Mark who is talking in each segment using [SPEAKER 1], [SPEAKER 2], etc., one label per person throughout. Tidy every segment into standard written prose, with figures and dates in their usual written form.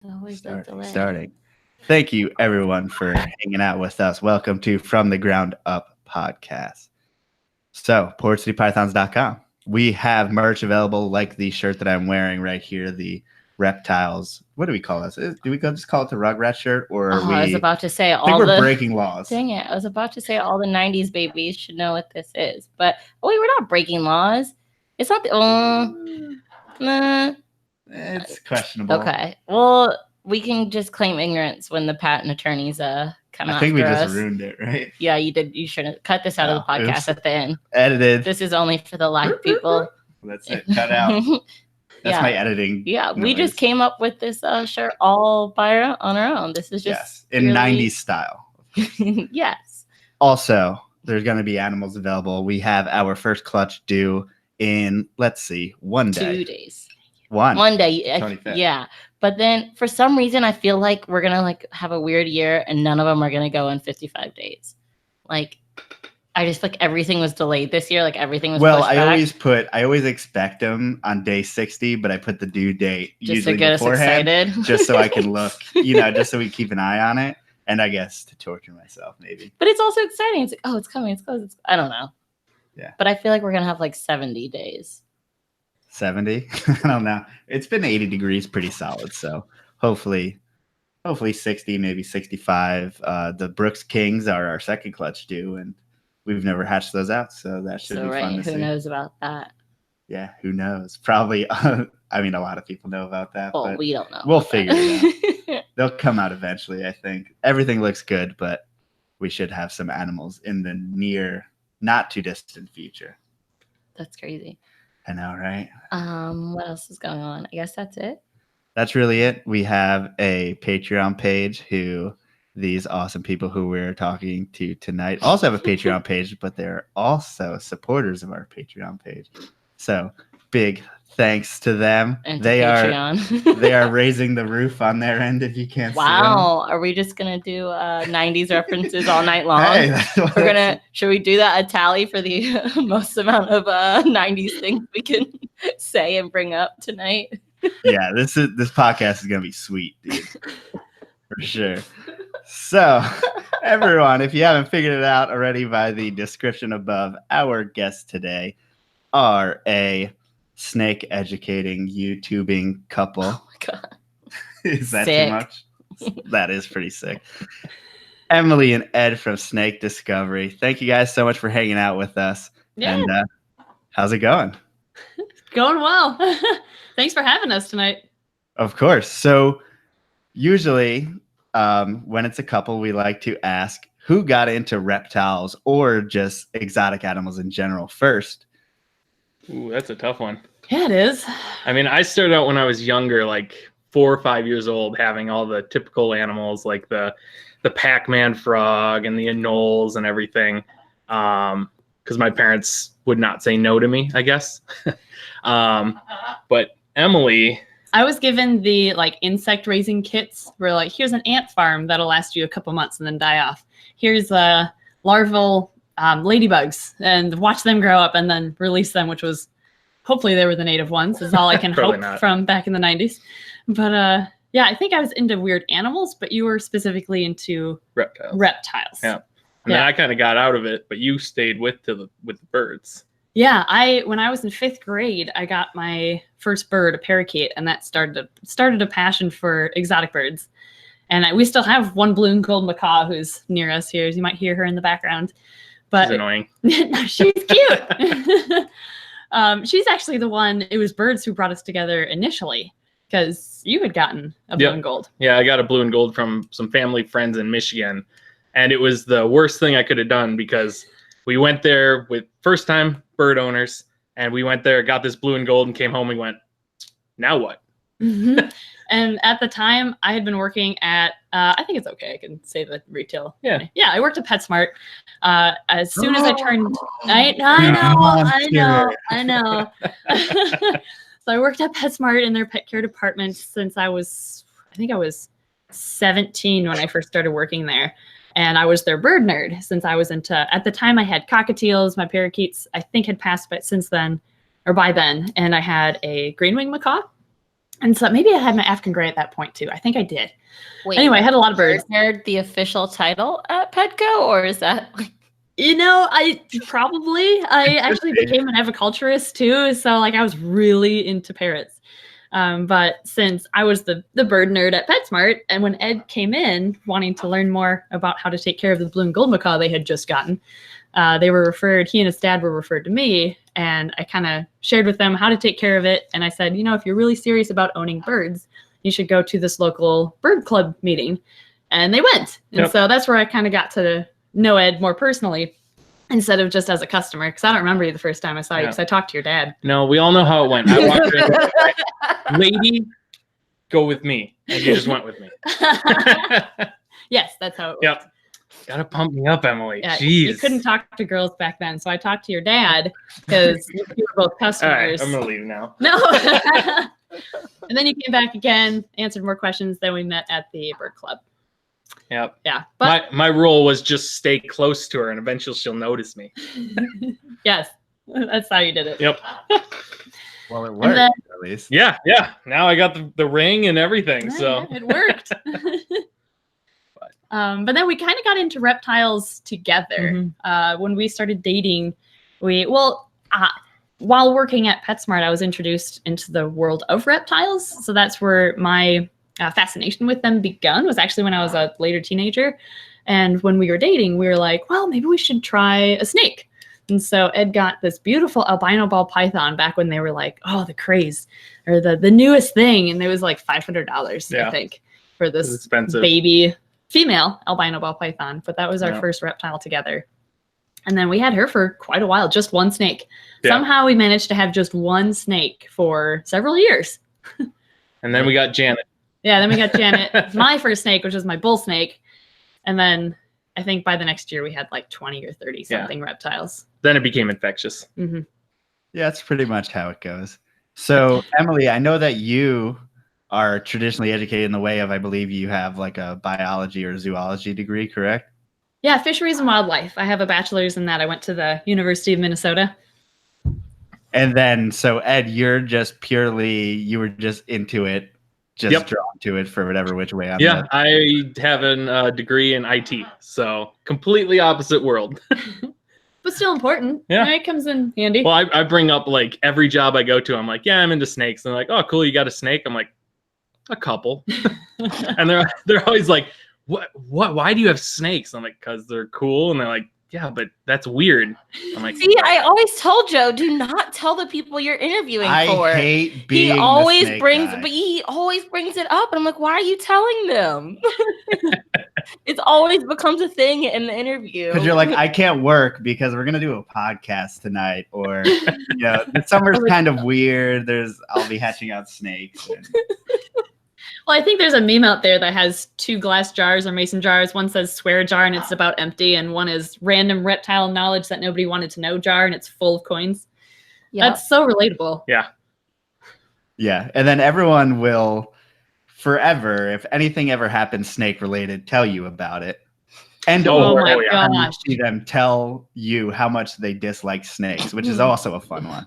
[SPEAKER 1] Always a delay.
[SPEAKER 2] Starting. Thank you, everyone, for hanging out with us. Welcome to From the Ground Up podcast. So, Theportcitypythons.com. We have merch available, like the shirt that I'm wearing right here, the Reptiles. What do we call this? Do we just call it the Rugrat shirt, or are we?
[SPEAKER 1] I was about to say
[SPEAKER 2] we're breaking laws.
[SPEAKER 1] Dang it! I was about to say all the '90s babies should know what this is, but wait, we're not breaking laws. It's not the. Nah.
[SPEAKER 2] It's questionable.
[SPEAKER 1] Okay. Well, we can just claim ignorance when the patent attorneys come after us.
[SPEAKER 2] I think we just ruined it, right?
[SPEAKER 1] Yeah, you did. You shouldn't cut this out of the podcast at the end.
[SPEAKER 2] Edited.
[SPEAKER 1] This is only for the live people.
[SPEAKER 2] That's it. Cut out. That's my editing.
[SPEAKER 1] Yeah, we just came up with this shirt all on our own. This is just
[SPEAKER 2] in 90s style.
[SPEAKER 1] Yes.
[SPEAKER 2] Also, there's going to be animals available. We have our first clutch due in, let's see, 1 day.
[SPEAKER 1] 2 days.
[SPEAKER 2] One
[SPEAKER 1] day.
[SPEAKER 2] 25th.
[SPEAKER 1] Yeah. But then for some reason, I feel like we're going to have a weird year and none of them are going to go in 55 days. I just everything was delayed this year. Everything was pushed back.
[SPEAKER 2] I always expect them on day 60, but I put the due date
[SPEAKER 1] just
[SPEAKER 2] usually
[SPEAKER 1] to get
[SPEAKER 2] beforehand,
[SPEAKER 1] us excited.
[SPEAKER 2] just so I can look, just so we keep an eye on it. And I guess to torture myself, maybe.
[SPEAKER 1] But it's also exciting. It's it's coming. It's close. I don't know.
[SPEAKER 2] Yeah.
[SPEAKER 1] But I feel like we're going to have 70 days.
[SPEAKER 2] 70? I don't know. It's been 80 degrees pretty solid. So hopefully 60, maybe 65. The Brooks Kings are our second clutch due, and we've never hatched those out. So that should be fun to see.
[SPEAKER 1] Who knows about that?
[SPEAKER 2] Yeah, who knows? Probably. A lot of people know about that.
[SPEAKER 1] Well,
[SPEAKER 2] but
[SPEAKER 1] we don't know.
[SPEAKER 2] We'll figure it out. They'll come out eventually, I think. Everything looks good, but we should have some animals in the near, not too distant future.
[SPEAKER 1] That's crazy.
[SPEAKER 2] I know, right?
[SPEAKER 1] What else is going on? I guess that's it.
[SPEAKER 2] That's really it. We have a Patreon page who these awesome people who we're talking to tonight also have a Patreon page, but they're also supporters of our Patreon page. So big thanks to them.
[SPEAKER 1] And
[SPEAKER 2] they
[SPEAKER 1] Patreon.
[SPEAKER 2] They are raising the roof on their end if you can't see them.
[SPEAKER 1] Wow. Are we just gonna do 90s references all night long? Should we do that a tally for the most amount of 90s things we can say and bring up tonight?
[SPEAKER 2] Yeah, this podcast is gonna be sweet, dude. For sure. So, everyone, if you haven't figured it out already by the description above, our guests today are a snake educating YouTubing couple.
[SPEAKER 1] Oh my God.
[SPEAKER 2] Is that too much? That is pretty sick. Emily and Ed from Snake Discovery. Thank you guys so much for hanging out with us.
[SPEAKER 3] Yeah.
[SPEAKER 2] And how's it going?
[SPEAKER 3] Going well. Thanks for having us tonight.
[SPEAKER 2] Of course. So usually when it's a couple, we like to ask who got into reptiles or just exotic animals in general first.
[SPEAKER 4] Ooh, that's a tough one.
[SPEAKER 3] Yeah, it is.
[SPEAKER 4] I started out when I was younger, 4 or 5 years old, having all the typical animals like the Pac-Man frog and the anoles and everything, because my parents would not say no to me, I guess. But Emily,
[SPEAKER 3] I was given the insect raising kits where here's an ant farm that'll last you a couple months and then die off. Here's larval ladybugs and watch them grow up and then release them, which was hopefully they were the native ones is all I can hope from back in the 90s. But yeah, I think I was into weird animals, but you were specifically into reptiles.
[SPEAKER 4] Yeah. And then I kind of got out of it, but you stayed with the birds.
[SPEAKER 3] Yeah, when I was in 5th grade, I got my first bird, a parakeet, and that started a passion for exotic birds. And we still have one blue and gold macaw who's near us here. You might hear her in the background. But
[SPEAKER 4] she's annoying.
[SPEAKER 3] No, she's cute. She's actually the one. It was birds who brought us together initially because you had gotten a blue and gold.
[SPEAKER 4] Yeah, I got a blue and gold from some family friends in Michigan, and it was the worst thing I could have done because we went there with first-time bird owners, and we went there, got this blue and gold, and came home. We went, now what?
[SPEAKER 3] Mm-hmm. And at the time, I had been working at, I think it's okay, I can say the retail.
[SPEAKER 4] Yeah.
[SPEAKER 3] Yeah, I worked at PetSmart. As soon as I turned, I know. So I worked at PetSmart in their pet care department since I was 17 when I first started working there. And I was their bird nerd since I was at the time I had cockatiels, my parakeets, I think had passed by then. And I had a green wing macaw. And so maybe I had my African gray at that point too. I think I did.
[SPEAKER 1] Wait,
[SPEAKER 3] anyway, I had a lot of birds.
[SPEAKER 1] Is there the official title at Petco, or is that like...
[SPEAKER 3] I actually became an aviculturist too. So like I was really into parrots. But since I was the bird nerd at PetSmart, and when Ed came in wanting to learn more about how to take care of the blue and gold macaw they had just gotten, he and his dad were referred to me, and I kind of shared with them how to take care of it. And I said, if you're really serious about owning birds, you should go to this local bird club meeting. And they went. And so that's where I kind of got to know Ed more personally instead of just as a customer, because I don't remember you the first time I saw you because I talked to your dad.
[SPEAKER 4] No, we all know how it went. I walked in, lady, go with me. And you just went with me.
[SPEAKER 3] Yes, that's how it went.
[SPEAKER 4] Yep. Gotta pump me up, Emily.
[SPEAKER 3] Yeah,
[SPEAKER 4] Jeez.
[SPEAKER 3] you couldn't talk to girls back then, so I talked to your dad because you were both customers.
[SPEAKER 4] All right, I'm gonna leave now.
[SPEAKER 3] No. And then you came back again, answered more questions. Then we met at the bird club.
[SPEAKER 4] Yep.
[SPEAKER 3] Yeah. But
[SPEAKER 4] my rule was just stay close to her, and eventually she'll notice me.
[SPEAKER 3] Yes, that's how you did it.
[SPEAKER 4] Yep.
[SPEAKER 2] Well, it worked
[SPEAKER 3] then,
[SPEAKER 2] at least.
[SPEAKER 4] Yeah. Now I got the ring and everything, so
[SPEAKER 3] it worked. But then we kind of got into reptiles together. When we started dating, while working at PetSmart, I was introduced into the world of reptiles. So that's where my fascination with them begun, was actually when I was a later teenager. And when we were dating, we were like, well, maybe we should try a snake. And so Ed got this beautiful albino ball python back when they were like, oh, the craze, or the newest thing. And it was like $500, I think, for this baby female albino ball python. But that was our first reptile together. And then we had her for quite a while, just one snake. Somehow we managed to have just one snake for several years.
[SPEAKER 4] And then we got Janet.
[SPEAKER 3] Yeah, then we got Janet, my first snake, which was my bull snake. And then I think by the next year we had like 20 or 30 something reptiles.
[SPEAKER 4] Then it became infectious.
[SPEAKER 3] Mm-hmm.
[SPEAKER 2] Yeah, that's pretty much how it goes. So, Emily, I know that you are traditionally educated in the way of, I believe you have like a biology or zoology degree, correct?
[SPEAKER 3] Yeah, fisheries and wildlife. I have a bachelor's in that. I went to the University of Minnesota.
[SPEAKER 2] And then, so Ed, you were just into it, just drawn to it for whatever which way I'm
[SPEAKER 4] Yeah, I have a degree in IT, so completely opposite world.
[SPEAKER 3] But still important.
[SPEAKER 4] Yeah.
[SPEAKER 3] It comes in handy.
[SPEAKER 4] Well, I bring up like every job I go to, I'm like, yeah, I'm into snakes. And they're like, oh, cool, you got a snake? I'm like, a couple. And they're always like, what, why do you have snakes? I'm like, because they're cool. And they're like, yeah, but that's weird. I'm like,
[SPEAKER 1] see, I always told Joe, do not tell the people you're interviewing for.
[SPEAKER 2] I hate being
[SPEAKER 1] he always
[SPEAKER 2] the snake
[SPEAKER 1] brings
[SPEAKER 2] guy.
[SPEAKER 1] But he always brings it up, and I'm like, why are you telling them? It's always becomes a thing in the interview.
[SPEAKER 2] Because you're like, I can't work because we're gonna do a podcast tonight, or the summer's kind of weird. I'll be hatching out snakes.
[SPEAKER 3] Well, I think there's a meme out there that has 2 glass jars or mason jars. One says swear jar and it's about empty, and one is random reptile knowledge that nobody wanted to know jar and it's full of coins. Yep. That's so relatable.
[SPEAKER 4] Yeah.
[SPEAKER 2] Yeah. And then everyone will forever, if anything ever happens snake related, tell you about it. And
[SPEAKER 3] gosh.
[SPEAKER 2] see them tell you how much they dislike snakes, which is also a fun one.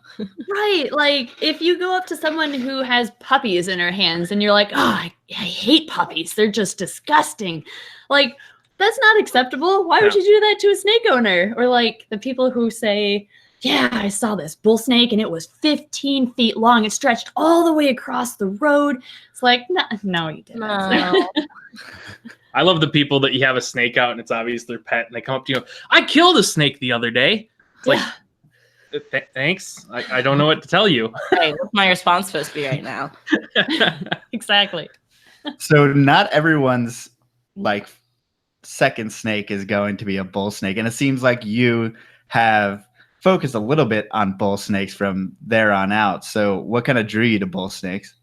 [SPEAKER 3] Right. Like if you go up to someone who has puppies in her hands and you're like, oh, I hate puppies. They're just disgusting. Like, that's not acceptable. Why would you do that to a snake owner? Or like the people who say, yeah, I saw this bull snake and it was 15 feet long. It stretched all the way across the road. It's like, no, you didn't.
[SPEAKER 1] No.
[SPEAKER 4] I love the people that you have a snake out and it's obvious their pet, and they come up to you. I killed a snake the other day. It's like, thanks. I don't know what to tell you.
[SPEAKER 1] Hey, what's my response supposed to be right now?
[SPEAKER 3] Exactly.
[SPEAKER 2] So not everyone's like second snake is going to be a bull snake, and it seems like you have focused a little bit on bull snakes from there on out. So what kind of drew you to bull snakes?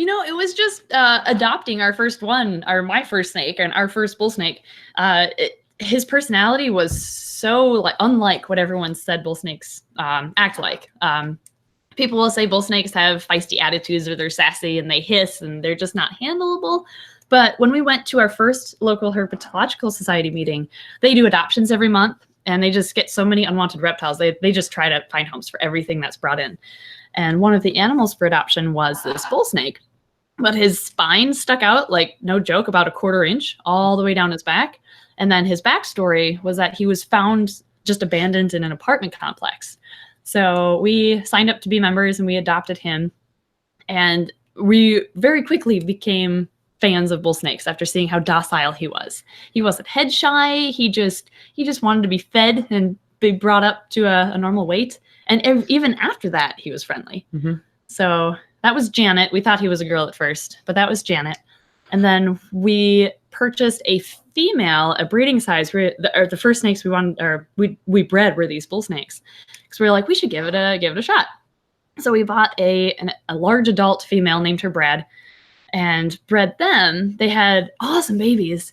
[SPEAKER 3] It was just adopting our first one, or my first snake, and our first bull snake. His personality was so unlike what everyone said bull snakes act like. People will say bull snakes have feisty attitudes, or they're sassy and they hiss and they're just not handleable. But when we went to our first local herpetological society meeting, they do adoptions every month, and they just get so many unwanted reptiles. They just try to find homes for everything that's brought in. And one of the animals for adoption was this bull snake. but his spine stuck out, like no joke, about a 1/4 inch all the way down his back. And then his backstory was that he was found just abandoned in an apartment complex. So we signed up to be members and we adopted him. And we very quickly became fans of bull snakes after seeing how docile he was. He wasn't head shy. He just wanted to be fed and be brought up to a normal weight. And even after that, he was friendly.
[SPEAKER 4] Mm-hmm.
[SPEAKER 3] So that was Janet. We thought he was a girl at first, but that was Janet. And then we purchased a female, a breeding size. The first snakes we wanted, or we bred, were these bull snakes, because we were like, we should give it a shot. So we bought a large adult female, named her Brad, and bred them. They had awesome babies.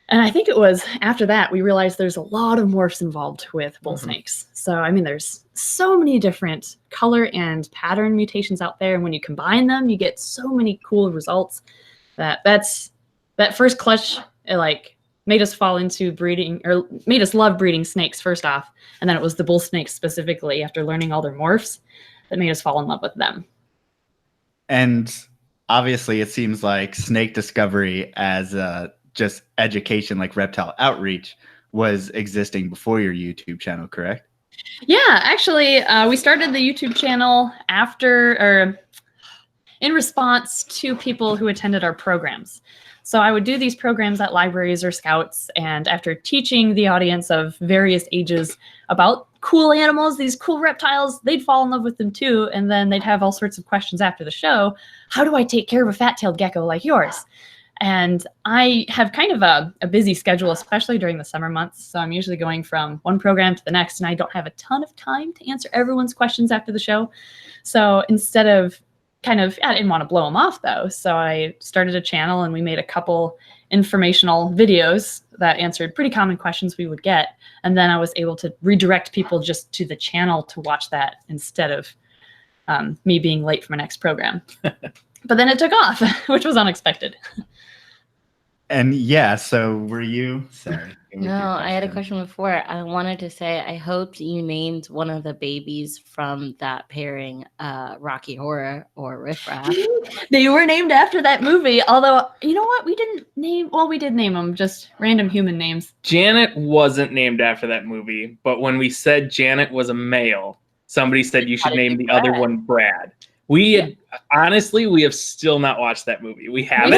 [SPEAKER 3] And I think it was after that we realized there's a lot of morphs involved with bull snakes. So, I mean, there's so many different color and pattern mutations out there. And when you combine them, you get so many cool results. That first clutch, it like made us fall into breeding, or made us love breeding snakes first off. And then it was the bull snakes specifically, after learning all their morphs, that made us fall in love with them.
[SPEAKER 2] And obviously it seems like snake discovery as just education, like reptile outreach, was existing before your YouTube channel, correct?
[SPEAKER 3] Yeah, actually, we started the YouTube channel in response to people who attended our programs. So I would do these programs at libraries or scouts, and after teaching the audience of various ages about cool animals, these cool reptiles, they'd fall in love with them too, and then they'd have all sorts of questions after the show. How do I take care of a fat-tailed gecko like yours? And I have kind of a busy schedule, especially during the summer months. So I'm usually going from one program to the next, and I don't have a ton of time to answer everyone's questions after the show. So instead of I didn't want to blow them off though. So I started a channel and we made a couple informational videos that answered pretty common questions we would get. And then I was able to redirect people just to the channel to watch that instead of me being late for my next program. But then it took off, which was unexpected.
[SPEAKER 2] And yeah, so were you? Sorry.
[SPEAKER 1] No, I had a question before. I wanted to say, I hoped you named one of the babies from that pairing Rocky Horror or Riff Raff.
[SPEAKER 3] They were named after that movie, although, you know what? We did name them, just random human names.
[SPEAKER 4] Janet wasn't named after that movie, but when we said Janet was a male, somebody said you should name the other one Brad. Honestly, we have still not watched that movie. We haven't.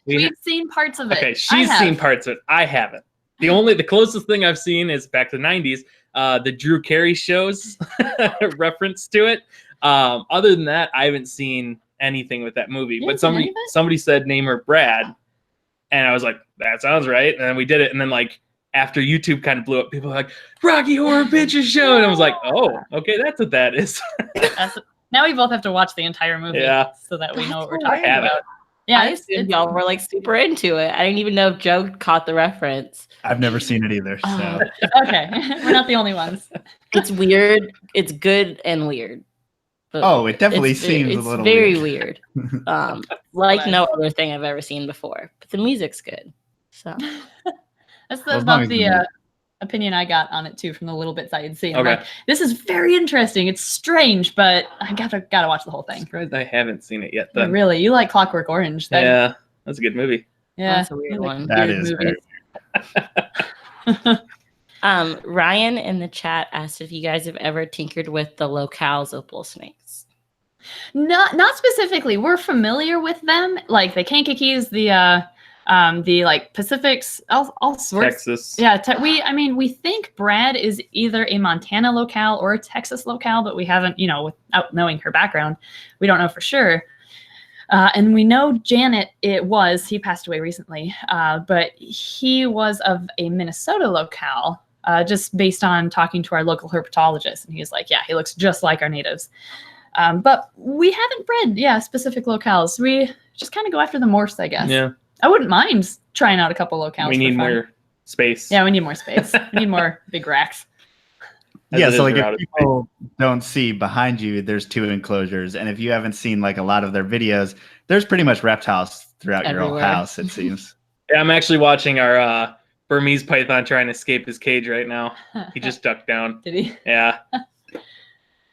[SPEAKER 3] We've seen parts of it.
[SPEAKER 4] Okay, she's seen parts of it. I haven't. The closest thing I've seen is back to the 90s, the Drew Carey shows reference to it. Other than that, I haven't seen anything with that movie. But somebody said name her Brad, and I was like, that sounds right. And then we did it, and then like after YouTube kind of blew up, people were like, Rocky Horror Picture Show, and I was like, oh, okay, that's what that is.
[SPEAKER 3] Now we both have to watch the entire movie so that we know what we're talking about.
[SPEAKER 1] Yeah, I assumed y'all were like super into it. I didn't even know if Joe caught the reference.
[SPEAKER 2] I've never seen it either. So
[SPEAKER 3] okay, we're not the only ones.
[SPEAKER 1] It's weird. It's good and weird.
[SPEAKER 2] It definitely seems a little
[SPEAKER 1] very weird. Like no other thing I've ever seen before. But the music's good. So
[SPEAKER 3] that's about the opinion I got on it too from the little bits I had seen.
[SPEAKER 4] Okay.
[SPEAKER 3] Like, this is very interesting. It's strange, but I gotta watch the whole thing.
[SPEAKER 4] I'm surprised I haven't seen it yet. Then.
[SPEAKER 3] Really, you like Clockwork Orange?
[SPEAKER 4] Yeah, that's a good movie.
[SPEAKER 3] Yeah,
[SPEAKER 1] that's a weird one.
[SPEAKER 2] That is very
[SPEAKER 1] weird. Ryan in the chat asked if you guys have ever tinkered with the locales of bull snakes.
[SPEAKER 3] Not specifically. We're familiar with them, like the Kankakees, the like Pacifics, all sorts.
[SPEAKER 4] Texas.
[SPEAKER 3] Yeah, we think Brad is either a Montana locale or a Texas locale, but we haven't, without knowing her background, we don't know for sure. And we know Janet, he passed away recently, but he was of a Minnesota locale, just based on talking to our local herpetologist. And he was like, yeah, he looks just like our natives. But we haven't bred, specific locales. We just kind of go after the morphs, I guess.
[SPEAKER 4] Yeah.
[SPEAKER 3] I wouldn't mind trying out a couple locales.
[SPEAKER 4] We need more space.
[SPEAKER 3] Yeah, we need more space. We need more big racks.
[SPEAKER 2] So like if people don't see behind you, there's 2 enclosures. And if you haven't seen like a lot of their videos, there's pretty much reptiles throughout your whole house, it seems.
[SPEAKER 4] Yeah, I'm actually watching our Burmese python trying to escape his cage right now. He just ducked down.
[SPEAKER 3] Did he?
[SPEAKER 4] Yeah.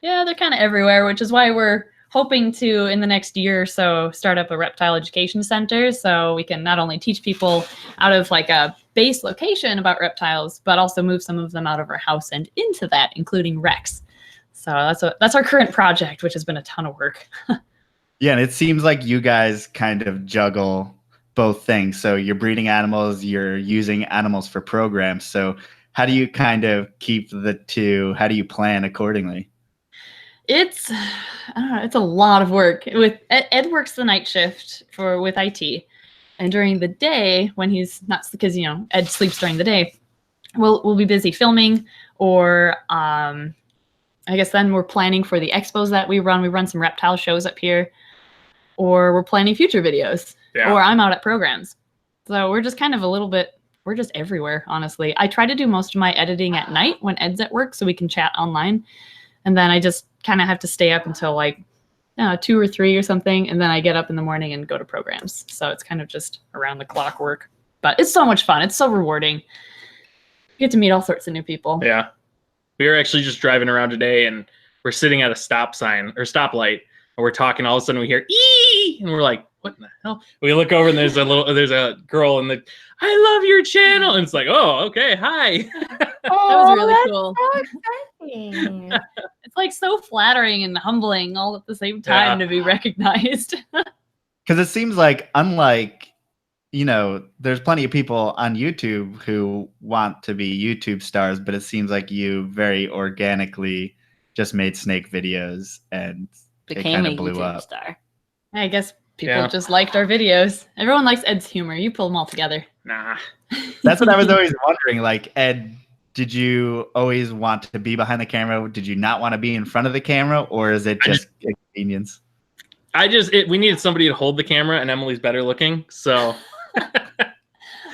[SPEAKER 3] Yeah, they're kind of everywhere, which is why we're hoping to, in the next year or so, start up a reptile education center so we can not only teach people out of like a base location about reptiles, but also move some of them out of our house and into that, including Rex. So that's our current project, which has been a ton of work.
[SPEAKER 2] Yeah, and it seems like you guys kind of juggle both things. So you're breeding animals, you're using animals for programs. So how do you kind of keep the two? How do you plan accordingly?
[SPEAKER 3] It's, I don't know, it's a lot of work. With Ed works the night shift with IT, and during the day when he's not, because Ed sleeps during the day, we'll be busy filming, or I guess then we're planning for the expos that we run. We run some reptile shows up here, or we're planning future videos, or I'm out at programs. So we're just kind of we're just everywhere, honestly. I try to do most of my editing at night when Ed's at work so we can chat online. And then I just kind of have to stay up until like 2 or 3 or something. And then I get up in the morning and go to programs. So it's kind of just around the clock work. But it's so much fun. It's so rewarding. You get to meet all sorts of new people.
[SPEAKER 4] Yeah. We were actually just driving around today and we're sitting at a stoplight. And we're talking. All of a sudden we hear "ee," and we're like, "What in the hell?" We look over and there's a girl and "I love your channel," and it's like, "Oh, okay, hi."
[SPEAKER 3] That was really cool.
[SPEAKER 1] So exciting.
[SPEAKER 3] It's like so flattering and humbling all at the same time to be recognized.
[SPEAKER 2] Because it seems like, unlike, there's plenty of people on YouTube who want to be YouTube stars, but it seems like you very organically just made snake videos and
[SPEAKER 1] Became a
[SPEAKER 2] blew
[SPEAKER 1] YouTube
[SPEAKER 2] up.
[SPEAKER 1] star.
[SPEAKER 3] I guess people just liked our videos. Everyone likes Ed's humor. You pull them all together.
[SPEAKER 4] Nah.
[SPEAKER 2] That's what I was always wondering. Like, Ed, did you always want to be behind the camera? Did you not want to be in front of the camera, or is it just convenience?
[SPEAKER 4] We needed somebody to hold the camera, and Emily's better looking, so.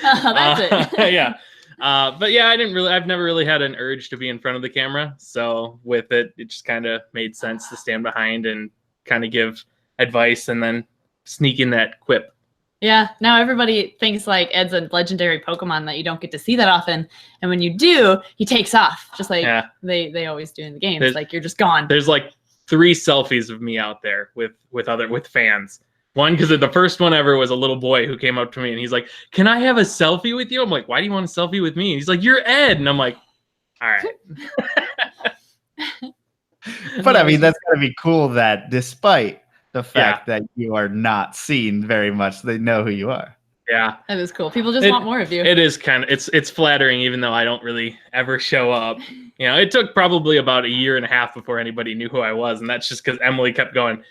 [SPEAKER 3] That's it.
[SPEAKER 4] Yeah. But yeah, I've never really had an urge to be in front of the camera. So with it just kind of made sense to stand behind and kind of give advice and then sneak in that quip.
[SPEAKER 3] Yeah. Now everybody thinks like Ed's a legendary Pokemon that you don't get to see that often. And when you do, he takes off just like they always do in the games. Like you're just gone.
[SPEAKER 4] There's like 3 selfies of me out there with fans. One, because the first one ever was a little boy who came up to me and he's like, "Can I have a selfie with you?" I'm like, "Why do you want a selfie with me?" And he's like, "You're Ed." And I'm like, "All right."
[SPEAKER 2] But I mean, that's gotta be cool that despite the fact that you are not seen very much, they know who you are.
[SPEAKER 4] Yeah.
[SPEAKER 3] That is cool. People just want more of you.
[SPEAKER 4] It is it's flattering, even though I don't really ever show up. It took probably about 1.5 years before anybody knew who I was. And that's just because Emily kept going,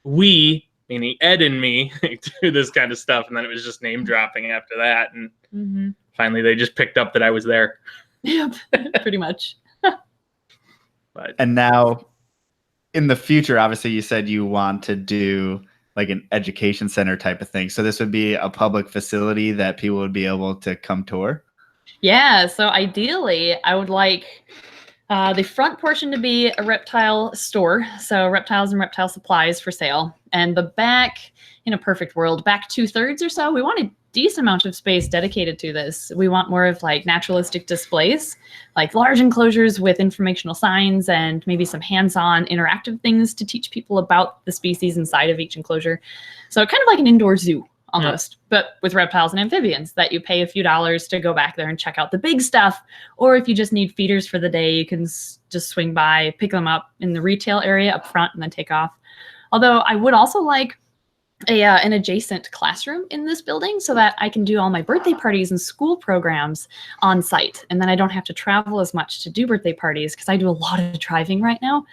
[SPEAKER 4] "We," meaning Ed and me, do this kind of stuff. And then it was just name dropping after that. And finally they just picked up that I was there.
[SPEAKER 3] Yep, pretty much.
[SPEAKER 2] And now in the future, obviously you said you want to do like an education center type of thing. So this would be a public facility that people would be able to come tour?
[SPEAKER 3] Yeah, so ideally I would like the front portion to be a reptile store, so reptiles and reptile supplies for sale. And the back, in a perfect world, back 2/3 or so, we want a decent amount of space dedicated to this. We want more of like naturalistic displays, like large enclosures with informational signs and maybe some hands-on interactive things to teach people about the species inside of each enclosure. So kind of like an indoor zoo almost, but with reptiles and amphibians that you pay a few dollars to go back there and check out the big stuff. Or if you just need feeders for the day, you can just swing by, pick them up in the retail area up front and then take off. Although I would also like an adjacent classroom in this building so that I can do all my birthday parties and school programs on site. And then I don't have to travel as much to do birthday parties because I do a lot of driving right now.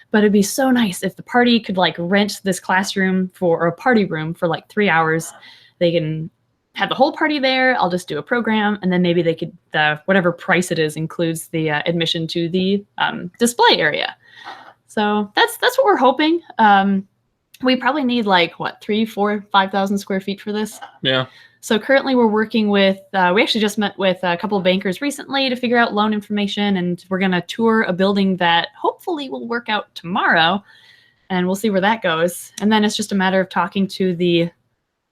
[SPEAKER 3] But it'd be so nice if the party could like rent this classroom or a party room for like 3 hours. They can have the whole party there. I'll just do a program. And then maybe they could, whatever price it is, includes the admission to the display area. So that's what we're hoping. We probably need like, 3,000, 4,000, 5,000 square feet for this.
[SPEAKER 4] Yeah.
[SPEAKER 3] So currently we're working with, we actually just met with a couple of bankers recently to figure out loan information, and we're going to tour a building that hopefully will work out tomorrow, and we'll see where that goes. And then it's just a matter of talking to the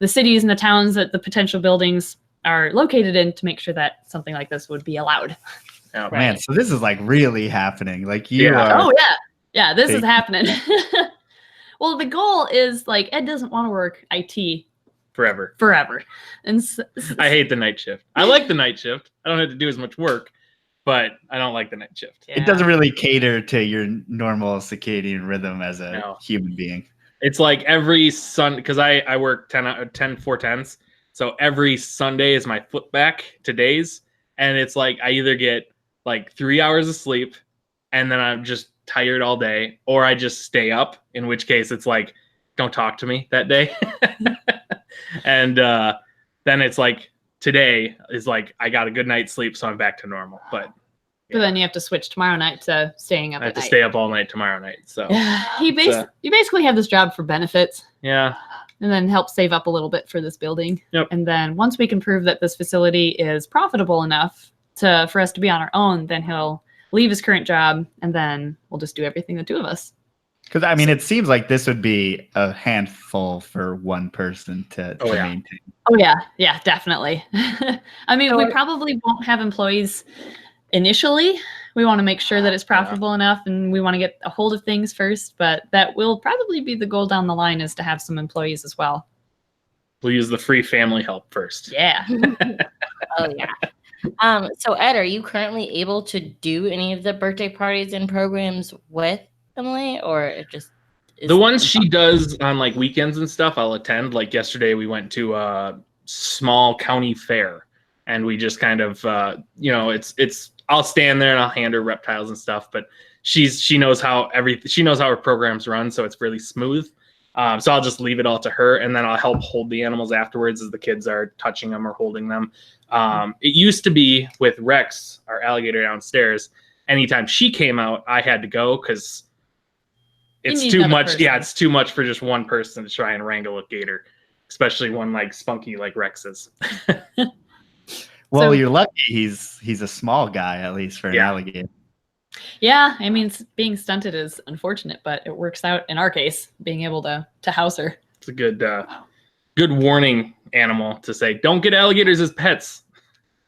[SPEAKER 3] cities and the towns that the potential buildings are located in to make sure that something like this would be allowed.
[SPEAKER 2] Oh, man, so this is like really happening. Like you are.
[SPEAKER 3] Oh, yeah. Yeah, this is happening. Well, the goal is like Ed doesn't want to work IT
[SPEAKER 4] forever.
[SPEAKER 3] And
[SPEAKER 4] I hate the night shift. I like the night shift. I don't have to do as much work, but I don't like the night shift.
[SPEAKER 2] It doesn't really cater to your normal circadian rhythm as a human being.
[SPEAKER 4] It's like every Sunday, because I work 10 4/10s. So every Sunday is my flip back to days. And it's like I either get like 3 hours of sleep and then I'm just tired all day, or I just stay up, in which case it's like, don't talk to me that day. And then it's like today is like I got a good night's sleep, so I'm back to normal. But
[SPEAKER 3] then you have to switch tomorrow night to staying up.
[SPEAKER 4] I have to stay up all night tomorrow night. So
[SPEAKER 3] you basically have this job for benefits.
[SPEAKER 4] Yeah.
[SPEAKER 3] And then help save up a little bit for this building.
[SPEAKER 4] Yep.
[SPEAKER 3] And then once we can prove that this facility is profitable enough for us to be on our own, then he'll leave his current job, and then we'll just do everything, the two of us.
[SPEAKER 2] Because I mean, it seems like this would be a handful for one person to maintain.
[SPEAKER 3] Oh yeah, definitely. I mean, we probably won't have employees initially. We want to make sure that it's profitable enough, and we want to get a hold of things first. But that will probably be the goal down the line, is to have some employees as well.
[SPEAKER 4] We'll use the free family help first.
[SPEAKER 3] Yeah.
[SPEAKER 1] Oh yeah. So Ed, are you currently able to do any of the birthday parties and programs with Emily, or it just
[SPEAKER 4] the ones she does on like weekends and stuff I'll attend? Like yesterday we went to a small county fair, and we just kind of it's I'll stand there and I'll hand her reptiles and stuff, but she knows how her programs run, so it's really smooth. So I'll just leave it all to her, and then I'll help hold the animals afterwards as the kids are touching them or holding them. It used to be with Rex, our alligator downstairs. Anytime she came out, I had to go because it's too much. Person. Yeah, it's too much for just one person to try and wrangle a gator, especially one like spunky like Rex is.
[SPEAKER 2] Well, you're lucky he's a small guy, at least for an alligator.
[SPEAKER 3] Yeah, I mean, being stunted is unfortunate, but it works out in our case, being able to house her.
[SPEAKER 4] It's a good warning animal to say, don't get alligators as pets.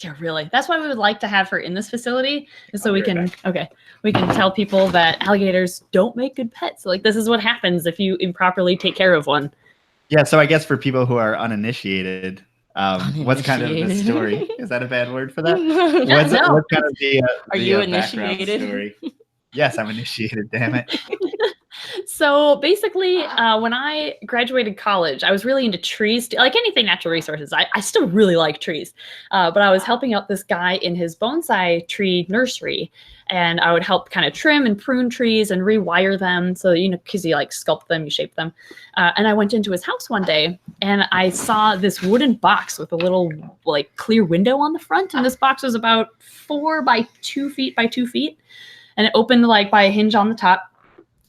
[SPEAKER 3] Yeah, really. That's why we would like to have her in this facility, so we can tell people that alligators don't make good pets. Like, this is what happens if you improperly take care of one.
[SPEAKER 2] Yeah, so I guess for people who are uninitiated, what's kind of the story? Is that a bad word for that? What's kind of the
[SPEAKER 1] are you initiated?
[SPEAKER 2] Story? Yes, I'm initiated, damn it.
[SPEAKER 3] So basically, when I graduated college, I was really into trees, like anything natural resources. I still really like trees, but I was helping out this guy in his bonsai tree nursery, and I would help kind of trim and prune trees and rewire them. So, because you like sculpt them, you shape them. And I went into his house one day, and I saw this wooden box with a little like clear window on the front. And this box was about 4 by 2 feet by 2 feet. And it opened like by a hinge on the top.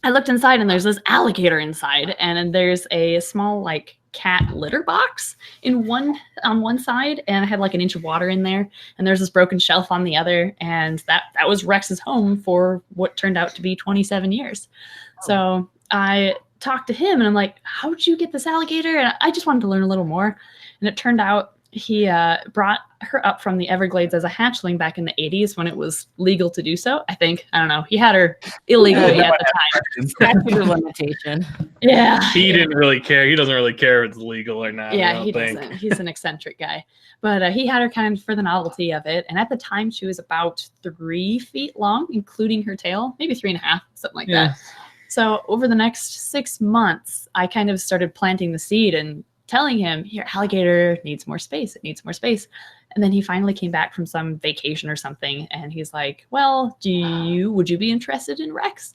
[SPEAKER 3] I looked inside, and there's this alligator inside, and there's a small like cat litter box on one side, and I had like an inch of water in there, and there's this broken shelf on the other, and that was Rex's home for what turned out to be 27 years. So I talked to him, and I'm like, how'd you get this alligator? And I just wanted to learn a little more. And it turned out he brought her up from the Everglades as a hatchling back in the 80s when it was legal to do so. I don't know. He had her illegally at the time.
[SPEAKER 1] Statute of limitation.
[SPEAKER 3] Yeah.
[SPEAKER 4] He didn't really care. He doesn't really care if it's legal or not.
[SPEAKER 3] Yeah, he doesn't. He's an eccentric guy. But he had her kind of for the novelty of it. And at the time, she was about 3 feet long, including her tail, maybe 3.5, something like that. So over the next 6 months, I kind of started planting the seed and telling him, your alligator needs more space. It needs more space. And then he finally came back from some vacation or something. And he's like, well, would you be interested in Rex?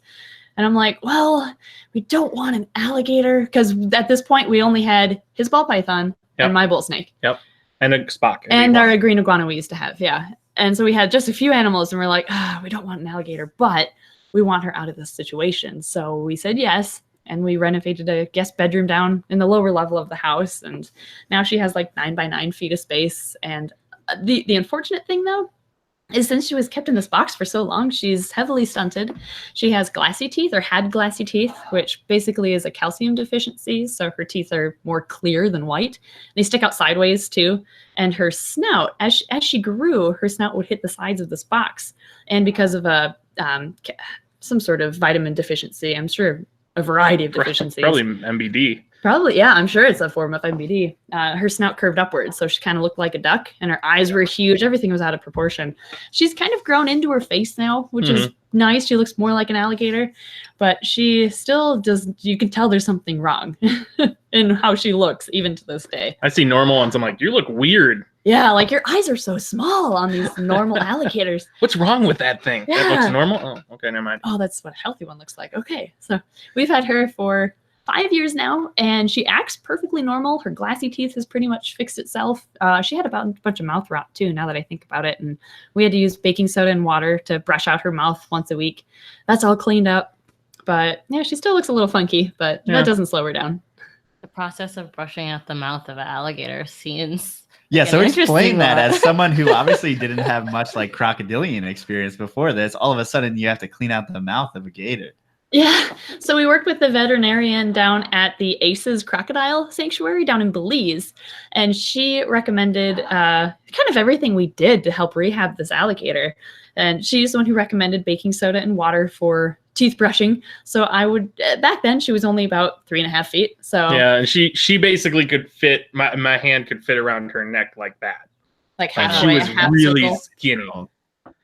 [SPEAKER 3] And I'm like, well, we don't want an alligator. Because at this point, we only had his ball python and my bull snake.
[SPEAKER 4] Yep. And a spock.
[SPEAKER 3] And our green iguana we used to have. Yeah. And so we had just a few animals, and we're like, we don't want an alligator, but we want her out of this situation. So we said yes. And we renovated a guest bedroom down in the lower level of the house. And now she has like 9 by 9 feet of space. And the unfortunate thing, though, is since she was kept in this box for so long, she's heavily stunted. She has glassy teeth, or had glassy teeth, which basically is a calcium deficiency. So her teeth are more clear than white. They stick out sideways, too. And her snout, as she grew, her snout would hit the sides of this box. And because of some sort of vitamin deficiency, I'm sure a variety of deficiencies.
[SPEAKER 4] Probably MBD.
[SPEAKER 3] Probably, yeah, I'm sure it's a form of MBD. Her snout curved upwards, so she kind of looked like a duck, and her eyes were huge. Everything was out of proportion. She's kind of grown into her face now, which is nice. She looks more like an alligator, but she still does. You can tell there's something wrong in how she looks, even to this day.
[SPEAKER 4] I see normal ones. I'm like, you look weird.
[SPEAKER 3] Yeah, like your eyes are so small on these normal alligators.
[SPEAKER 4] What's wrong with that thing?
[SPEAKER 3] Yeah.
[SPEAKER 4] That looks normal? Oh, okay, never mind.
[SPEAKER 3] Oh, that's what a healthy one looks like. Okay, so we've had her for 5 years now, and she acts perfectly normal. Her glassy teeth has pretty much fixed itself. She had a bunch of mouth rot too, now that I think about it, and we had to use baking soda and water to brush out her mouth once a week. That's all cleaned up, but yeah, she still looks a little funky, but that doesn't slow her down.
[SPEAKER 1] The process of brushing out the mouth of an alligator seems...
[SPEAKER 2] Yeah, so
[SPEAKER 1] interesting
[SPEAKER 2] explain that
[SPEAKER 1] one.
[SPEAKER 2] as someone who obviously didn't have much like crocodilian experience before this. All of a sudden, you have to clean out the mouth of a gator.
[SPEAKER 3] Yeah, so we worked with the veterinarian down at the Aces Crocodile Sanctuary down in Belize, and she recommended kind of everything we did to help rehab this alligator. And she's the one who recommended baking soda and water for teeth brushing. So I would, back then she was only about 3.5 feet. So
[SPEAKER 4] yeah, and she basically could fit, my hand could fit around her neck like that.
[SPEAKER 3] like
[SPEAKER 4] And
[SPEAKER 3] halfway,
[SPEAKER 4] she was
[SPEAKER 3] half
[SPEAKER 4] really
[SPEAKER 3] circle.
[SPEAKER 4] skinny.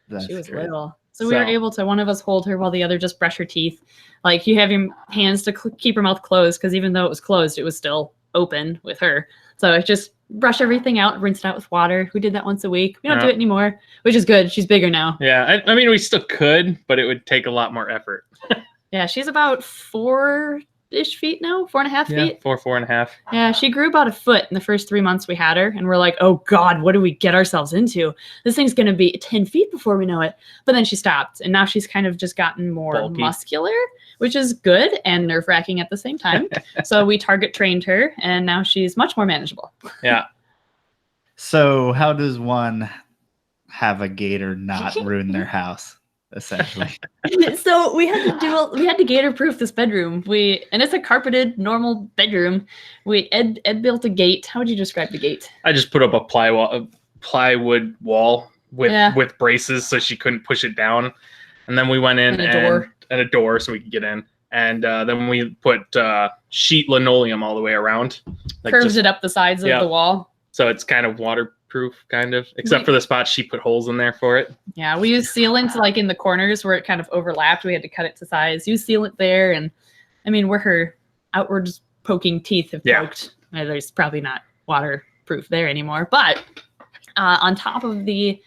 [SPEAKER 2] That's
[SPEAKER 3] She was
[SPEAKER 2] great.
[SPEAKER 3] little. So we were able to, one of us hold her while the other just brush her teeth. Like you have your hands to keep her mouth closed, because even though it was closed, it was still open with her. So just brush everything out, rinse it out with water. We did that once a week. We don't do it anymore, which is good. She's bigger now.
[SPEAKER 4] Yeah, I mean, we still could, but it would take a lot more effort.
[SPEAKER 3] Yeah, she's about 4-ish feet now, 4.5
[SPEAKER 4] Yeah,
[SPEAKER 3] feet.
[SPEAKER 4] 4.5.
[SPEAKER 3] Yeah, she grew about a foot in the first 3 months we had her, and we're like, oh God, what do we get ourselves into? This thing's gonna be 10 feet before we know it. But then she stopped, and now she's kind of just gotten more
[SPEAKER 4] Bulky.
[SPEAKER 3] muscular, which is good and nerve-wracking at the same time. So we target trained her, and now she's much more manageable.
[SPEAKER 4] Yeah.
[SPEAKER 2] So how does one have a gator not ruin their house, essentially?
[SPEAKER 3] So we had to gator-proof this bedroom. And it's a carpeted, normal bedroom. Ed built a gate. How would you describe the gate?
[SPEAKER 4] I just put up a plywood wall with braces so she couldn't push it down. And then we went in and a door so we could get in. And then we put sheet linoleum all the way around.
[SPEAKER 3] Curves it up the sides of the wall.
[SPEAKER 4] So it's kind of waterproof, kind of, except for the spots she put holes in there for it.
[SPEAKER 3] Yeah, we used sealant like in the corners where it kind of overlapped. We had to cut it to size. Use sealant there, and I mean where her outwards poking teeth have poked. There's probably not waterproof there anymore. But on top of the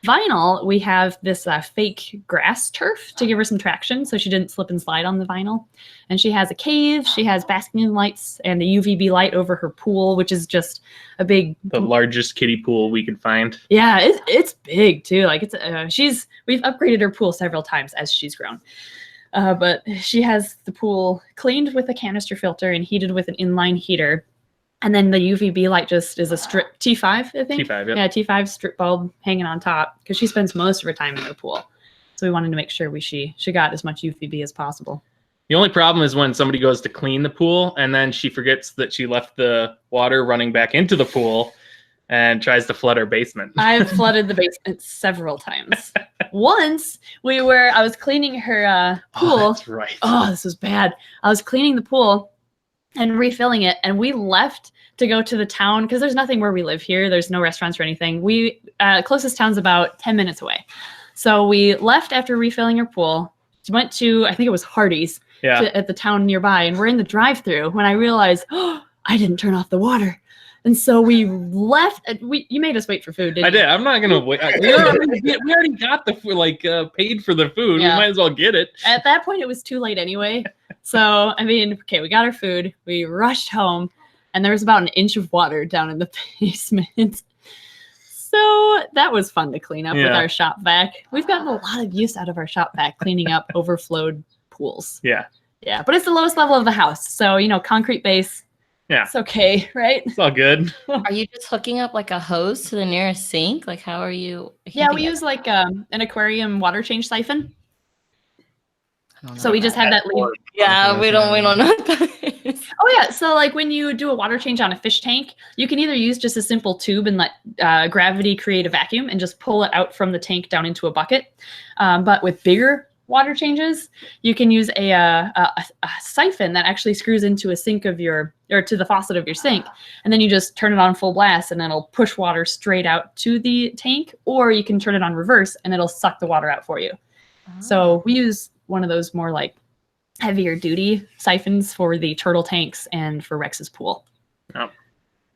[SPEAKER 3] vinyl, we have this fake grass turf to give her some traction so she didn't slip and slide on the vinyl. And she has a cave, she has basking lights, and a UVB light over her pool, which is just a big...
[SPEAKER 4] The largest kiddie pool we could find.
[SPEAKER 3] Yeah, it's big too. Like we've upgraded her pool several times as she's grown. But she has the pool cleaned with a canister filter and heated with an inline heater. And then the UVB light just is a strip T5, I think.
[SPEAKER 4] T5,
[SPEAKER 3] Yeah, T5 strip bulb hanging on top because she spends most of her time in the pool. So we wanted to make sure she got as much UVB as possible.
[SPEAKER 4] The only problem is when somebody goes to clean the pool and then she forgets that she left the water running back into the pool and tries to flood our basement.
[SPEAKER 3] I've flooded the basement several times. Once I was cleaning her pool.
[SPEAKER 4] Oh, that's right.
[SPEAKER 3] Oh, this was bad. I was cleaning the pool and refilling it, and we left to go to the town because there's nothing where we live here. There's no restaurants or anything. Closest town's about 10 minutes away. So we left after refilling her pool, went to, I think it was Hardee's at the town nearby, and we're in the drive-thru when I realized, oh, I didn't turn off the water. And so we left. You made us wait for food, didn't you?
[SPEAKER 4] I did. I'm not going to wait. We already got the food, paid for the food.
[SPEAKER 3] Yeah.
[SPEAKER 4] We might as well get it.
[SPEAKER 3] At that point, it was too late anyway. So, I mean, okay, we got our food. We rushed home, and there was about an inch of water down in the basement. So that was fun to clean up with our shop vac. We've gotten a lot of use out of our shop vac cleaning up overflowed pools.
[SPEAKER 4] Yeah.
[SPEAKER 3] Yeah, but it's the lowest level of the house. So, concrete base.
[SPEAKER 4] Yeah.
[SPEAKER 3] It's okay, right?
[SPEAKER 4] It's all good.
[SPEAKER 1] Are you just hooking up like a hose to the nearest sink? Like, how are you?
[SPEAKER 3] Yeah, we use like an aquarium water change siphon. So we just have that lead.
[SPEAKER 1] Yeah, we don't know what that is.
[SPEAKER 3] Oh yeah, so like when you do a water change on a fish tank, you can either use just a simple tube and let gravity create a vacuum and just pull it out from the tank down into a bucket. But with bigger water changes, you can use a siphon that actually screws into a sink of your, or to the faucet of your sink. And then you just turn it on full blast and it'll push water straight out to the tank, or you can turn it on reverse and it'll suck the water out for you. So we use one of those more like heavier duty siphons for the turtle tanks and for Rex's pool.
[SPEAKER 4] Oh.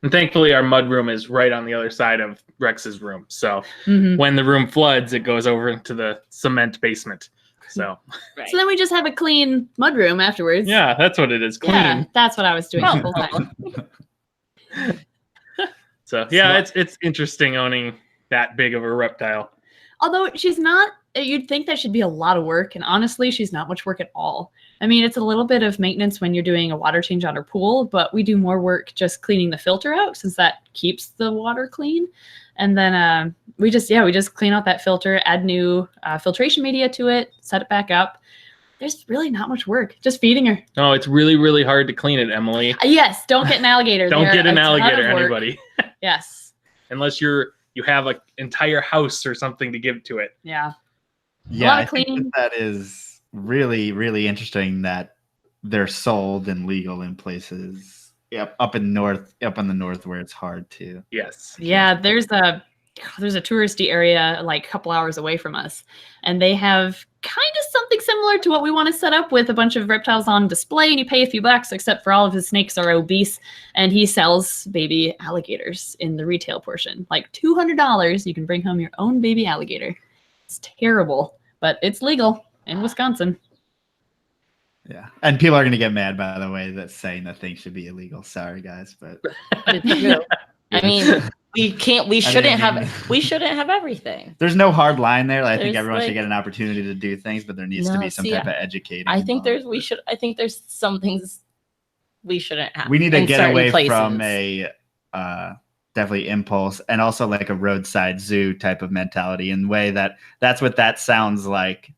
[SPEAKER 4] And thankfully, our mud room is right on the other side of Rex's room. So when the room floods, it goes over into the cement basement. So,
[SPEAKER 3] so then we just have a clean mud room afterwards.
[SPEAKER 4] Yeah, that's what it is. Clean.
[SPEAKER 3] Yeah, that's what I was doing the whole time.
[SPEAKER 4] So yeah, it's interesting owning that big of a reptile.
[SPEAKER 3] Although she's not, you'd think that should be a lot of work. And honestly, she's not much work at all. I mean, it's a little bit of maintenance when you're doing a water change on her pool, but we do more work just cleaning the filter out since that keeps the water clean. And then we just clean out that filter, add new filtration media to it, set it back up. There's really not much work, just feeding her.
[SPEAKER 4] Oh, it's really, really hard to clean it, Emily.
[SPEAKER 3] Yes, don't get an alligator.
[SPEAKER 4] Don't get an alligator, anybody.
[SPEAKER 3] Yes.
[SPEAKER 4] Unless you have an entire house or something to give to it.
[SPEAKER 3] Yeah.
[SPEAKER 2] Yeah,
[SPEAKER 3] a lot of
[SPEAKER 2] I think
[SPEAKER 3] cleaning.
[SPEAKER 2] that is really, really interesting that they're sold and legal in places up in the north where it's hard to.
[SPEAKER 4] Yes.
[SPEAKER 3] Yeah, there's a touristy area like a couple hours away from us, and they have kind of something similar to what we want to set up with a bunch of reptiles on display, and you pay a few bucks, except for all of his snakes are obese, and he sells baby alligators in the retail portion. Like $200, you can bring home your own baby alligator. It's terrible, but it's legal in Wisconsin.
[SPEAKER 2] Yeah, and people are going to get mad, by the way, that's saying that things should be illegal. Sorry, guys, but
[SPEAKER 1] I mean, we shouldn't have everything.
[SPEAKER 2] There's no hard line there. I think
[SPEAKER 1] There's,
[SPEAKER 2] everyone should
[SPEAKER 1] like,
[SPEAKER 2] get an opportunity to do things, but there needs to be some type of educating.
[SPEAKER 1] I think there's some things we shouldn't have.
[SPEAKER 2] We need to
[SPEAKER 1] in
[SPEAKER 2] get
[SPEAKER 1] certain
[SPEAKER 2] away
[SPEAKER 1] places.
[SPEAKER 2] from a definitely impulse and also like a roadside zoo type of mentality in the way that's what that sounds like,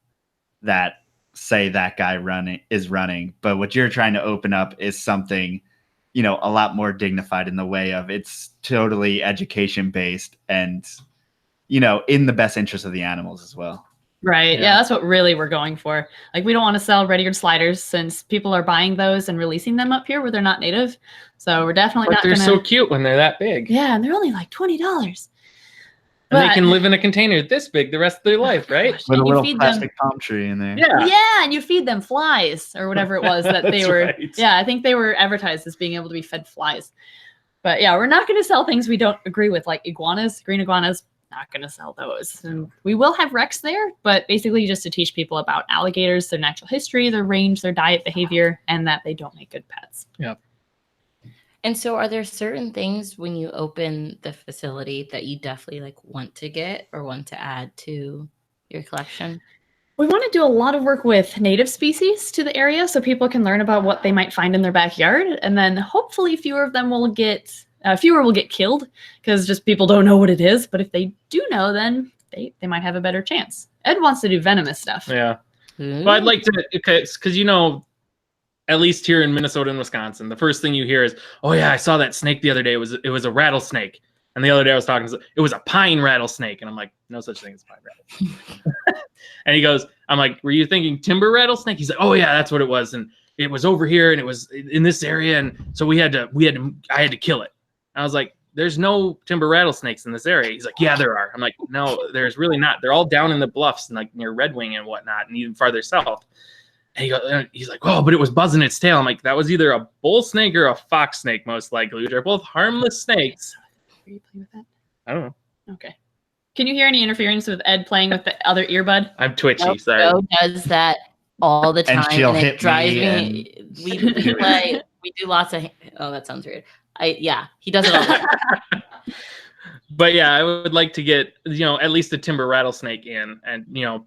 [SPEAKER 2] that say that guy is running, but what you're trying to open up is something, a lot more dignified in the way of it's totally education based and, in the best interest of the animals as well.
[SPEAKER 3] Right. Yeah, that's what really we're going for. Like, we don't want to sell red-eared sliders since people are buying those and releasing them up here where they're not native. So we're definitely not going to.
[SPEAKER 4] They're so cute when they're that big.
[SPEAKER 3] Yeah, and they're only like $20.
[SPEAKER 4] And they can live in a container this big the rest of their life, right?
[SPEAKER 2] With a
[SPEAKER 3] And you
[SPEAKER 2] little
[SPEAKER 3] feed
[SPEAKER 2] plastic palm tree in there.
[SPEAKER 4] Yeah.
[SPEAKER 3] Yeah, and you feed them flies or whatever it was that they
[SPEAKER 4] That's
[SPEAKER 3] were.
[SPEAKER 4] right.
[SPEAKER 3] Yeah, I think they were advertised as being able to be fed flies. But yeah, we're not going to sell things we don't agree with, like iguanas, green iguanas. Not going to sell those. And we will have Rex there, but basically just to teach people about alligators, their natural history, their range, their diet behavior, and that they don't make good pets.
[SPEAKER 4] Yep.
[SPEAKER 1] And so are there certain things when you open the facility that you definitely want to get or want to add to your collection?
[SPEAKER 3] We want to do a lot of work with native species to the area so people can learn about what they might find in their backyard. And then hopefully fewer will get killed because just people don't know what it is. But if they do know, then they might have a better chance. Ed wants to do venomous stuff.
[SPEAKER 4] Yeah. Well, I'd like to, because at least here in Minnesota and Wisconsin, the first thing you hear is, "Oh yeah, I saw that snake the other day. It was a rattlesnake." And the other day I was talking, it was a pine rattlesnake, and I'm like, "No such thing as pine rattlesnake." And he goes, "I'm like, were you thinking timber rattlesnake?" He's like, "Oh yeah, that's what it was, and it was over here, and it was in this area, and so I had to kill it." I was like, "There's no timber rattlesnakes in this area." He's like, "Yeah, there are." I'm like, "No, there's really not. They're all down in the bluffs and like near Red Wing and whatnot, and even farther south." And he's like, "Oh, but it was buzzing its tail." I'm like, "That was either a bull snake or a fox snake, most likely, which are both harmless snakes."
[SPEAKER 3] Are you playing with that?
[SPEAKER 4] I don't know.
[SPEAKER 3] Okay. Can you hear any interference with Ed playing with the other earbud?
[SPEAKER 4] I'm twitchy.
[SPEAKER 1] Nope,
[SPEAKER 4] Sorry.
[SPEAKER 1] Joe does that all the time,
[SPEAKER 2] And she'll
[SPEAKER 1] and
[SPEAKER 2] hit
[SPEAKER 1] it drives
[SPEAKER 2] me
[SPEAKER 1] me. We do lots of. Oh, that sounds weird. He does it all the time.
[SPEAKER 4] But yeah, I would like to get, at least a timber rattlesnake in and,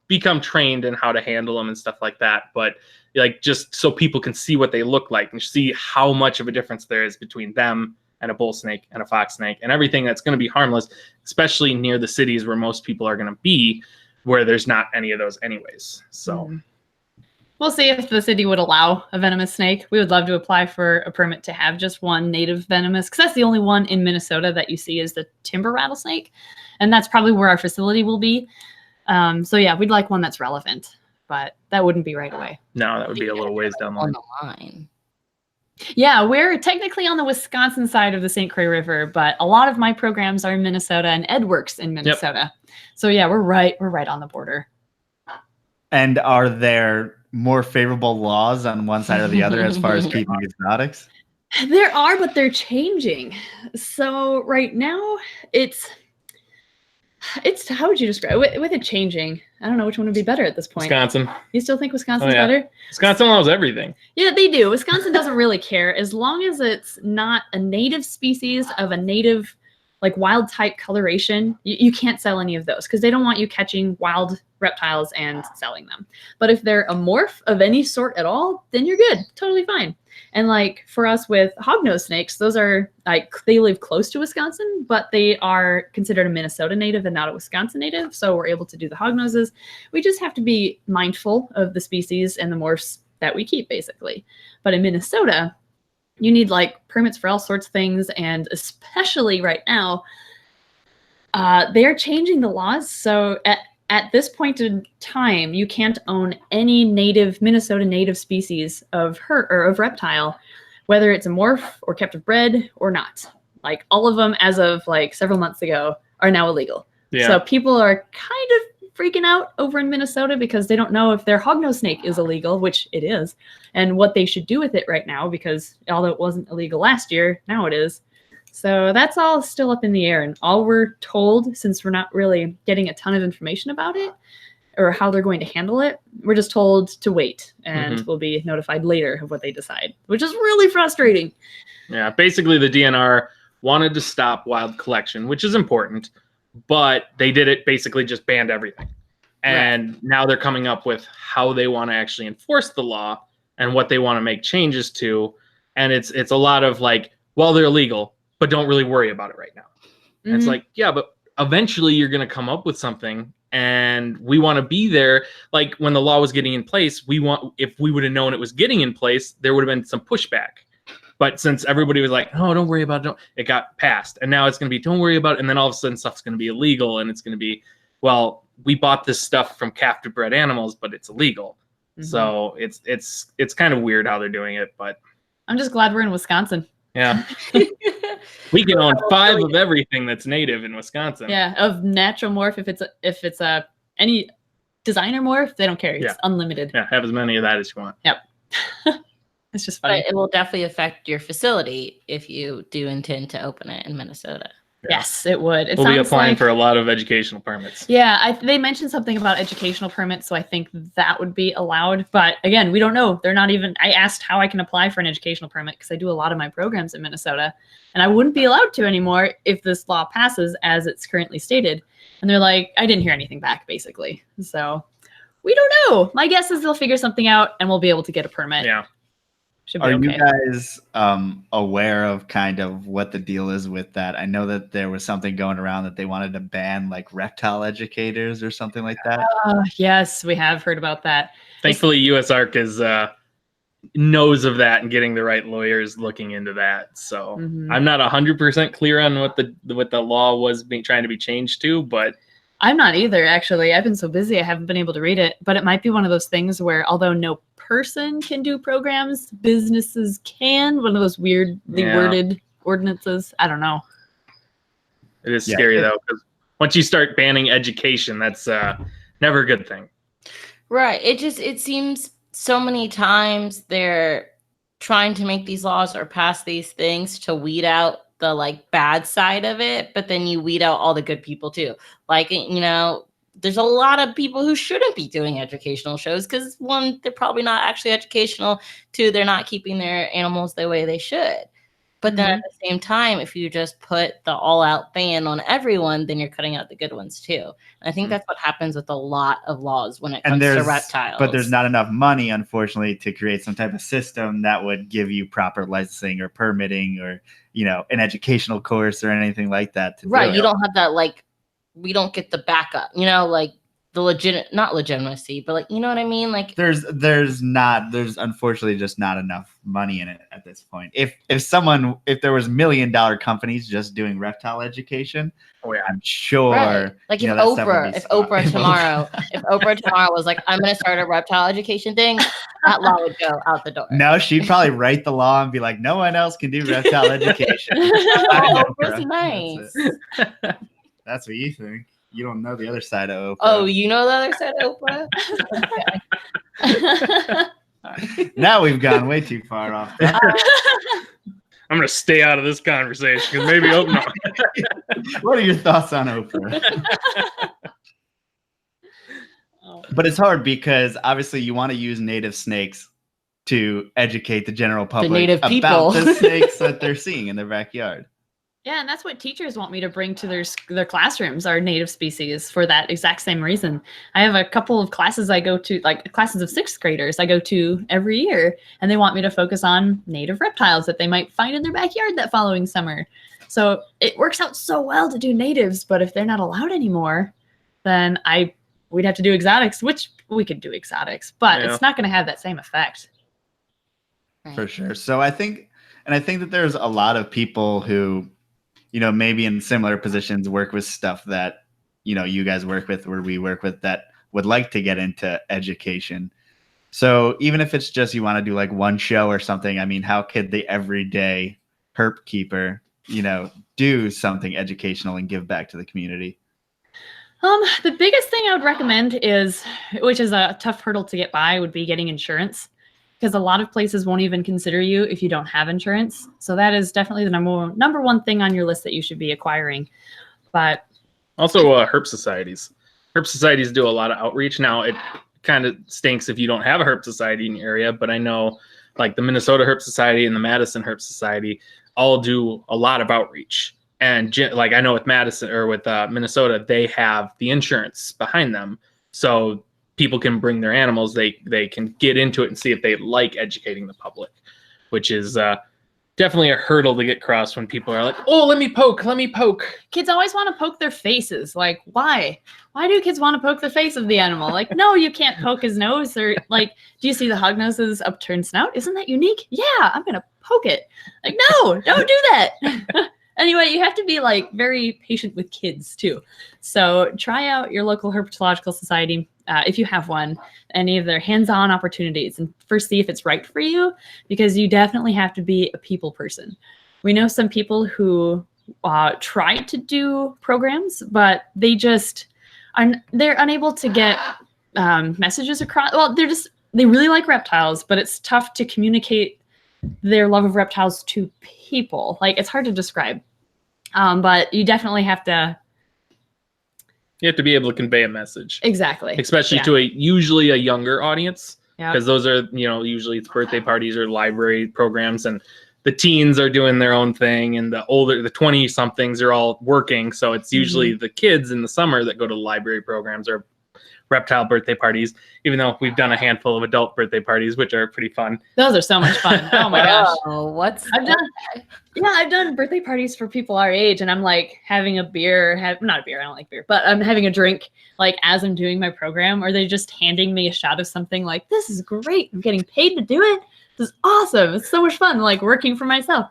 [SPEAKER 4] become trained in how to handle them and stuff like that. But like, just so people can see what they look like and see how much of a difference there is between them and a bull snake and a fox snake and everything that's going to be harmless, especially near the cities where most people are going to be, where there's not any of those anyways. So
[SPEAKER 3] We'll see if the city would allow a venomous snake. We would love to apply for a permit to have just one native venomous, because that's the only one in Minnesota that you see is the timber rattlesnake. And that's probably where our facility will be. So yeah, we'd like one that's relevant. but that wouldn't be right away.
[SPEAKER 4] No, that would be a little ways down the
[SPEAKER 1] On
[SPEAKER 4] line.
[SPEAKER 1] the line.
[SPEAKER 3] Yeah, we're technically on the Wisconsin side of the St. Croix River, but a lot of my programs are in Minnesota, and Ed works in Minnesota. So yeah, we're right on the border.
[SPEAKER 2] And are there more favorable laws on one side or the other as far as keeping exotics?
[SPEAKER 3] There are, but they're changing. So right now, it's how would you describe it? With it changing? I don't know which one would be better at this point.
[SPEAKER 4] Wisconsin.
[SPEAKER 3] You still think Wisconsin's better?
[SPEAKER 4] Wisconsin allows everything.
[SPEAKER 3] Yeah, they do. Wisconsin doesn't really care as long as it's not a native species of a native, like wild type coloration. You can't sell any of those because they don't want you catching wild reptiles and selling them. But if they're a morph of any sort at all, then you're good. Totally fine. And like for us with hognose snakes, those are like they live close to Wisconsin, but they are considered a Minnesota native and not a Wisconsin native. So we're able to do the hognoses. We just have to be mindful of the species and the morphs that we keep, basically. But in Minnesota, you need like permits for all sorts of things, and especially right now, they're changing the laws. So at this point in time, you can't own any native Minnesota native species of reptile, whether it's a morph or captive bred or not. Like all of them, as of like several months ago, are now illegal.
[SPEAKER 4] Yeah.
[SPEAKER 3] So people are kind of freaking out over in Minnesota because they don't know if their hognose snake is illegal, which it is, and what they should do with it right now, because although it wasn't illegal last year, now it is. So that's all still up in the air. And all we're told, since we're not really getting a ton of information about it or how they're going to handle it, we're just told to wait, and we'll be notified later of what they decide, which is really frustrating.
[SPEAKER 4] Yeah, basically the DNR wanted to stop wild collection, which is important, but they did it basically just banned everything. And now they're coming up with how they want to actually enforce the law and what they want to make changes to. And it's a lot of like, well, they're illegal, but don't really worry about it right now. And it's like, yeah, but eventually you're going to come up with something, and we want to be there. Like when the law was getting in place, if we would have known it was getting in place, there would have been some pushback. But since everybody was like, oh, don't worry about it, it got passed. And now it's going to be, don't worry about it. And then all of a sudden stuff's going to be illegal. And it's going to be, well, we bought this stuff from captive bred animals, but it's illegal. So it's kind of weird how they're doing it. But
[SPEAKER 3] I'm just glad we're in Wisconsin.
[SPEAKER 4] Yeah. We can own 5 of everything that's native in Wisconsin.
[SPEAKER 3] Yeah, of natural morph. If it's any designer morph, they don't care. It's unlimited.
[SPEAKER 4] Yeah, have as many of that as you want.
[SPEAKER 3] Yep. It's just funny.
[SPEAKER 1] But it will definitely affect your facility if you do intend to open it in Minnesota.
[SPEAKER 4] Yeah.
[SPEAKER 3] Yes, it would.
[SPEAKER 4] We'll be applying for a lot of educational permits.
[SPEAKER 3] Yeah, they mentioned something about educational permits, so I think that would be allowed. But again, we don't know. They're not even. I asked how I can apply for an educational permit because I do a lot of my programs in Minnesota, and I wouldn't be allowed to anymore if this law passes as it's currently stated. And they're like, I didn't hear anything back, basically. So we don't know. My guess is they'll figure something out, and we'll be able to get a permit.
[SPEAKER 4] Yeah.
[SPEAKER 2] Are you guys aware of kind of what the deal is with that? I know that there was something going around that they wanted to ban like reptile educators or something like that.
[SPEAKER 3] Yes, we have heard about that.
[SPEAKER 4] Thankfully, USARC is knows of that and getting the right lawyers looking into that. So I'm not 100% clear on what the law was trying to be changed to, but
[SPEAKER 3] I'm not either, actually. I've been so busy I haven't been able to read it, but it might be one of those things where although no person can do programs, businesses can. One of those weirdly worded ordinances. I don't know.
[SPEAKER 4] It is scary though, because once you start banning education, that's never a good thing.
[SPEAKER 1] Right. It seems so many times they're trying to make these laws or pass these things to weed out the like bad side of it, but then you weed out all the good people too. Like, you know, there's a lot of people who shouldn't be doing educational shows because 1, they're probably not actually educational. 2, they're not keeping their animals the way they should. But then at the same time, if you just put the all-out ban on everyone, then you're cutting out the good ones too. And I think that's what happens with a lot of laws when it comes to reptiles.
[SPEAKER 2] But there's not enough money, unfortunately, to create some type of system that would give you proper licensing or permitting or, you know, an educational course or anything like that.
[SPEAKER 1] Right. You don't have that, like, we don't get the backup, you know, like not legitimacy, but like, you know what I mean? Like
[SPEAKER 2] there's unfortunately just not enough money in it at this point. If there was $1 million companies just doing reptile education, I'm sure.
[SPEAKER 1] Right. Like if Oprah tomorrow was like, I'm going to start a reptile education thing, that law would go out the door.
[SPEAKER 2] No, she'd probably write the law and be like, no one else can do reptile education.
[SPEAKER 1] Oprah's nice.
[SPEAKER 2] That's what you think. You don't know the other side of Oprah.
[SPEAKER 1] Oh, you know the other side of
[SPEAKER 2] Oprah? Now we've gone way too far off.
[SPEAKER 4] I'm going to stay out of this conversation because maybe Oprah.
[SPEAKER 2] What are your thoughts on Oprah? But it's hard because obviously you want to use native snakes to educate the general public about the snakes that they're seeing in their backyard.
[SPEAKER 3] Yeah, and that's what teachers want me to bring to their classrooms, are native species, for that exact same reason. I have a couple of classes I go to, like classes of 6th graders I go to every year, and they want me to focus on native reptiles that they might find in their backyard that following summer. So it works out so well to do natives, but if they're not allowed anymore, then we'd have to do exotics, which we could do exotics, but it's not going to have that same effect.
[SPEAKER 2] For sure. So I think that there's a lot of people who, you know, maybe in similar positions work with stuff that, you know, you guys work with or we work with that would like to get into education. So even if it's just you want to do like one show or something, I mean, how could the everyday herp keeper, you know, do something educational and give back to the community?
[SPEAKER 3] The biggest thing I would recommend is, which is a tough hurdle to get by, would be getting insurance. Because a lot of places won't even consider you if you don't have insurance. So that is definitely the number one thing on your list that you should be acquiring. But
[SPEAKER 4] also herp societies. Herp societies do a lot of outreach. Now, it kind of stinks if you don't have a herp society in your area, but I know like the Minnesota Herp Society and the Madison Herp Society all do a lot of outreach. And like I know with Madison or with Minnesota, they have the insurance behind them. So people can bring their animals, they can get into it and see if they like educating the public, which is definitely a hurdle to get across when people are like, oh, let me poke.
[SPEAKER 3] Kids always want to poke their faces. Like, why? Why do kids want to poke the face of the animal? Like, no, you can't poke his nose. Or like, do you see the hognoses upturned snout? Isn't that unique? Yeah, I'm going to poke it. Like, no, don't do that. Anyway, you have to be like very patient with kids too. So try out your local herpetological society. If you have one, any of their hands-on opportunities, and first see if it's right for you, because you definitely have to be a people person. We know some people who try to do programs, but they're unable to get messages across. Well, they really like reptiles, but it's tough to communicate their love of reptiles to people. Like, it's hard to describe, but you definitely have to.
[SPEAKER 4] You have to be able to convey a message.
[SPEAKER 3] Exactly.
[SPEAKER 4] Especially to usually a younger audience.
[SPEAKER 3] Yeah.
[SPEAKER 4] Because those are, usually it's birthday parties or library programs, and the teens are doing their own thing, and the 20-somethings are all working. So it's usually the kids in the summer that go to library programs or reptile birthday parties, even though we've done a handful of adult birthday parties, which are pretty fun.
[SPEAKER 3] Those are so much fun. Oh my gosh.
[SPEAKER 1] I've
[SPEAKER 3] I've done birthday parties for people our age, and I'm like having a beer, not a beer, I don't like beer, but I'm having a drink like as I'm doing my program, or they're just handing me a shot of something like, this is great. I'm getting paid to do it. This is awesome. It's so much fun, like working for myself.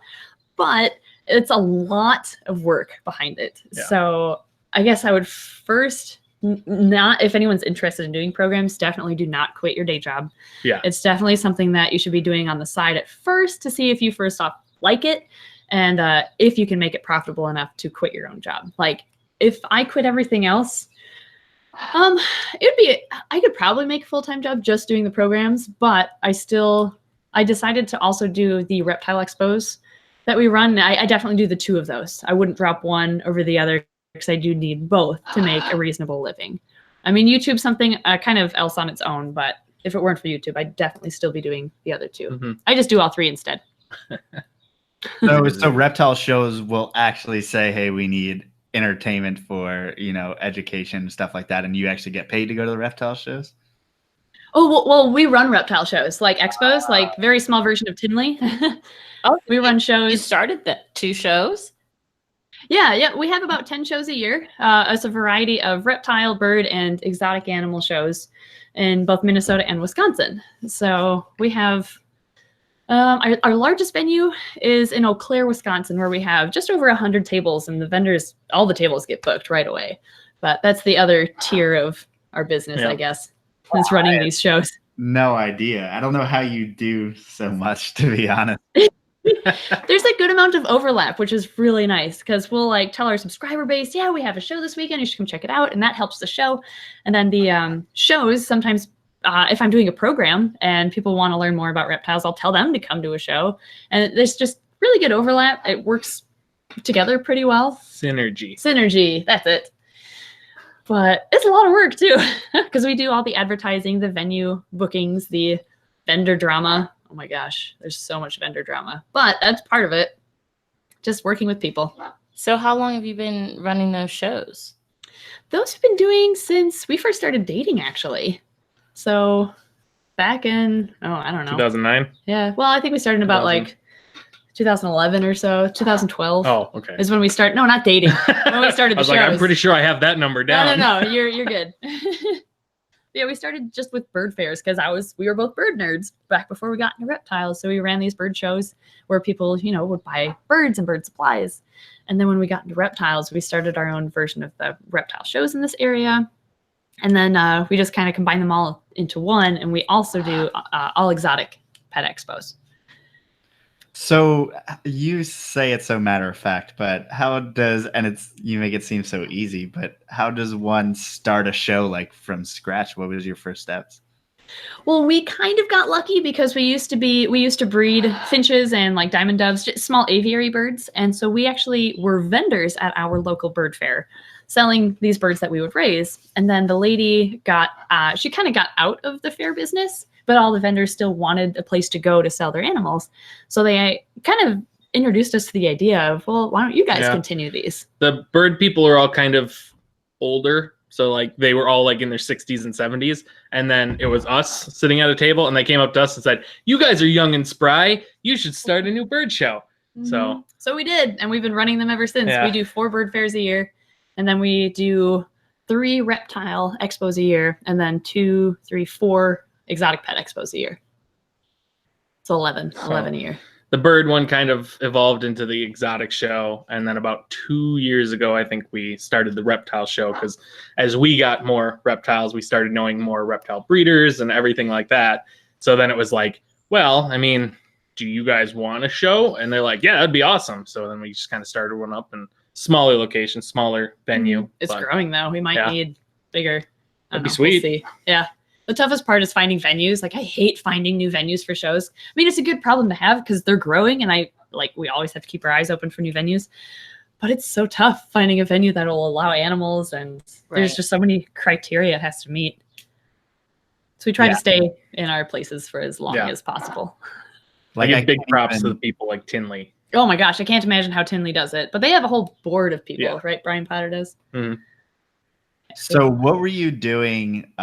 [SPEAKER 3] But it's a lot of work behind it. Yeah. So I guess I would first, not, if anyone's interested in doing programs, definitely do not quit your day job.
[SPEAKER 4] Yeah.
[SPEAKER 3] It's definitely something that you should be doing on the side at first to see if you first off like it, and if you can make it profitable enough to quit your own job. Like, if I quit everything else, I could probably make a full-time job just doing the programs, but I decided to also do the reptile expos that we run. I definitely do the two of those. I wouldn't drop one over the other, because I do need both to make a reasonable living. I mean, YouTube's something kind of else on its own, but if it weren't for YouTube, I'd definitely still be doing the other two. Mm-hmm. I just do all three instead.
[SPEAKER 2] So reptile shows will actually say, hey, we need entertainment for, education and stuff like that, and you actually get paid to go to the reptile shows?
[SPEAKER 3] Oh, well, we run reptile shows, like expos, like very small version of Tinley.
[SPEAKER 1] Oh,
[SPEAKER 3] we run shows.
[SPEAKER 1] You started the 2 shows?
[SPEAKER 3] Yeah, we have about 10 shows a year. It's a variety of reptile, bird, and exotic animal shows in both Minnesota and Wisconsin. So we have our largest venue is in Eau Claire, Wisconsin, where we have just over 100 tables, and the vendors, all the tables get booked right away. But that's the other tier of our business, I guess, that's running these shows.
[SPEAKER 2] No idea. I don't know how you do so much, to be honest.
[SPEAKER 3] There's a good amount of overlap, which is really nice because we'll like tell our subscriber base, yeah, we have a show this weekend, you should come check it out, and that helps the show. And then the shows, sometimes if I'm doing a program and people want to learn more about reptiles, I'll tell them to come to a show, and there's just really good overlap. It works together pretty well. Synergy, that's it. But it's a lot of work too, because we do all the advertising, the venue bookings, the vendor drama. Oh my gosh, there's so much vendor drama, but that's part of it. Just working with people.
[SPEAKER 1] So how long have you been running those shows?
[SPEAKER 3] Those have been doing since we first started dating, actually. So back in, I don't know.
[SPEAKER 4] 2009?
[SPEAKER 3] Yeah. Well, I think we started about like 2011 or so, 2012.
[SPEAKER 4] Oh, okay.
[SPEAKER 3] Is when we started. No, not dating. When we started the shows.
[SPEAKER 4] I was like, I'm pretty sure I have that number down.
[SPEAKER 3] No, you're good. Yeah, we started just with bird fairs because we were both bird nerds back before we got into reptiles. So we ran these bird shows where people, would buy birds and bird supplies. And then when we got into reptiles, we started our own version of the reptile shows in this area. And then we just kind of combine them all into one. And we also do all exotic pet expos.
[SPEAKER 2] So you say it's so matter of fact, but how does, and you make it seem so easy, but how does one start a show like from scratch? What was your first steps?
[SPEAKER 3] Well, we kind of got lucky because we used to breed finches and like diamond doves, just small aviary birds. And so we actually were vendors at our local bird fair selling these birds that we would raise. And then the lady she kind of got out of the fair business, but all the vendors still wanted a place to go to sell their animals. So they kind of introduced us to the idea of, well, why don't you guys continue these?
[SPEAKER 4] The bird people are all kind of older. So like they were all like in their 60s and 70s. And then it was us sitting at a table and they came up to us and said, you guys are young and spry. You should start a new bird show.
[SPEAKER 3] Mm-hmm. So we did. And we've been running them ever since. Yeah. We do 4 bird fairs a year. And then we do 3 reptile expos a year. And then 2, 3, 4 exotic pet expos a year. So 11 a year.
[SPEAKER 4] The bird one kind of evolved into the exotic show. And then about 2 years ago, I think we started the reptile show because as we got more reptiles, we started knowing more reptile breeders and everything like that. So then it was like, well, I mean, do you guys want a show? And they're like, yeah, that'd be awesome. So then we just kind of started one up in smaller location, smaller venue.
[SPEAKER 3] It's growing though. We might need bigger.
[SPEAKER 4] That'd be sweet.
[SPEAKER 3] We'll see. Yeah. The toughest part is finding venues. Like I hate finding new venues for shows. I mean, it's a good problem to have because they're growing and we always have to keep our eyes open for new venues, but it's so tough finding a venue that'll allow animals and there's just so many criteria it has to meet. So we try to stay in our places for as long as possible.
[SPEAKER 4] Like I give big props to the people like Tinley.
[SPEAKER 3] Oh my gosh, I can't imagine how Tinley does it, but they have a whole board of people, right? Brian Potter does.
[SPEAKER 4] Mm-hmm.
[SPEAKER 2] So what were you doing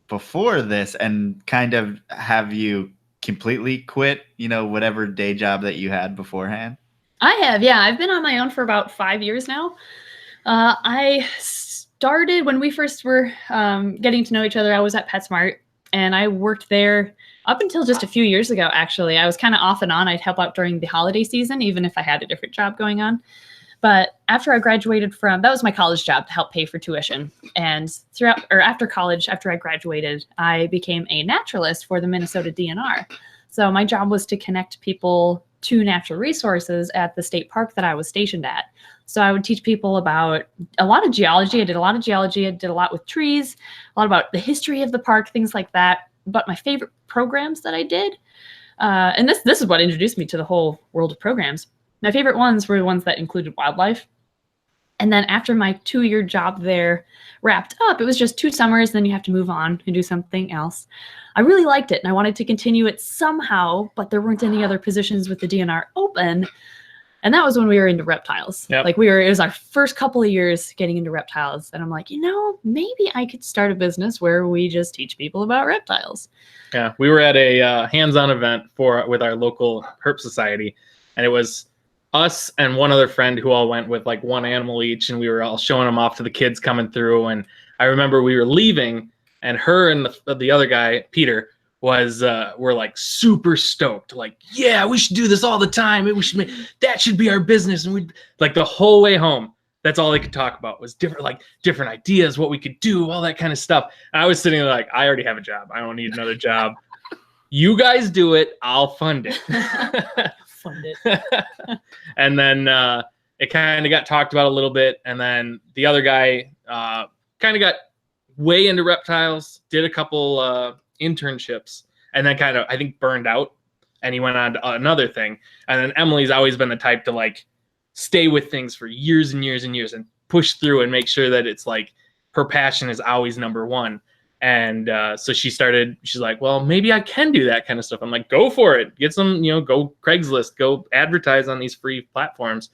[SPEAKER 2] before this, and kind of have you completely quit, whatever day job that you had beforehand?
[SPEAKER 3] I have, yeah. I've been on my own for about 5 years now. I started when we first were getting to know each other. I was at PetSmart, and I worked there up until just a few years ago, actually. I was kind of off and on. I'd help out during the holiday season, even if I had a different job going on. But after I graduated that was my college job to help pay for tuition. And after college, after I graduated, I became a naturalist for the Minnesota DNR. So my job was to connect people to natural resources at the state park that I was stationed at. So I would teach people about a lot of geology. I did a lot of geology. I did a lot with trees, a lot about the history of the park, things like that. But my favorite programs that I did, and this is what introduced me to the whole world of programs. My favorite ones were the ones that included wildlife. And then after my 2-year job there wrapped up, it was just 2 summers, then you have to move on and do something else. I really liked it and I wanted to continue it somehow, but there weren't any other positions with the DNR open. And that was when we were into reptiles. Yep. It was our first couple of years getting into reptiles. And I'm like, maybe I could start a business where we just teach people about reptiles.
[SPEAKER 4] Yeah, we were at a hands-on event with our local herp society. And it was us and one other friend who all went with like one animal each, and we were all showing them off to the kids coming through. And I remember we were leaving, and her and the other guy, Peter, were like super stoked, like, yeah, we should do this all the time. That should be our business. And we like the whole way home, that's all they could talk about was different ideas, what we could do, all that kind of stuff. And I was sitting there like, I already have a job. I don't need another job. You guys do it. I'll fund it.
[SPEAKER 3] Fund it.
[SPEAKER 4] And then it kind of got talked about a little bit. And then the other guy kind of got way into reptiles, did a couple internships, and then kind of, I think, burned out. And he went on to another thing. And then Emily's always been the type to like stay with things for years and years and years and push through and make sure that it's like her passion is always number one. And so she's like, well, maybe I can do that kind of stuff. I'm like, go for it. Get some, go Craigslist, go advertise on these free platforms.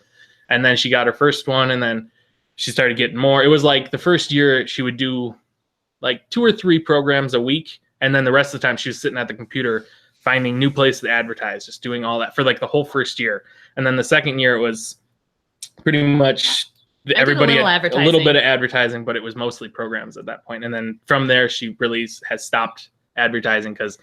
[SPEAKER 4] And then she got her first one, and then she started getting more. It was like the first year she would do like 2 or 3 programs a week. And then the rest of the time she was sitting at the computer, finding new places to advertise, just doing all that for like the whole first year. And then the second year it was pretty much everybody had a little bit of advertising, but it was mostly programs at that point. And then from there, she really has stopped advertising because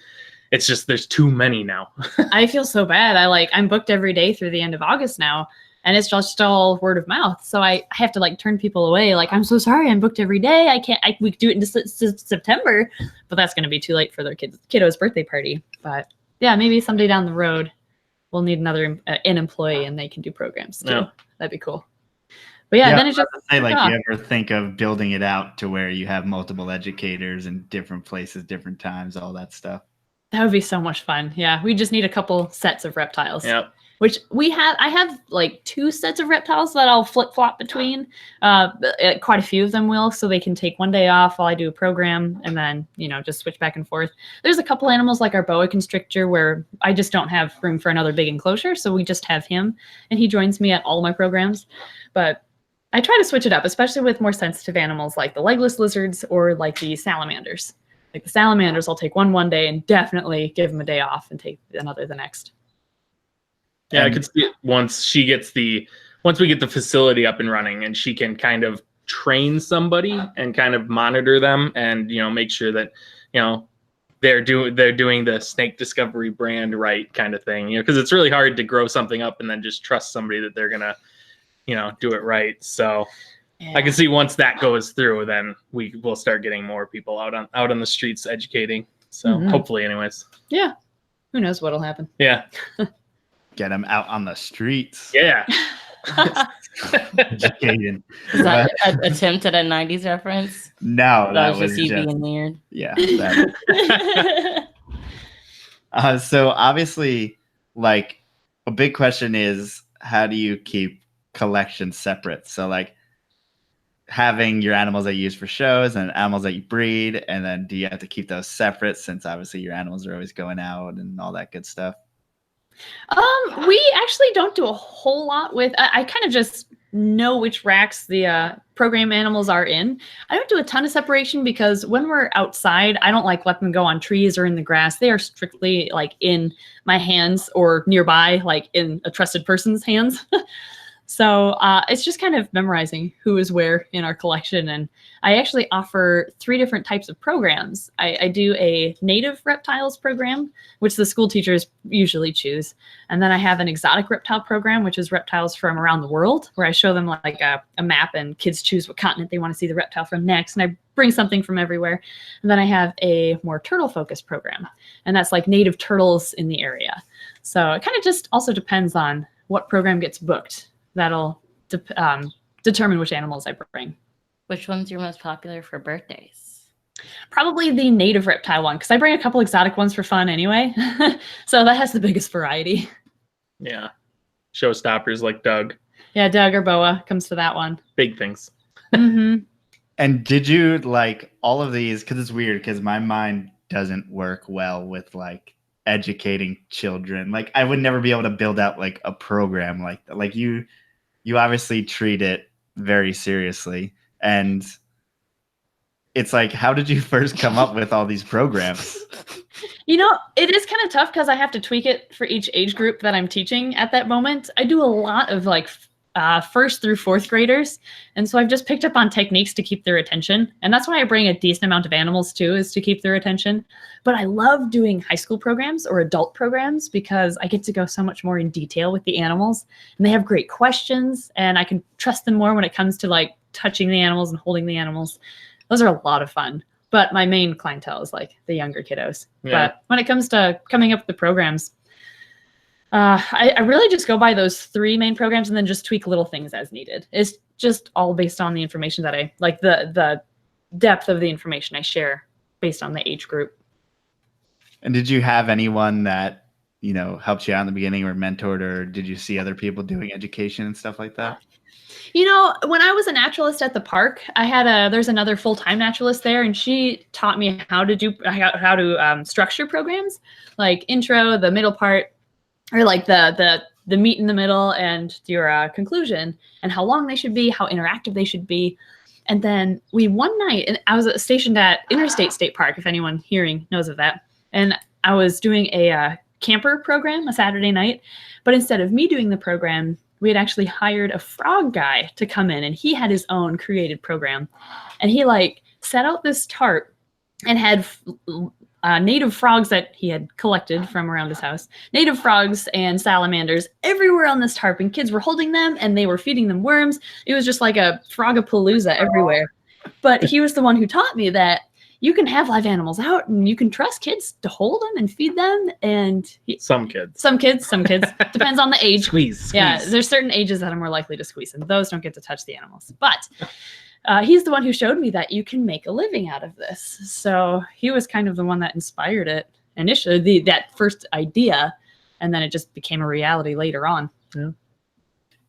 [SPEAKER 4] it's just, there's too many now.
[SPEAKER 3] I feel so bad. I'm booked every day through the end of August now, and it's just all word of mouth. So I have to like turn people away. Like, I'm so sorry, I'm booked every day. We could do it in September, but that's going to be too late for their kiddo's birthday party. But yeah, maybe someday down the road, we'll need an employee and they can do programs too. Yeah. That'd be cool. But yeah, then it's just
[SPEAKER 2] you ever think of building it out to where you have multiple educators in different places, different times, all that stuff?
[SPEAKER 3] That would be so much fun. Yeah, we just need a couple sets of reptiles.
[SPEAKER 4] Yep.
[SPEAKER 3] Which I have like 2 sets of reptiles that I'll flip flop between. Quite a few of them will, so they can take one day off while I do a program, and then just switch back and forth. There's a couple animals like our boa constrictor where I just don't have room for another big enclosure, so we just have him, and he joins me at all my programs. But I try to switch it up, especially with more sensitive animals like the legless lizards or like the salamanders. Like the salamanders, I'll take one day and definitely give them a day off and take another the next.
[SPEAKER 4] Yeah, I could see it once we get the facility up and running and she can kind of train somebody and kind of monitor them and, make sure that, they're doing the snake discovery brand right kind of thing, because it's really hard to grow something up and then just trust somebody that they're going to, do it right. So yeah. I can see once that goes through, then we will start getting more people out on the streets educating. So hopefully anyways.
[SPEAKER 3] Yeah. Who knows what'll happen.
[SPEAKER 4] Yeah.
[SPEAKER 2] Get them out on the streets.
[SPEAKER 4] Yeah.
[SPEAKER 2] Educating.
[SPEAKER 1] Is that an attempt at a 90s reference?
[SPEAKER 2] No,
[SPEAKER 1] that was just you being weird.
[SPEAKER 2] Yeah. So obviously, like, a big question is, how do you keep collections separate? So like having your animals that you use for shows and animals that you breed, and then do you have to keep those separate since obviously your animals are always going out and all that good stuff?
[SPEAKER 3] We actually don't do a whole lot with, I kind of just know which racks the program animals are in. I don't do a ton of separation because when we're outside, I don't let them go on trees or in the grass. They are strictly like in my hands or nearby, like in a trusted person's hands. So it's just kind of memorizing who is where in our collection. And I actually offer 3 different types of programs. I do a native reptiles program, which the school teachers usually choose. And then I have an exotic reptile program, which is reptiles from around the world, where I show them like a map and kids choose what continent they want to see the reptile from next. And I bring something from everywhere. And then I have a more turtle focused program. And that's like native turtles in the area. So it kind of just also depends on what program gets booked. That'll determine which animals I bring.
[SPEAKER 1] Which one's your most popular for birthdays?
[SPEAKER 3] Probably the native reptile one, because I bring a couple exotic ones for fun anyway. So that has the biggest variety.
[SPEAKER 4] Yeah. Showstoppers like Doug.
[SPEAKER 3] Yeah, Doug or Boa comes to that one.
[SPEAKER 4] Big things.
[SPEAKER 3] Mm-hmm.
[SPEAKER 2] And did you like all of these? Because it's weird, because my mind doesn't work well with like educating children. Like I would never be able to build out like a program like that. Like you obviously treat it very seriously, and it's like, how did you first come up with all these programs?
[SPEAKER 3] You know, it is kind of tough because I have to tweak it for each age group that I'm teaching at that moment. I do a lot of like first through fourth graders. And so I've just picked up on techniques to keep their attention. And that's why I bring a decent amount of animals too, is to keep their attention. But I love doing high school programs or adult programs because I get to go so much more in detail with the animals. And they have great questions and I can trust them more when it comes to like touching the animals and holding the animals. Those are a lot of fun. But my main clientele is like the younger kiddos. Yeah. But when it comes to coming up with the programs, I really just go by those 3 main programs and then just tweak little things as needed. It's just all based on the information that I like, the depth of the information I share based on the age group.
[SPEAKER 2] And did you have anyone that, you know, helped you out in the beginning or mentored, or did you see other people doing education and stuff like that?
[SPEAKER 3] You know, when I was a naturalist at the park, there's another full-time naturalist there, and she taught me how to structure programs, like intro, the middle part, or like the meat in the middle and your conclusion, and how long they should be, how interactive they should be. And then one night, and I was stationed at Interstate State Park, if anyone hearing knows of that, and I was doing a camper program a Saturday night, but instead of me doing the program, we had actually hired a frog guy to come in, and he had his own created program. And he like set out this tarp and had native frogs that he had collected from around his house, native frogs and salamanders everywhere on this tarp, and kids were holding them and they were feeding them worms. It was just like a frogapalooza everywhere. But he was the one who taught me that you can have live animals out and you can trust kids to hold them and feed them. And
[SPEAKER 4] some kids
[SPEAKER 3] depends on the age.
[SPEAKER 4] Squeeze.
[SPEAKER 3] Yeah, there's certain ages that are more likely to squeeze, and those don't get to touch the animals. But he's the one who showed me that you can make a living out of this. So he was kind of the one that inspired it initially, that first idea, and then it just became a reality later on.
[SPEAKER 2] Yeah.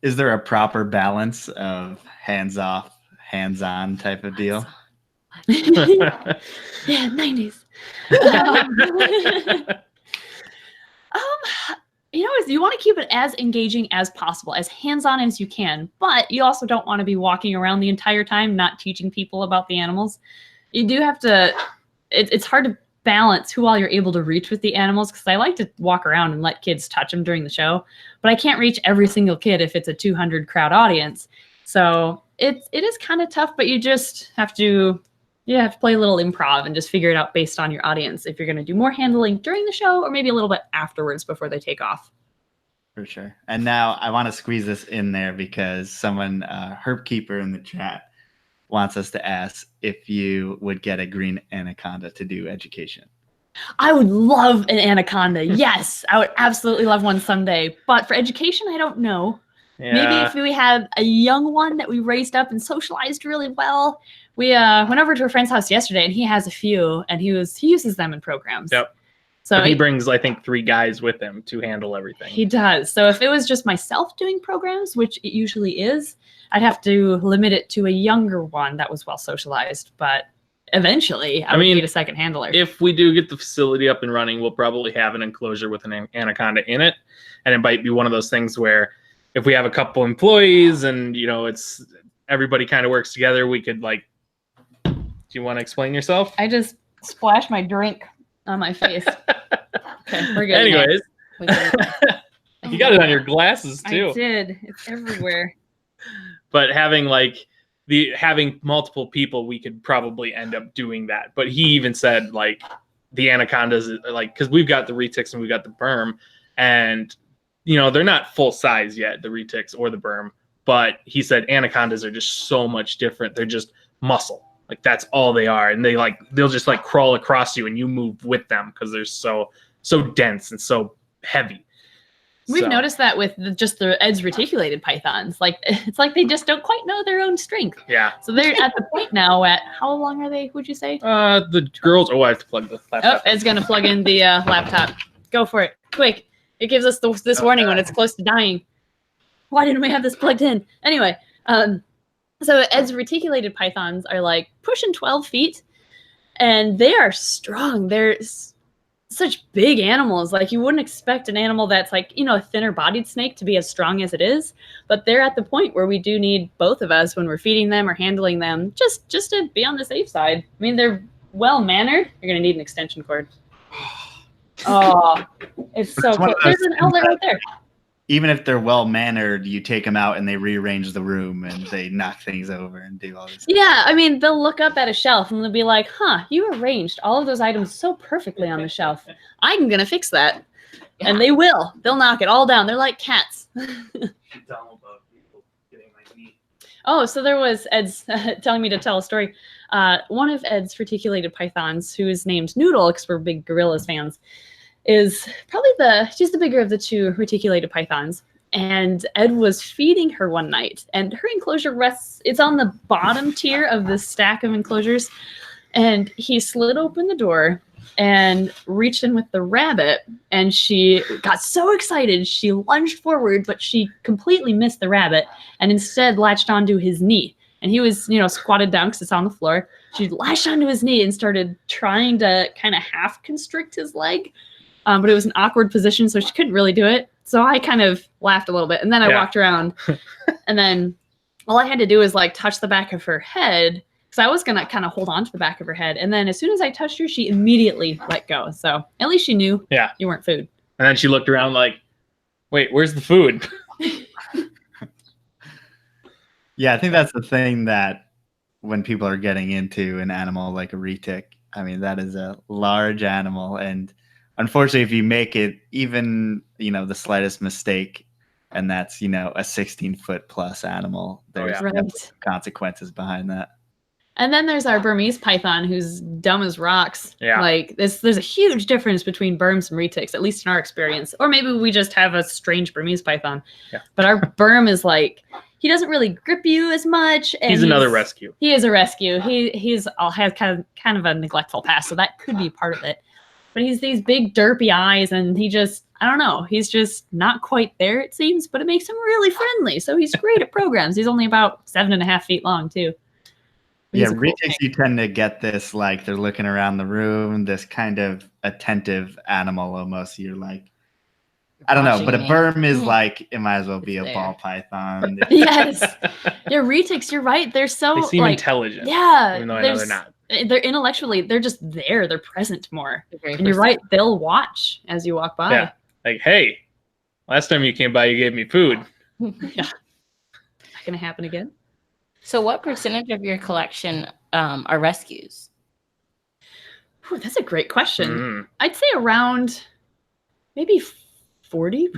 [SPEAKER 2] Is there a proper balance of hands-off, hands-on type of deal?
[SPEAKER 3] Yeah, 90s. You know, you want to keep it as engaging as possible, as hands-on as you can, but you also don't want to be walking around the entire time not teaching people about the animals. You do have to, it's hard to balance who all you're able to reach with the animals, because I like to walk around and let kids touch them during the show, but I can't reach every single kid if it's a 200 crowd audience. So it is kind of tough, but you just have to play a little improv and just figure it out based on your audience, if you're going to do more handling during the show or maybe a little bit afterwards before they take off.
[SPEAKER 2] For sure. And now I want to squeeze this in there because someone, Herpkeeper in the chat, wants us to ask if you would get a green anaconda to do education.
[SPEAKER 3] I would love an anaconda. Yes, I would absolutely love one someday. But for education, I don't know. Yeah. Maybe if we had a young one that we raised up and socialized really well. We went over to a friend's house yesterday, and he has a few, and he uses them in programs.
[SPEAKER 4] Yep. So he brings, I think, 3 guys with him to handle everything.
[SPEAKER 3] He does. So if it was just myself doing programs, which it usually is, I'd have to limit it to a younger one that was well socialized. But eventually, I would need a second handler.
[SPEAKER 4] If we do get the facility up and running, we'll probably have an enclosure with an anaconda in it, and it might be one of those things where if we have a couple employees and it's everybody kind of works together, we could like. Do you want to explain yourself?
[SPEAKER 3] I just splashed my drink on my face. Okay, we're good.
[SPEAKER 4] Anyways, you got it on your glasses too.
[SPEAKER 3] I did. It's everywhere.
[SPEAKER 4] But having multiple people, we could probably end up doing that. But he even said like the anacondas, like, because we've got the retics and we've got the berm, and they're not full size yet, the retics or the berm. But he said anacondas are just so much different. They're just muscle. Like that's all they are, and they'll just like crawl across you, and you move with them because they're so dense and so heavy.
[SPEAKER 3] We've noticed that with just the Ed's reticulated pythons. Like it's like they just don't quite know their own strength.
[SPEAKER 4] Yeah.
[SPEAKER 3] So they're at the point now at how long are they? Would you say?
[SPEAKER 4] The girls. Oh, I have to plug the laptop.
[SPEAKER 3] Oh, Ed's gonna plug in the laptop. Go for it, quick! It gives us this warning when it's close to dying. Why didn't we have this plugged in? Anyway. So Ed's reticulated pythons are like pushing 12 feet, and they are strong. They're such big animals. Like you wouldn't expect an animal that's like, you know, a thinner bodied snake to be as strong as it is, but they're at the point where we do need both of us when we're feeding them or handling them, just to be on the safe side. I mean, they're well mannered. You're gonna need an extension cord. Oh, it's so cool. There's an outlet right there.
[SPEAKER 2] Even if they're well mannered, you take them out and they rearrange the room and they knock things over and do all this.
[SPEAKER 3] Yeah, I mean, they'll look up at a shelf and they'll be like, huh, you arranged all of those items so perfectly on the shelf. I'm going to fix that. Yeah. And they will. They'll knock it all down. They're like cats. Oh, so there was Ed's telling me to tell a story. One of Ed's reticulated pythons, who is named Noodle, because we're big Gorillas fans, is probably she's the bigger of the two reticulated pythons. And Ed was feeding her one night, and her enclosure it's on the bottom tier of the stack of enclosures. And he slid open the door and reached in with the rabbit, and she got so excited she lunged forward, but she completely missed the rabbit and instead latched onto his knee. And he was, you know, squatted down because it's on the floor. She latched onto his knee and started trying to kind of half constrict his leg. But it was an awkward position, so she couldn't really do it. So I kind of laughed a little bit. And then I walked around. And then all I had to do was like touch the back of her head, because I was going to kind of hold on to the back of her head. And then as soon as I touched her, she immediately let go. So at least she knew you weren't food.
[SPEAKER 4] And then she looked around like, wait, where's the food?
[SPEAKER 2] Yeah, I think that's the thing that when people are getting into an animal like a retic, I mean, that is a large animal. And unfortunately, if you make it even, you know, the slightest mistake, and that's, you know, a 16-foot plus animal, there's consequences behind that.
[SPEAKER 3] And then there's our Burmese python, who's dumb as rocks.
[SPEAKER 4] Yeah.
[SPEAKER 3] Like there's a huge difference between Burms and retics, at least in our experience. Or maybe we just have a strange Burmese python. Yeah. But our Burm is like, he doesn't really grip you as much. And
[SPEAKER 4] he's another rescue.
[SPEAKER 3] He is a rescue. He's has kind of a neglectful past, so that could be part of it. But he's these big derpy eyes, and he just, I don't know, he's just not quite there, it seems, but it makes him really friendly. So he's great at programs. He's only about 7.5 feet long, too.
[SPEAKER 2] Yeah, retics, you tend to get this, like, they're looking around the room, this kind of attentive animal almost. You're like, I don't know, but a Burm is like, it might as well be a ball python.
[SPEAKER 3] Yes. Yeah, retics, you're right. They're so,
[SPEAKER 4] they seem
[SPEAKER 3] like,
[SPEAKER 4] intelligent.
[SPEAKER 3] Yeah.
[SPEAKER 4] Even though I know they're not.
[SPEAKER 3] They're intellectually, they're just there. They're present more. And you're right. They'll watch as you walk by.
[SPEAKER 4] Yeah. Like, hey, last time you came by, you gave me food.
[SPEAKER 3] Yeah. Not going to happen again.
[SPEAKER 1] So what percentage of your collection are rescues?
[SPEAKER 3] Ooh, that's a great question. I'd say around maybe 40%.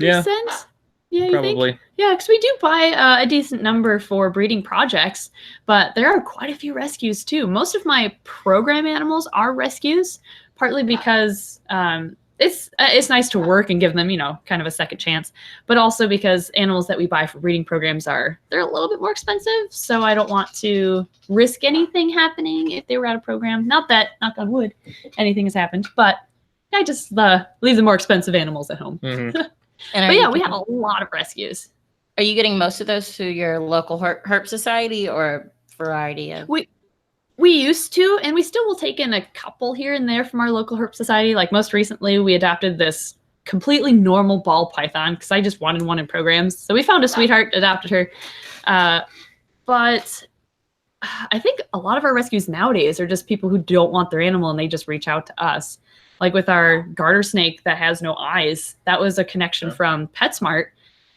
[SPEAKER 3] Yeah,
[SPEAKER 4] probably.
[SPEAKER 3] Think? Yeah, because we do buy a decent number for breeding projects, but there are quite a few rescues too. Most of my program animals are rescues, partly because it's nice to work and give them, you know, kind of a second chance, but also because animals that we buy for breeding programs they're a little bit more expensive, so I don't want to risk anything happening if they were out of program. Not that, knock on wood, anything has happened, but I just leave the more expensive animals at home.
[SPEAKER 4] Mm-hmm.
[SPEAKER 3] But yeah, we have a lot of rescues.
[SPEAKER 1] Are you getting most of those through your local herp society or variety of?
[SPEAKER 3] We used to, and we still will take in a couple here and there from our local herp society. Like most recently, we adopted this completely normal ball python because I just wanted one in programs. So we found a sweetheart, adopted her. But I think a lot of our rescues nowadays are just people who don't want their animal and they just reach out to us. Like with our garter snake that has no eyes, that was a connection from PetSmart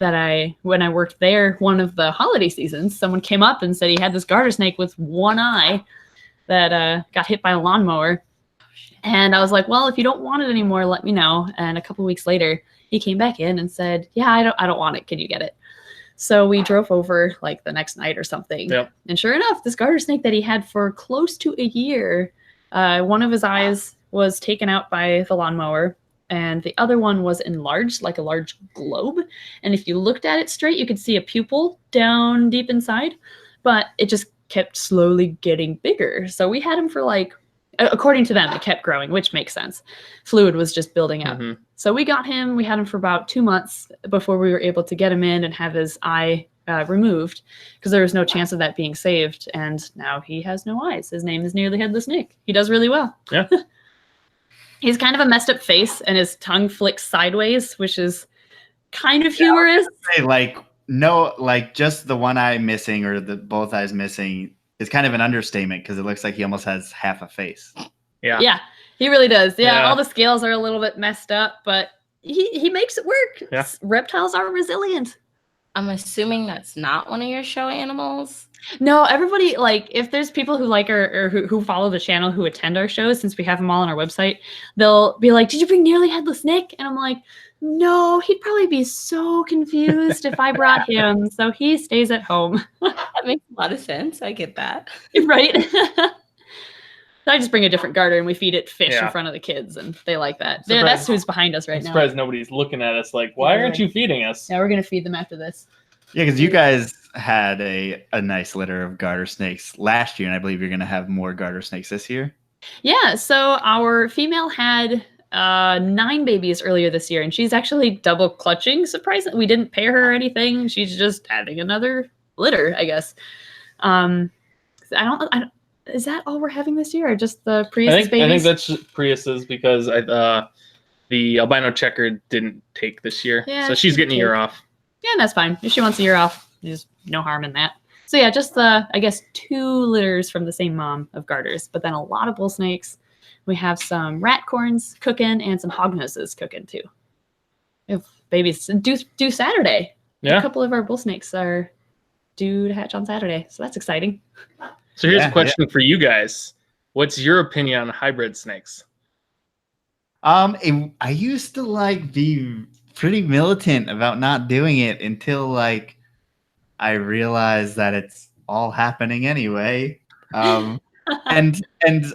[SPEAKER 3] that when I worked there, one of the holiday seasons, someone came up and said he had this garter snake with one eye that got hit by a lawnmower. And I was like, well, if you don't want it anymore, let me know. And a couple weeks later, he came back in and said, yeah, I don't want it. Can you get it? So we drove over like the next night or something. Yep. And sure enough, this garter snake that he had for close to a year, one of his eyes was taken out by the lawnmower, and the other one was enlarged like a large globe. And if you looked at it straight, you could see a pupil down deep inside, but it just kept slowly getting bigger. So we had him for like, according to them, it kept growing, which makes sense. Fluid was just building up. Mm-hmm. So we had him for about 2 months before we were able to get him in and have his eye removed, because there was no chance of that being saved. And now he has no eyes. His name is Nearly Headless Nick. He does really well.
[SPEAKER 4] Yeah.
[SPEAKER 3] He's kind of a messed up face, and his tongue flicks sideways, which is kind of humorous.
[SPEAKER 2] Say, like just the one eye missing or the both eyes missing is kind of an understatement because it looks like he almost has half a face.
[SPEAKER 3] Yeah, he really does. Yeah, all the scales are a little bit messed up, but he makes it work.
[SPEAKER 4] Yeah.
[SPEAKER 3] Reptiles are resilient.
[SPEAKER 1] I'm assuming that's not one of your show animals.
[SPEAKER 3] No, everybody, like, if there's people who like or who follow the channel who attend our shows, since we have them all on our website, they'll be like, "Did you bring Nearly Headless Nick?" And I'm like, "No, he'd probably be so confused if I brought him, so he stays at home."
[SPEAKER 1] That makes a lot of sense. I get that.
[SPEAKER 3] Right? So I just bring a different garter and we feed it fish in front of the kids, and they like that. That's who's behind us right now.
[SPEAKER 4] I'm surprised nobody's looking at us like, why aren't you feeding us?
[SPEAKER 3] Yeah, we're going to feed them after this.
[SPEAKER 2] Yeah, because you guys had a nice litter of garter snakes last year, and I believe you're going to have more garter snakes this year.
[SPEAKER 3] Yeah, so our female had 9 babies earlier this year, and she's actually double clutching. Surprisingly, we didn't pay her or anything. She's just having another litter, I guess. I don't. Is that all we're having this year, or just the Prius babies?
[SPEAKER 4] I think that's just Prius's because the albino checker didn't take this year, so she's getting a year off.
[SPEAKER 3] Yeah, that's fine. If she wants a year off, there's no harm in that. So yeah, just I guess 2 litters from the same mom of garters, but then a lot of bull snakes. We have some rat corns cooking and some hognoses cooking too. If babies due Saturday. Yeah. A couple of our bull snakes are due to hatch on Saturday, so that's exciting.
[SPEAKER 4] So here's a question for you guys. What's your opinion on hybrid snakes?
[SPEAKER 2] I used to be pretty militant about not doing it until I realized that it's all happening anyway. And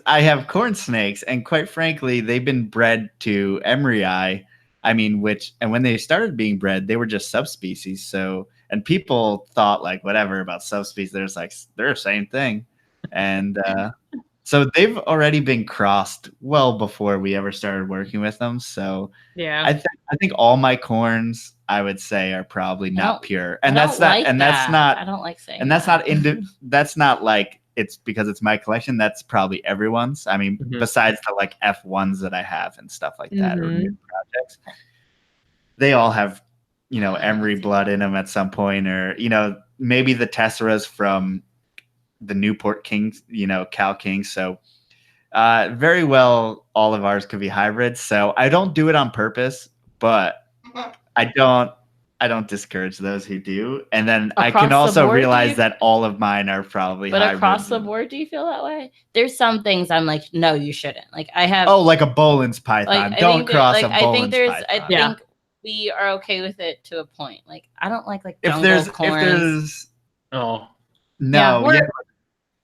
[SPEAKER 2] I have corn snakes, and quite frankly, they've been bred to emery. And when they started being bred, they were just subspecies. So, and people thought whatever about subspecies. They're the same thing. And so they've already been crossed well before we ever started working with them. So
[SPEAKER 3] yeah,
[SPEAKER 2] I think all my corns, I would say, are probably not pure. And that's not.
[SPEAKER 1] I don't like saying.
[SPEAKER 2] And that's not. That's not like it's because it's my collection. That's probably everyone's. I mean, besides the F1s that I have and stuff like that, or new projects, they all have emery blood in them at some point, or maybe the tesseras from the Newport Kings, Cal Kings. So very well, all of ours could be hybrids. So I don't do it on purpose, but I don't discourage those who do. And then I can also realize that all of mine are probably hybrids.
[SPEAKER 1] But across the board, do you feel that way? There's some things I'm like, no, you shouldn't. I have.
[SPEAKER 2] Oh, like a Bolin's python. Don't cross a Bolin's python.
[SPEAKER 1] I think we are okay with it to a point. I don't like
[SPEAKER 2] if there's
[SPEAKER 4] oh
[SPEAKER 2] no. Yeah,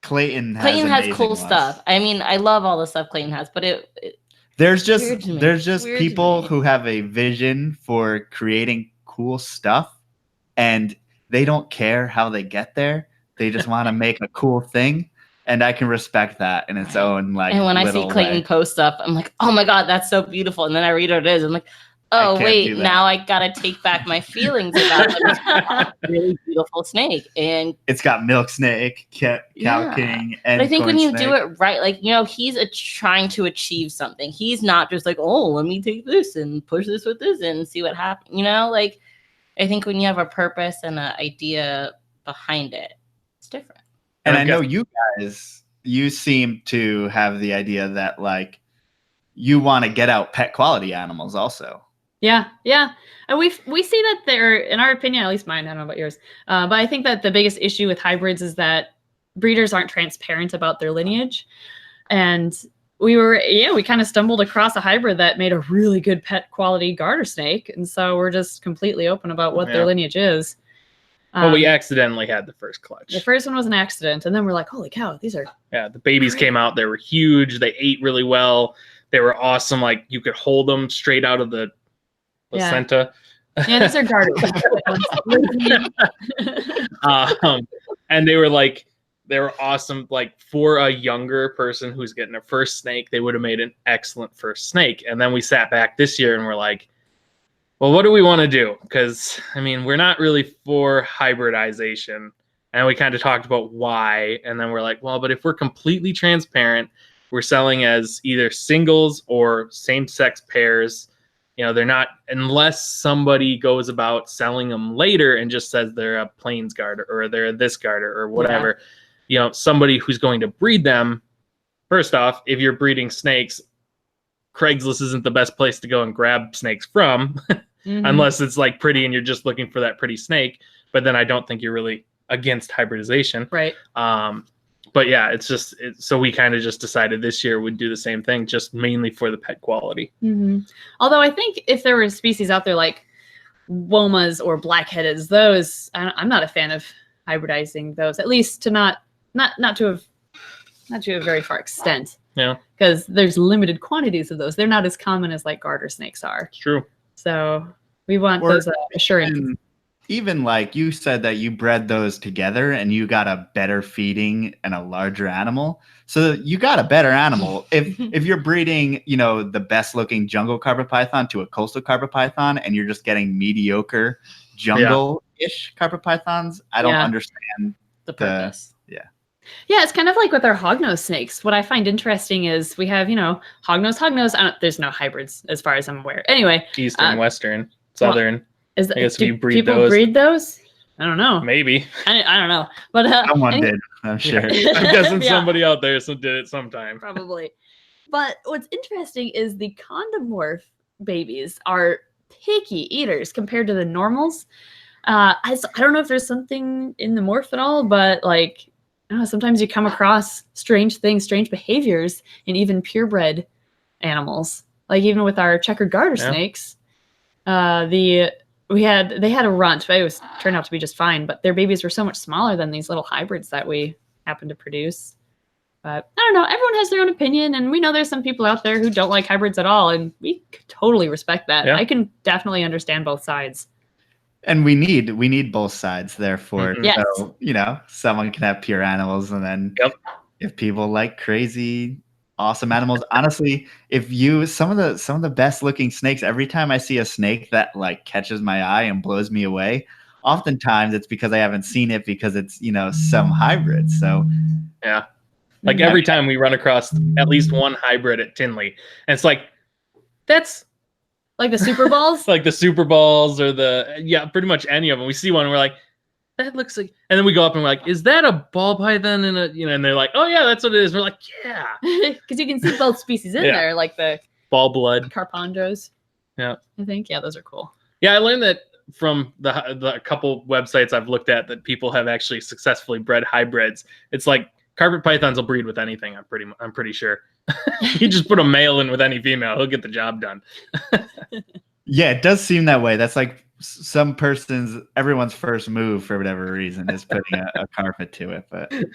[SPEAKER 2] Clayton
[SPEAKER 1] has cool stuff. I mean, I love all the stuff Clayton has, but
[SPEAKER 2] there's just people who have a vision for creating cool stuff, and they don't care how they get there. They just want to make a cool thing, and I can respect that in its own
[SPEAKER 1] And when I see Clayton post stuff, I'm like, oh my god, that's so beautiful. And then I read what it is. I'm like, oh wait, now I gotta take back my feelings about a really beautiful snake, and
[SPEAKER 2] it's got milk snake, cow king, and
[SPEAKER 1] but I think when you do it right, he's trying to achieve something. He's not just oh, let me take this and push this with this and see what happens. I think when you have a purpose and an idea behind it, it's different.
[SPEAKER 2] And I know you guys, you seem to have the idea that you want to get out pet quality animals also.
[SPEAKER 3] Yeah. And we see that there, in our opinion, at least mine, I don't know about yours, but I think that the biggest issue with hybrids is that breeders aren't transparent about their lineage. And we kind of stumbled across a hybrid that made a really good pet quality garter snake. And so we're just completely open about what their lineage is.
[SPEAKER 4] Well, we accidentally had the first clutch.
[SPEAKER 3] The first one was an accident. And then we're like, holy cow, these are...
[SPEAKER 4] Yeah, the babies came out. They were huge. They ate really well. They were awesome. You could hold them straight out of the placenta.
[SPEAKER 3] Yeah, these are garters.
[SPEAKER 4] And they were awesome. For a younger person who's getting their first snake, they would have made an excellent first snake. And then we sat back this year and we're like, well, what do we want to do? Because we're not really for hybridization. And we kind of talked about why. And then we're like, well, but if we're completely transparent we're selling as either singles or same-sex pairs. You know, they're not, unless somebody goes about selling them later and just says they're a plains garter or they're this garter or whatever. You know, somebody who's going to breed them. First off, if you're breeding snakes, Craigslist isn't the best place to go and grab snakes from, unless it's like pretty and you're just looking for that pretty snake. But then I don't think you're really against hybridization.
[SPEAKER 3] Right.
[SPEAKER 4] But yeah, it's just, so we kind of just decided this year we'd do the same thing, just mainly for the pet quality.
[SPEAKER 3] Although I think if there were species out there like womas or black-headeds, those, I'm not a fan of hybridizing those, at least to not to a very far extent. Yeah. Because there's limited quantities of those. They're not as common as like garter snakes are.
[SPEAKER 4] It's true.
[SPEAKER 3] So we want those assurance.
[SPEAKER 2] Even like you said that you bred those together and you got a better feeding and a larger animal. So you got a better animal. If you're breeding, you know, the best looking jungle carpet python to a coastal carpet python and you're just getting mediocre jungle-ish carpet pythons, I don't understand
[SPEAKER 1] the purpose.
[SPEAKER 3] Yeah, it's kind of like with our hognose snakes. What I find interesting is we have, you know, hognose. There's no hybrids as far as I'm aware. Anyway.
[SPEAKER 4] Eastern, Western, Southern.
[SPEAKER 3] I guess if you breed those? I don't know.
[SPEAKER 4] Maybe.
[SPEAKER 3] I don't know. But
[SPEAKER 2] someone did, I'm sure.
[SPEAKER 4] I'm guessing somebody out there did it sometime.
[SPEAKER 3] Probably. But what's interesting is the condomorph babies are picky eaters compared to the normals. I don't know if there's something in the morph at all, but like, I don't know, sometimes you come across strange things, strange behaviors in even purebred animals. Like even with our checkered garter snakes, they had a runt, but it turned out to be just fine. But their babies were so much smaller than these little hybrids that we happen to produce. But I don't know. Everyone has their own opinion, and we know there's some people out there who don't like hybrids at all, and we totally respect that. Yeah. I can definitely understand both sides.
[SPEAKER 2] And we need both sides, therefore.
[SPEAKER 3] Yes.
[SPEAKER 2] So, you know, someone can have pure animals, and then if people like crazy, awesome animals, honestly, some of the best looking snakes, every time I see a snake that like catches my eye and blows me away, oftentimes it's because I haven't seen it because it's, you know, some hybrid. So
[SPEAKER 4] yeah. Like every time we run across at least one hybrid at Tinley, and it's like, that's
[SPEAKER 3] like the Super Balls?
[SPEAKER 4] Like the Super Balls or pretty much any of them. We see one and we're like, that looks like, and then we go up and we're like, is that a ball python? And they're like, oh yeah, that's what it is. We're like, yeah.
[SPEAKER 3] Because you can see both species in there, like the
[SPEAKER 4] ball blood
[SPEAKER 3] Carpondros.
[SPEAKER 4] Yeah.
[SPEAKER 3] I think, those are cool.
[SPEAKER 4] Yeah, I learned that from the couple websites I've looked at that people have actually successfully bred hybrids. It's like carpet pythons will breed with anything. I'm pretty sure. You just put a male in with any female, he'll get the job done.
[SPEAKER 2] Yeah, it does seem that way. That's like everyone's first move for whatever reason is putting a carpet to it. But
[SPEAKER 3] did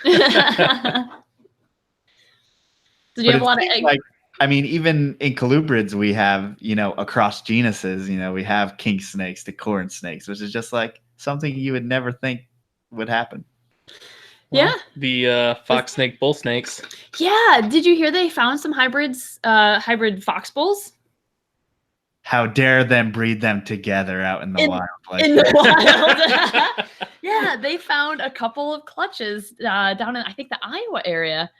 [SPEAKER 3] you have a lot of eggs?
[SPEAKER 2] Like, I mean, even in colubrids, we have, you know, across genuses, you know, we have king snakes to corn snakes, which is just like something you would never think would happen.
[SPEAKER 3] Yeah.
[SPEAKER 4] The fox snake, bull snakes.
[SPEAKER 3] Yeah. Did you hear they found some hybrids, hybrid fox bulls?
[SPEAKER 2] How dare them breed them together out in the wild?
[SPEAKER 3] The wild. Yeah, they found a couple of clutches down in, I think, the Iowa area.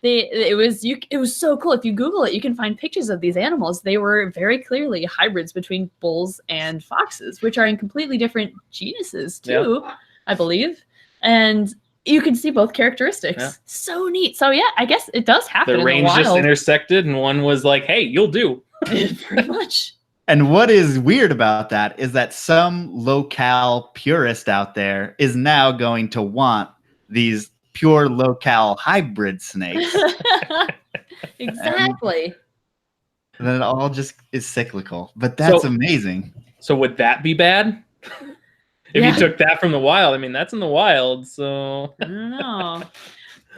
[SPEAKER 3] It was so cool. If you Google it, you can find pictures of these animals. They were very clearly hybrids between bulls and foxes, which are in completely different genuses too, I believe. And you can see both characteristics. Yeah. So neat. So yeah, I guess it does happen.
[SPEAKER 4] The range just intersected, and one was like, "Hey, you'll do."
[SPEAKER 3] Pretty much.
[SPEAKER 2] And what is weird about that is that some locale purist out there is now going to want these pure locale hybrid snakes.
[SPEAKER 3] Exactly.
[SPEAKER 2] And then it all just is cyclical. But that's amazing.
[SPEAKER 4] So would that be bad? If you took that from the wild, I mean, that's in the wild, so
[SPEAKER 3] I don't know.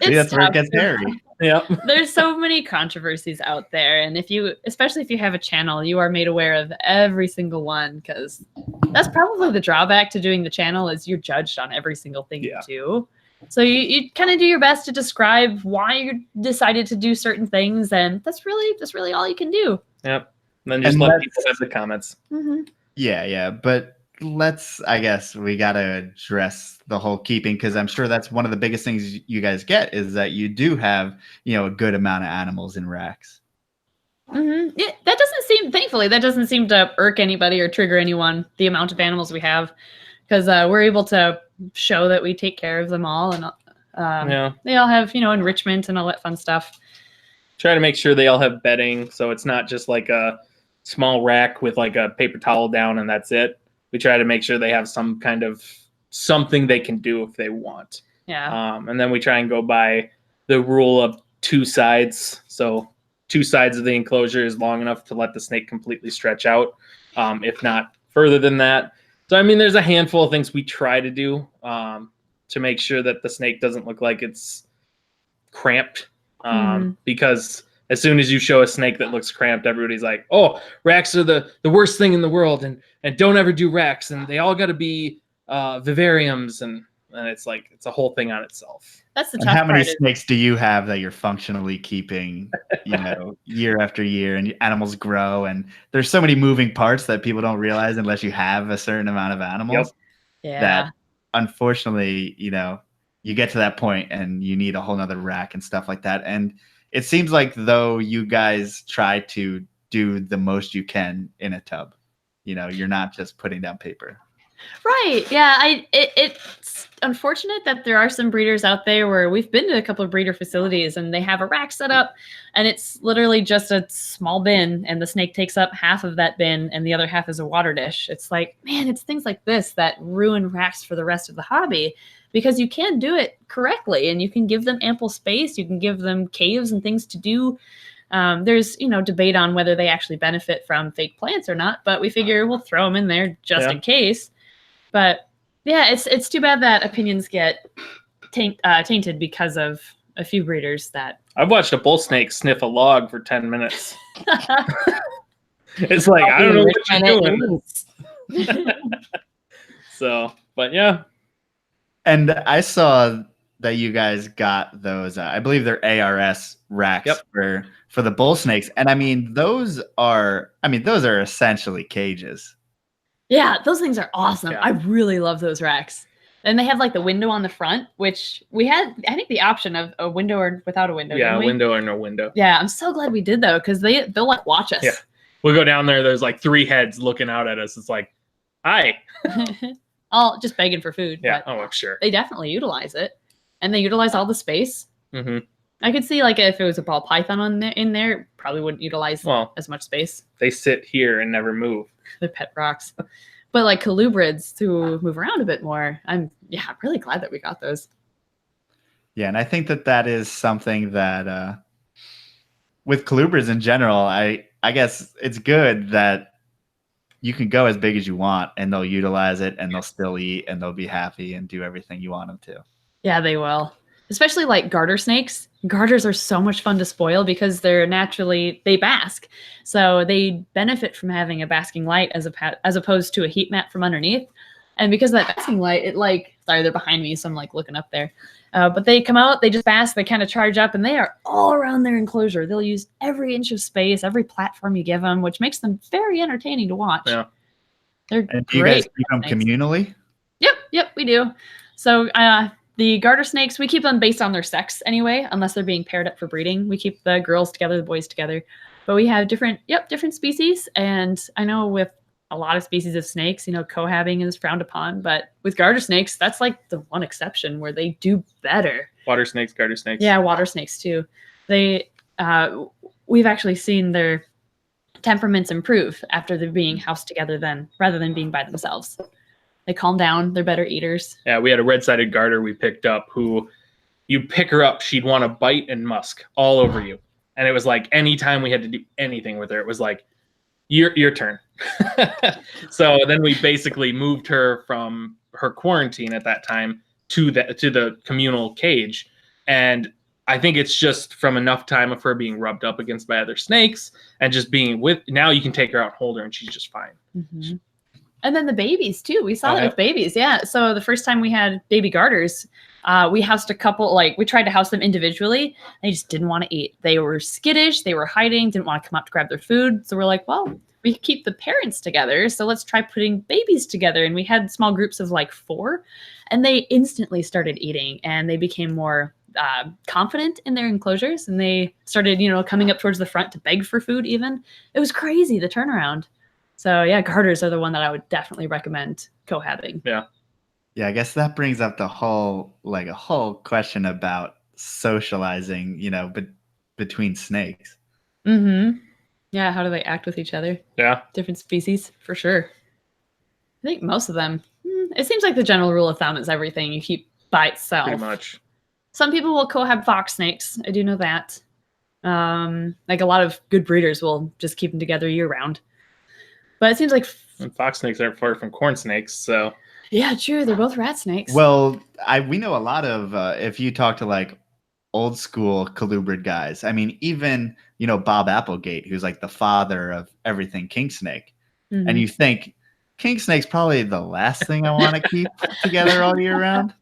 [SPEAKER 2] That's where it gets hairy.
[SPEAKER 4] Yeah.
[SPEAKER 3] There's so many controversies out there, and especially if you have a channel, you are made aware of every single one, because that's probably the drawback to doing the channel is you're judged on every single thing you do. So you kind of do your best to describe why you decided to do certain things, and that's really all you can do.
[SPEAKER 4] Yep. And then just let people have the comments.
[SPEAKER 3] Mm-hmm.
[SPEAKER 2] Yeah. But I guess we got to address the whole keeping, because I'm sure that's one of the biggest things you guys get is that you do have, a good amount of animals in racks.
[SPEAKER 3] Mm-hmm. Yeah, thankfully, that doesn't seem to irk anybody or trigger anyone, the amount of animals we have, because we're able to show that we take care of them all. And they all have, enrichment and all that fun stuff.
[SPEAKER 4] Try to make sure they all have bedding, so it's not just like a small rack with like a paper towel down and that's it. We try to make sure they have some kind of something they can do if they want.
[SPEAKER 3] Yeah.
[SPEAKER 4] And then we try and go by the rule of 2 sides. So 2 sides of the enclosure is long enough to let the snake completely stretch out, if not further than that. So, I mean, there's a handful of things we try to do to make sure that the snake doesn't look like it's cramped. Because as soon as you show a snake that looks cramped, everybody's like, oh, racks are the worst thing in the world, and don't ever do racks, and they all got to be vivariums, and it's like, it's a whole thing on itself.
[SPEAKER 3] That's the
[SPEAKER 2] tough
[SPEAKER 3] tough
[SPEAKER 2] part. How many
[SPEAKER 3] part
[SPEAKER 2] snakes do you have that you're functionally keeping, year after year, and animals grow, and there's so many moving parts that people don't realize unless you have a certain amount of animals.
[SPEAKER 3] Yep. Yeah.
[SPEAKER 2] That unfortunately, you get to that point and you need a whole nother rack and stuff like that. And it seems like though you guys try to do the most you can in a tub. You're not just putting down paper.
[SPEAKER 3] Right. Yeah. It's unfortunate that there are some breeders out there where we've been to a couple of breeder facilities and they have a rack set up and it's literally just a small bin and the snake takes up half of that bin and the other half is a water dish. It's like, man, it's things like this that ruin racks for the rest of the hobby, because you can do it correctly and you can give them ample space. You can give them caves and things to do. There's, debate on whether they actually benefit from fake plants or not, but we figure we'll throw them in there just in case. But yeah, it's too bad that opinions get tainted because of a few breeders that.
[SPEAKER 4] I've watched a bull snake sniff a log for 10 minutes. It's like, I don't know what you're doing. So, but yeah.
[SPEAKER 2] And I saw that you guys got those, I believe they're ARS racks for the bull snakes. And I mean, those are essentially cages.
[SPEAKER 3] Yeah, those things are awesome.
[SPEAKER 4] Yeah.
[SPEAKER 3] I really love those racks. And they have like the window on the front, which we had, I think, the option of a window or without a window.
[SPEAKER 4] Yeah, window or no window.
[SPEAKER 3] Yeah, I'm so glad we did though, because they'll like watch us.
[SPEAKER 4] Yeah. We'll go down there. There's like 3 heads looking out at us. It's like, hi.
[SPEAKER 3] All just begging for food.
[SPEAKER 4] Yeah. Oh, I'm sure.
[SPEAKER 3] They definitely utilize it. And they utilize all the space.
[SPEAKER 4] Mm-hmm.
[SPEAKER 3] I could see like if it was a ball python in there, probably wouldn't utilize as much space.
[SPEAKER 4] They sit here and never move.
[SPEAKER 3] They're pet rocks. But like colubrids to move around a bit more, I'm really glad that we got those.
[SPEAKER 2] Yeah, and I think that is something that with colubrids in general, I guess it's good that you can go as big as you want and they'll utilize it and they'll still eat and they'll be happy and do everything you want them to.
[SPEAKER 3] Yeah, they will. Especially like garter snakes. Garters are so much fun to spoil because they bask. So they benefit from having a basking light as opposed to a heat mat from underneath. And because of that basking light, sorry, they're behind me, so I'm like looking up there. But they come out, they just bask, they kind of charge up, and they are all around their enclosure. They'll use every inch of space, every platform you give them, which makes them very entertaining to watch.
[SPEAKER 4] Yeah.
[SPEAKER 3] They're
[SPEAKER 2] and do
[SPEAKER 3] great.
[SPEAKER 2] You guys keep them communally?
[SPEAKER 3] Yep, we do. So the garter snakes, we keep them based on their sex anyway, unless they're being paired up for breeding. We keep the girls together, the boys together. But we have different species. And I know with a lot of species of snakes, cohabiting is frowned upon. But with garter snakes, that's like the one exception where they do better.
[SPEAKER 4] Water snakes, garter snakes.
[SPEAKER 3] Yeah, water snakes too. They, we've actually seen their temperaments improve after they're being housed together rather than being by themselves. They calm down. They're better eaters.
[SPEAKER 4] Yeah, we had a red-sided garter we picked up who, you pick her up, she'd want to bite and musk all over you. And it was like anytime we had to do anything with her, it was like, your turn. So then we basically moved her from her quarantine at that time to the communal cage. And I think it's just from enough time of her being rubbed up against by other snakes and just being now you can take her out and hold her and she's just fine.
[SPEAKER 3] Mm-hmm. And then the babies too. We saw that with babies. Yeah. So the first time we had baby garters, we housed a couple, we tried to house them individually. They just didn't want to eat. They were skittish. They were hiding, didn't want to come out to grab their food. So we're like, well, we keep the parents together, so let's try putting babies together. And we had small groups of like 4, and they instantly started eating, and they became more confident in their enclosures, and they started, coming up towards the front to beg for food even. It was crazy, the turnaround. So yeah, garters are the one that I would definitely recommend cohabiting.
[SPEAKER 4] Yeah.
[SPEAKER 2] Yeah, I guess that brings up a whole question about socializing, between snakes.
[SPEAKER 3] Mm-hmm. Yeah, how do they act with each other?
[SPEAKER 4] Yeah.
[SPEAKER 3] Different species, for sure. I think most of them, it seems like the general rule of thumb is everything you keep by itself.
[SPEAKER 4] Pretty much.
[SPEAKER 3] Some people will cohab fox snakes. I do know that. Like a lot of good breeders will just keep them together year round. But it seems like...
[SPEAKER 4] And fox snakes aren't far from corn snakes, so...
[SPEAKER 3] Yeah, true. They're both rat snakes.
[SPEAKER 2] Well, we know a lot of, if you talk to like old school colubrid guys, I mean, even, Bob Applegate, who's like the father of everything king snake.
[SPEAKER 3] Mm-hmm.
[SPEAKER 2] And you think king snake's probably the last thing I want to keep together all year round.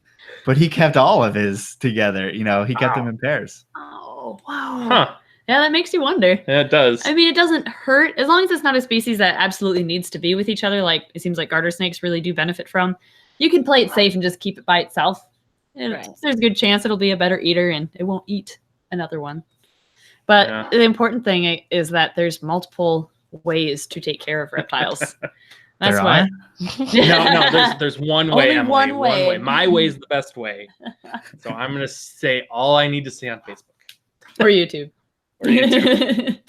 [SPEAKER 2] But he kept all of his together. He kept them in pairs.
[SPEAKER 3] Oh, wow.
[SPEAKER 4] Huh.
[SPEAKER 3] Yeah, that makes you wonder.
[SPEAKER 4] Yeah, it does.
[SPEAKER 3] I mean, it doesn't hurt as long as it's not a species that absolutely needs to be with each other. Like it seems like garter snakes really do benefit from. You can play it safe and just keep it by itself.
[SPEAKER 1] Right.
[SPEAKER 3] There's a good chance it'll be a better eater and it won't eat another one. But the important thing is that there's multiple ways to take care of reptiles. That's why.
[SPEAKER 4] No, there's one way,
[SPEAKER 3] Only
[SPEAKER 4] Emily.
[SPEAKER 3] one way.
[SPEAKER 4] One way. My way is the best way. So I'm going to say all I need to say on Facebook.
[SPEAKER 3] Or YouTube.
[SPEAKER 4] Or YouTube.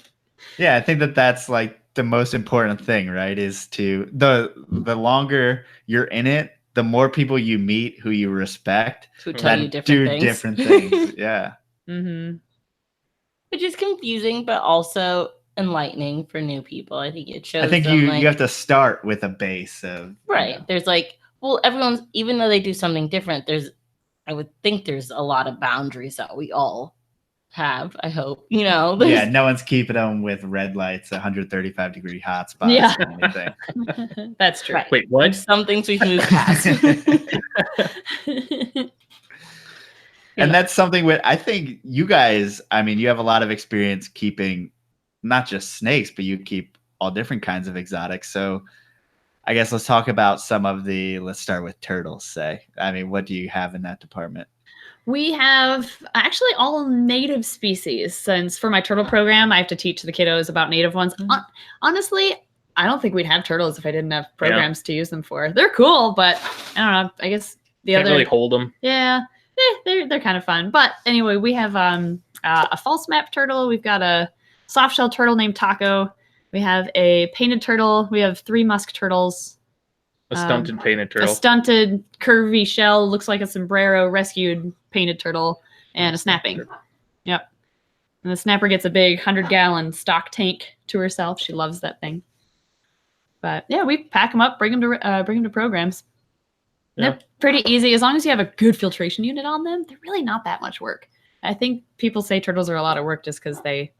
[SPEAKER 2] Yeah, I think that's like the most important thing, right? Is to the longer you're in it, the more people you meet who you respect
[SPEAKER 1] Who tell you
[SPEAKER 2] that
[SPEAKER 1] different
[SPEAKER 2] do
[SPEAKER 1] things.
[SPEAKER 2] different things. Yeah.
[SPEAKER 3] Mm-hmm.
[SPEAKER 1] Which is confusing, but also enlightening for new people. I think it shows.
[SPEAKER 2] I think
[SPEAKER 1] them,
[SPEAKER 2] you have to start with a base of
[SPEAKER 1] right. There's like, well, everyone's, even though they do something different, I would think there's a lot of boundaries that we all have. I hope,
[SPEAKER 2] Yeah, no one's keeping them with red lights, 135-degree hot spots.
[SPEAKER 3] Yeah.
[SPEAKER 2] Or anything.
[SPEAKER 3] That's true.
[SPEAKER 1] Right.
[SPEAKER 4] Wait, what?
[SPEAKER 1] There's some things we can move past.
[SPEAKER 2] And that's something I think you guys, I mean, you have a lot of experience keeping not just snakes, but you keep all different kinds of exotics. So I guess let's talk about let's start with turtles, say. I mean, what do you have in that department?
[SPEAKER 3] We have actually all native species, since for my turtle program, I have to teach the kiddos about native ones. Honestly, I don't think we'd have turtles if I didn't have programs to use them for. They're cool, but I don't know. I guess
[SPEAKER 4] Can't really hold them.
[SPEAKER 3] Yeah, they're kind of fun. But anyway, we have a false map turtle. We've got a soft shell turtle named Taco. We have a painted turtle. We have 3 musk turtles.
[SPEAKER 4] A stunted painted turtle.
[SPEAKER 3] A stunted, curvy shell, looks like a sombrero, rescued painted turtle, and a snapping. Yep. And the snapper gets a big 100-gallon stock tank to herself. She loves that thing. But yeah, we pack them up, bring them to programs.
[SPEAKER 4] Yeah.
[SPEAKER 3] They're pretty easy. As long as you have a good filtration unit on them, they're really not that much work. I think people say turtles are a lot of work just because they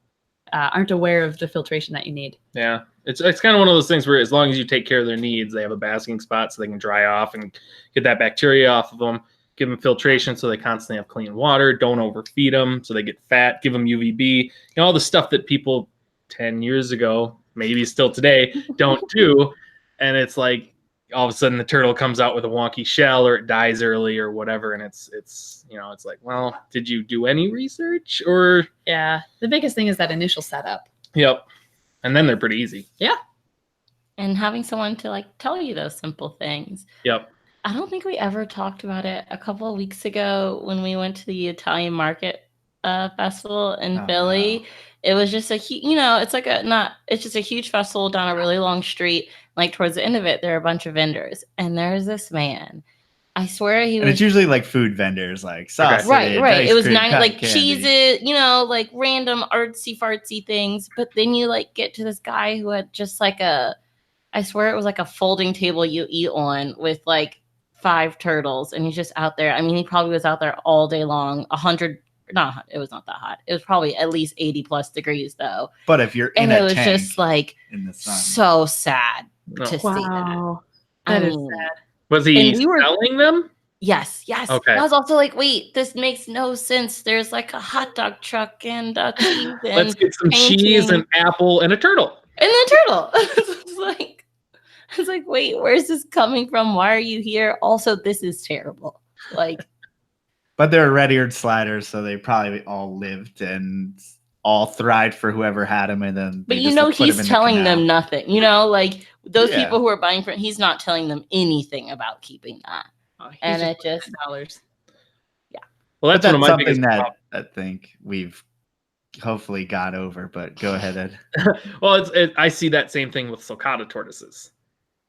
[SPEAKER 3] aren't aware of the filtration that you need.
[SPEAKER 4] Yeah. It's kind of one of those things where as long as you take care of their needs, they have a basking spot so they can dry off and get that bacteria off of them. Give them filtration so they constantly have clean water. Don't overfeed them so they get fat. Give them UVB. All the stuff that people 10 years ago, maybe still today, don't do. And it's like all of a sudden the turtle comes out with a wonky shell or it dies early or whatever. And it's like, well, did you do any research or?
[SPEAKER 3] Yeah. The biggest thing is that initial setup.
[SPEAKER 4] Yep. And then they're pretty easy.
[SPEAKER 3] Yeah.
[SPEAKER 1] And having someone to tell you those simple things.
[SPEAKER 4] Yep.
[SPEAKER 1] I don't think we ever talked about it a couple of weeks ago when we went to the Italian Market Festival in Philly.
[SPEAKER 2] Wow.
[SPEAKER 1] It was just it's just a huge festival down a really long street. Like towards the end of it, there are a bunch of vendors. And there's this man. I swear he was.
[SPEAKER 2] And it's usually like food vendors, like sausage.
[SPEAKER 1] Right. It was
[SPEAKER 2] cream,
[SPEAKER 1] like
[SPEAKER 2] candy.
[SPEAKER 1] cheeses, like random artsy fartsy things. But then you get to this guy who had just I swear it was like a folding table you eat on with 5 turtles, and he's just out there. I mean, he probably was out there all day long. It was not that hot. It was probably at least 80 plus degrees though.
[SPEAKER 2] But if you're in
[SPEAKER 1] and
[SPEAKER 2] a
[SPEAKER 1] it was
[SPEAKER 2] tank
[SPEAKER 1] just
[SPEAKER 2] in the sun.
[SPEAKER 1] so sad to see that.
[SPEAKER 3] Wow.
[SPEAKER 1] I
[SPEAKER 3] That is
[SPEAKER 1] mean,
[SPEAKER 3] sad.
[SPEAKER 4] Was he
[SPEAKER 1] And we were-
[SPEAKER 4] selling them?
[SPEAKER 1] Yes.
[SPEAKER 4] Okay.
[SPEAKER 1] I was also wait, this makes no sense. There's a hot dog truck and cheese. And
[SPEAKER 4] Let's get some cheese
[SPEAKER 1] painting.
[SPEAKER 4] and apple and a turtle.
[SPEAKER 1] And the turtle. It's like, wait, where's this coming from? Why are you here? Also, this is terrible. Like,
[SPEAKER 2] but they're red-eared sliders, so they probably all lived and all thrived for whoever had them, and then.
[SPEAKER 1] But he's telling them nothing. Like those people who are buying from, he's not telling them anything about keeping that.
[SPEAKER 3] Oh,
[SPEAKER 1] and it just
[SPEAKER 3] dollars.
[SPEAKER 1] Yeah.
[SPEAKER 4] Well, that's one of my
[SPEAKER 2] something
[SPEAKER 4] biggest
[SPEAKER 2] that I think we've hopefully got over. But go ahead, Ed.
[SPEAKER 4] Well, I see that same thing with sulcata tortoises,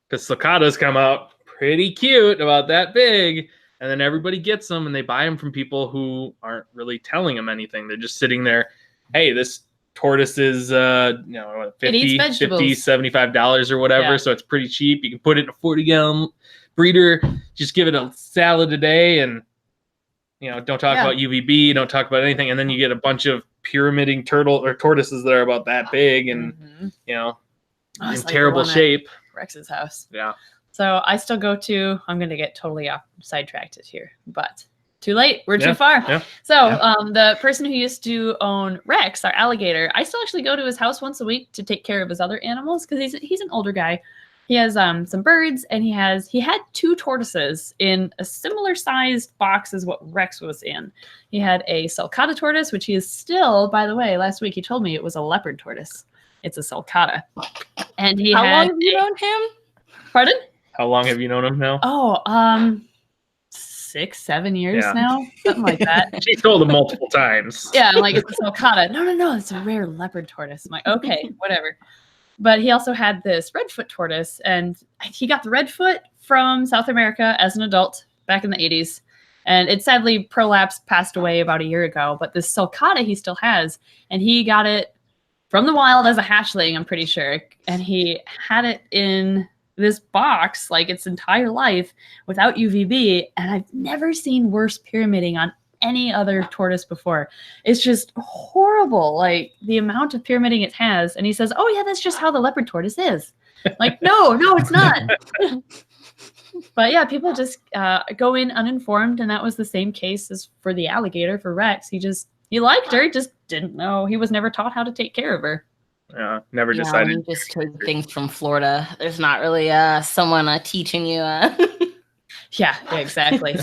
[SPEAKER 4] because sulcatas come out pretty cute, about that big. And then everybody gets them and they buy them from people who aren't really telling them anything. They're just sitting there. Hey, this tortoise is, $50, $75 or whatever.
[SPEAKER 3] Yeah.
[SPEAKER 4] So it's pretty cheap. You can put it in a 40-gallon breeder. Just give it a salad a day and, don't talk about UVB. Don't talk about anything. And then you get a bunch of pyramiding tortoises that are about that big and, in terrible shape.
[SPEAKER 3] Rex's house.
[SPEAKER 4] Yeah.
[SPEAKER 3] So I still go to, I'm going to get totally sidetracked here, but too late. We're too far.
[SPEAKER 4] Yeah.
[SPEAKER 3] So the person who used to own Rex, our alligator, I still actually go to his house once a week to take care of his other animals because he's an older guy. He has some birds and he had 2 tortoises in a similar sized box as what Rex was in. He had a sulcata tortoise, which he is still, by the way, last week he told me it was a leopard tortoise. It's a sulcata. And
[SPEAKER 1] How long have you known him?
[SPEAKER 3] Pardon?
[SPEAKER 4] How long have you known him now?
[SPEAKER 3] Oh, 6-7 years now, something like that.
[SPEAKER 4] She's told him multiple times.
[SPEAKER 3] Yeah, I'm like, it's a sulcata. No, it's a rare leopard tortoise. I'm like, okay, whatever. But he also had this redfoot tortoise, and he got the redfoot from South America as an adult back in the 80s. And it sadly prolapsed, passed away about a year ago. But this sulcata he still has, and he got it from the wild as a hatchling, I'm pretty sure. And he had it in this box like its entire life without UVB, and I've never seen worse pyramiding on any other tortoise before. It's just horrible, like the amount of pyramiding it has. And he says, oh yeah, that's just how the leopard tortoise is. Like, no, it's not. But yeah, people just go in uninformed, and that was the same case as for the alligator, for Rex. He liked her, just didn't know. He was never taught how to take care of her.
[SPEAKER 4] Never decided.
[SPEAKER 1] We just took things from Florida. There's not really someone teaching you.
[SPEAKER 3] Yeah, exactly.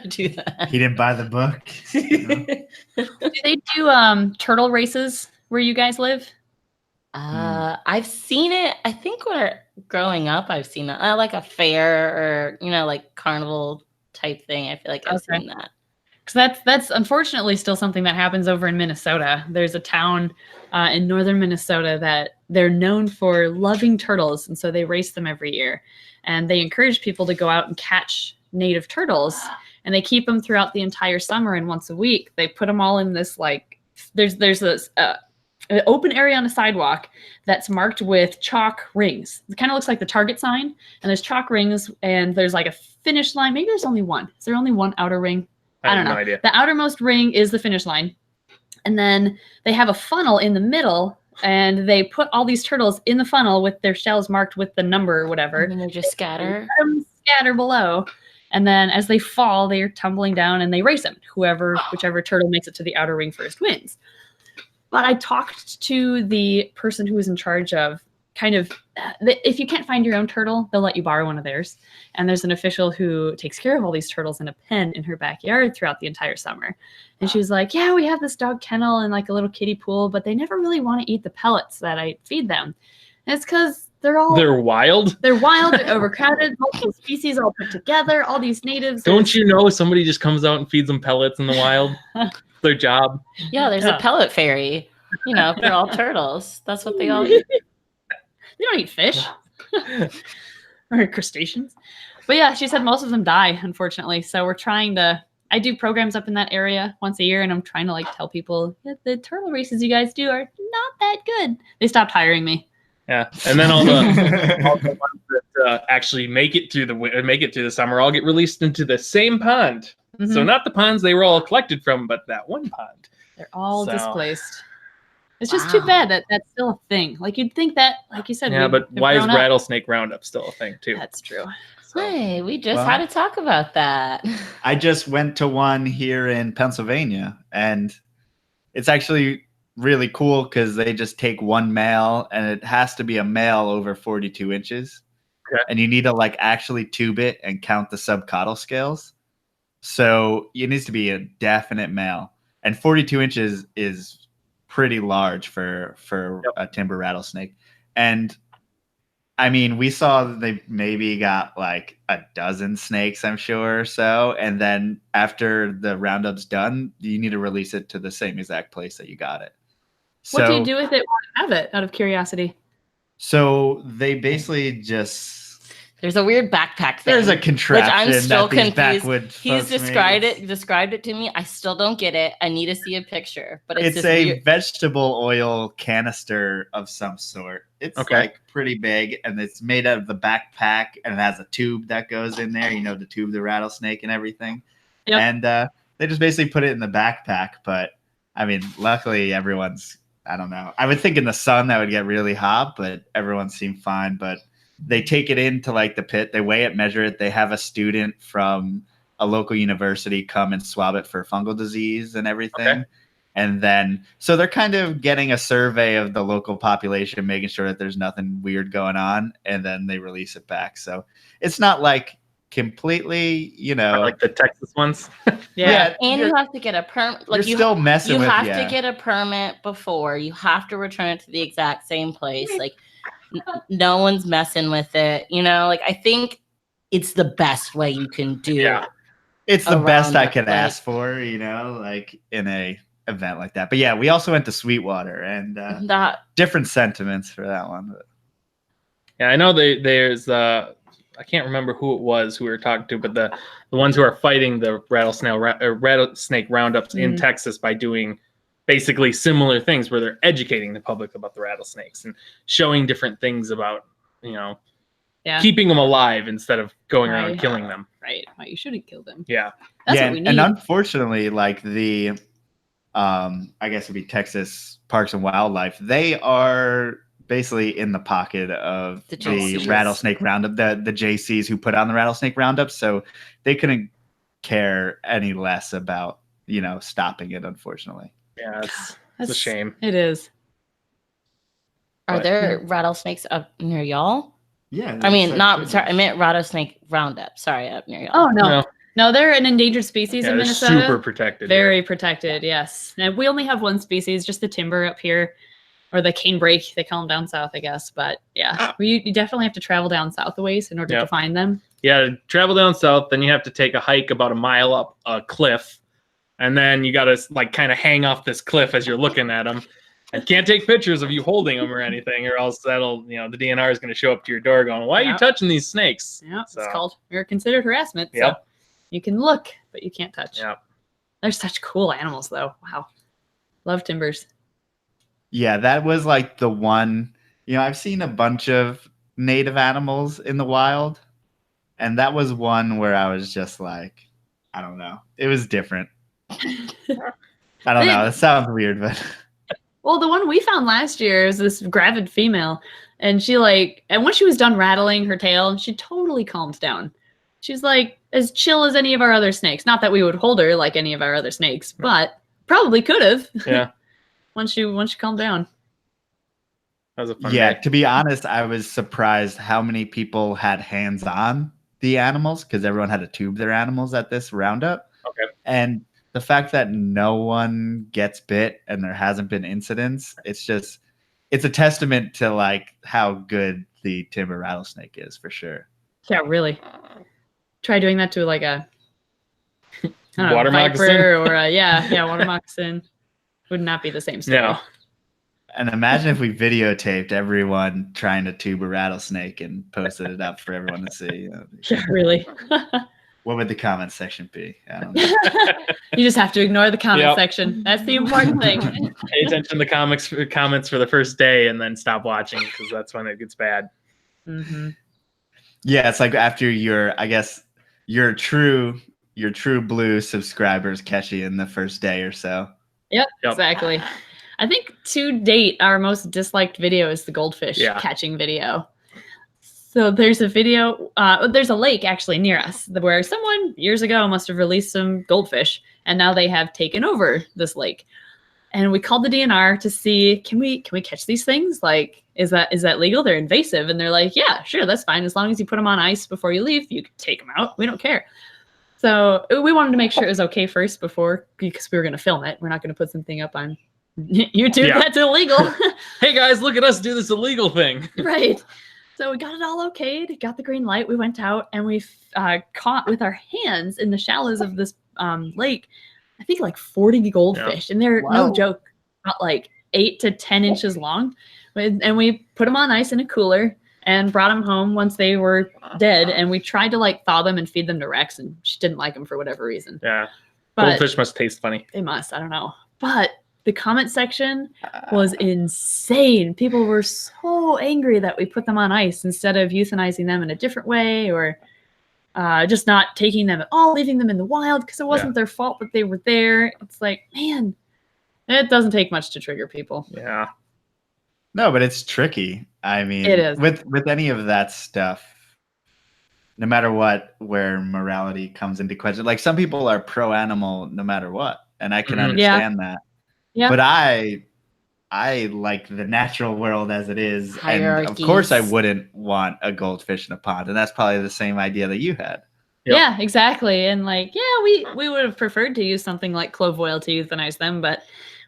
[SPEAKER 1] Do that.
[SPEAKER 2] He didn't buy the book.
[SPEAKER 3] Do they do turtle races where you guys live?
[SPEAKER 1] I've seen it. I think growing up, I've seen it like a fair or like carnival type thing. I feel like I've seen that.
[SPEAKER 3] Because that's unfortunately still something that happens over in Minnesota. There's a town in northern Minnesota that they're known for loving turtles, and so they race them every year. And they encourage people to go out and catch native turtles, and they keep them throughout the entire summer. And once a week, they put them all in this there's this an open area on a sidewalk that's marked with chalk rings. It kind of looks like the Target sign, and there's chalk rings, and there's like a finish line. Maybe there's only one. Is there only one outer ring? I don't know.
[SPEAKER 4] No idea.
[SPEAKER 3] The outermost ring is the finish line. And then they have a funnel in the middle, and they put all these turtles in the funnel with their shells marked with the number or whatever.
[SPEAKER 1] And they just scatter.
[SPEAKER 3] Scatter below. And then as they fall, they're tumbling down and they race them. Whichever turtle makes it to the outer ring first wins. But I talked to the person who was in charge of if you can't find your own turtle, they'll let you borrow one of theirs. And there's an official who takes care of all these turtles in a pen in her backyard throughout the entire summer. And she was like, yeah, we have this dog kennel and like a little kiddie pool, but they never really want to eat the pellets that I feed them. And it's because they're wild. They're wild. They're overcrowded. Multiple species all put together. All these natives.
[SPEAKER 4] Don't you know somebody just comes out and feeds them pellets in the wild? Their job.
[SPEAKER 1] Yeah, there's a pellet fairy. They're all turtles. That's what they all eat.
[SPEAKER 3] They don't eat fish or crustaceans. But yeah, she said most of them die, unfortunately. So we're trying I do programs up in that area once a year, and I'm trying to tell people, the turtle races you guys do are not that good. They stopped hiring me.
[SPEAKER 4] Yeah, and then all the ones that actually make it to the summer all get released into the same pond. Mm-hmm. So not the ponds they were all collected from, but that one pond.
[SPEAKER 3] They're all displaced. It's just too bad that that's still a thing. You'd think that, like you said.
[SPEAKER 4] Yeah, but why is rattlesnake roundup still a thing too?
[SPEAKER 3] That's true.
[SPEAKER 1] So, hey, we just had to talk about that.
[SPEAKER 2] I just went to one here in Pennsylvania, and it's actually really cool because they just take one male, and it has to be a male over 42 inches.
[SPEAKER 4] Okay.
[SPEAKER 2] And you need to like actually tube it and count the subcaudal scales. So it needs to be a definite male. And 42 inches is pretty large for a timber rattlesnake. And I mean, we saw that they maybe got like a dozen snakes, I'm sure, or so. And then after the roundup's done, you need to release it to the same exact place that you got it.
[SPEAKER 3] What do you do with it when you have it, out of curiosity?
[SPEAKER 2] So they basically just...
[SPEAKER 1] There's a weird backpack thing.
[SPEAKER 2] There's a contraption
[SPEAKER 1] which I'm still
[SPEAKER 2] that
[SPEAKER 1] confused. He's described it to me. I still don't get it. I need to see a picture. But it's
[SPEAKER 2] a
[SPEAKER 1] weird
[SPEAKER 2] vegetable oil canister of some sort. It's like pretty big, and it's made out of the backpack, and it has a tube that goes in there, to tube the rattlesnake and everything. Yep. And they just basically put it in the backpack. But I mean, luckily everyone's, I don't know. I would think in the sun that would get really hot, but everyone seemed fine. But they take it into like the pit, they weigh it, measure it. They have a student from a local university come and swab it for fungal disease and everything. Okay. And then, so they're kind of getting a survey of the local population, making sure that there's nothing weird going on. And then they release it back. So it's not like completely,
[SPEAKER 4] like the Texas ones.
[SPEAKER 1] Yeah. And you have to get a permit. Like
[SPEAKER 2] you're still messing with it.
[SPEAKER 1] You have to get a permit before. You have to return it to the exact same place. Like, no one's messing with it, like I think it's the best way you can do it.
[SPEAKER 2] It's the best I could ask for, like in a event like that. But yeah, we also went to Sweetwater, and different sentiments for that one. But.
[SPEAKER 4] Yeah, I know there's I can't remember who it was who we were talking to, but the ones who are fighting the rattlesnake roundups in Texas by doing basically similar things where they're educating the public about the rattlesnakes and showing different things about, keeping them alive instead of going around and killing them.
[SPEAKER 3] Right. Why you shouldn't kill them.
[SPEAKER 4] Yeah.
[SPEAKER 3] That's what we need.
[SPEAKER 2] And unfortunately, like the, I guess it'd be Texas Parks and Wildlife, they are basically in the pocket of the rattlesnake roundup, the JCs who put on the rattlesnake roundup. So they couldn't care any less about, stopping it, unfortunately.
[SPEAKER 4] Yeah, it's a shame.
[SPEAKER 3] It is.
[SPEAKER 1] Are there rattlesnakes up near y'all?
[SPEAKER 2] Yeah.
[SPEAKER 1] I mean, I meant rattlesnake roundup. Sorry, up near y'all.
[SPEAKER 3] Oh, no. No, they're an endangered species in Minnesota.
[SPEAKER 4] Super protected.
[SPEAKER 3] Very protected, yes. And we only have one species, just the timber up here, or the canebrake. They call them down south, I guess. But yeah, you definitely have to travel down south a ways in order to find them.
[SPEAKER 4] Yeah, travel down south, then you have to take a hike about a mile up a cliff. And then you got to like kind of hang off this cliff as you're looking at them. And can't take pictures of you holding them or anything, or else that'll, the DNR is going to show up to your door going, why are you touching these snakes?
[SPEAKER 3] Yeah, it's called, you're considered harassment. So you can look, but you can't touch.
[SPEAKER 4] Yeah.
[SPEAKER 3] They're such cool animals, though. Wow. Love timbers.
[SPEAKER 2] Yeah, that was like the one, I've seen a bunch of native animals in the wild. And that was one where I was just like, I don't know. It was different. I don't know. It sounds weird, but
[SPEAKER 3] well, the one we found last year was this gravid female, and she and when she was done rattling her tail, she totally calmed down. She's like as chill as any of our other snakes. Not that we would hold her like any of our other snakes, but probably could have.
[SPEAKER 4] Yeah.
[SPEAKER 3] once she calmed down.
[SPEAKER 4] That was a fun
[SPEAKER 2] day.
[SPEAKER 4] To
[SPEAKER 2] be honest, I was surprised how many people had hands on the animals because everyone had to tube their animals at this roundup.
[SPEAKER 4] Okay.
[SPEAKER 2] And the fact that no one gets bit and there hasn't been incidents, it's a testament to like how good the timber rattlesnake is for sure.
[SPEAKER 3] Yeah, really. Try doing that to like a
[SPEAKER 4] water moccasin
[SPEAKER 3] or water moccasin. Would not be the same story.
[SPEAKER 4] No.
[SPEAKER 2] And imagine if we videotaped everyone trying to tube a rattlesnake and posted it up for everyone to see.
[SPEAKER 3] Yeah, really.
[SPEAKER 2] What would the comment section be? I don't know.
[SPEAKER 3] You just have to ignore the comment section. That's the important thing.
[SPEAKER 4] Pay attention to the comments for the first day and then stop watching because that's when it gets bad.
[SPEAKER 3] Mm-hmm.
[SPEAKER 2] Yeah, it's like after your true blue subscribers catch you in the first day or so.
[SPEAKER 3] Yep. Exactly. I think to date, our most disliked video is the goldfish catching video. So there's a video, there's a lake actually near us where someone years ago must have released some goldfish, and now they have taken over this lake. And we called the DNR to see, can we catch these things? Like, is that legal? They're invasive. And they're like, yeah, sure, that's fine. As long as you put them on ice before you leave, you can take them out. We don't care. So we wanted to make sure it was okay first because we were going to film it. We're not going to put something up on YouTube that's illegal.
[SPEAKER 4] Hey guys, look at us do this illegal thing.
[SPEAKER 3] Right. So we got it all okayed, got the green light. We went out and we caught with our hands in the shallows of this lake, I think like 40 goldfish. And they're no joke, about like 8 to 10 inches long. And we put them on ice in a cooler and brought them home once they were dead. And we tried to like thaw them and feed them to Rex, and she didn't like them for whatever reason.
[SPEAKER 4] Yeah.
[SPEAKER 3] But
[SPEAKER 4] goldfish must taste funny.
[SPEAKER 3] They must. I don't know. But the comment section was insane. People were so angry that we put them on ice instead of euthanizing them in a different way, or just not taking them at all, leaving them in the wild because it wasn't their fault that they were there. It's like, man, it doesn't take much to trigger people.
[SPEAKER 4] Yeah.
[SPEAKER 2] No, but it's tricky. I mean,
[SPEAKER 3] it is.
[SPEAKER 2] With any of that stuff, no matter what, where morality comes into question. Like, some people are pro animal no matter what, and I can understand that. Yeah. But I like the natural world as it is. And of course I wouldn't want a goldfish in a pond. And that's probably the same idea that you had.
[SPEAKER 3] Yep. Yeah, exactly. And like, we would have preferred to use something like clove oil to euthanize them, but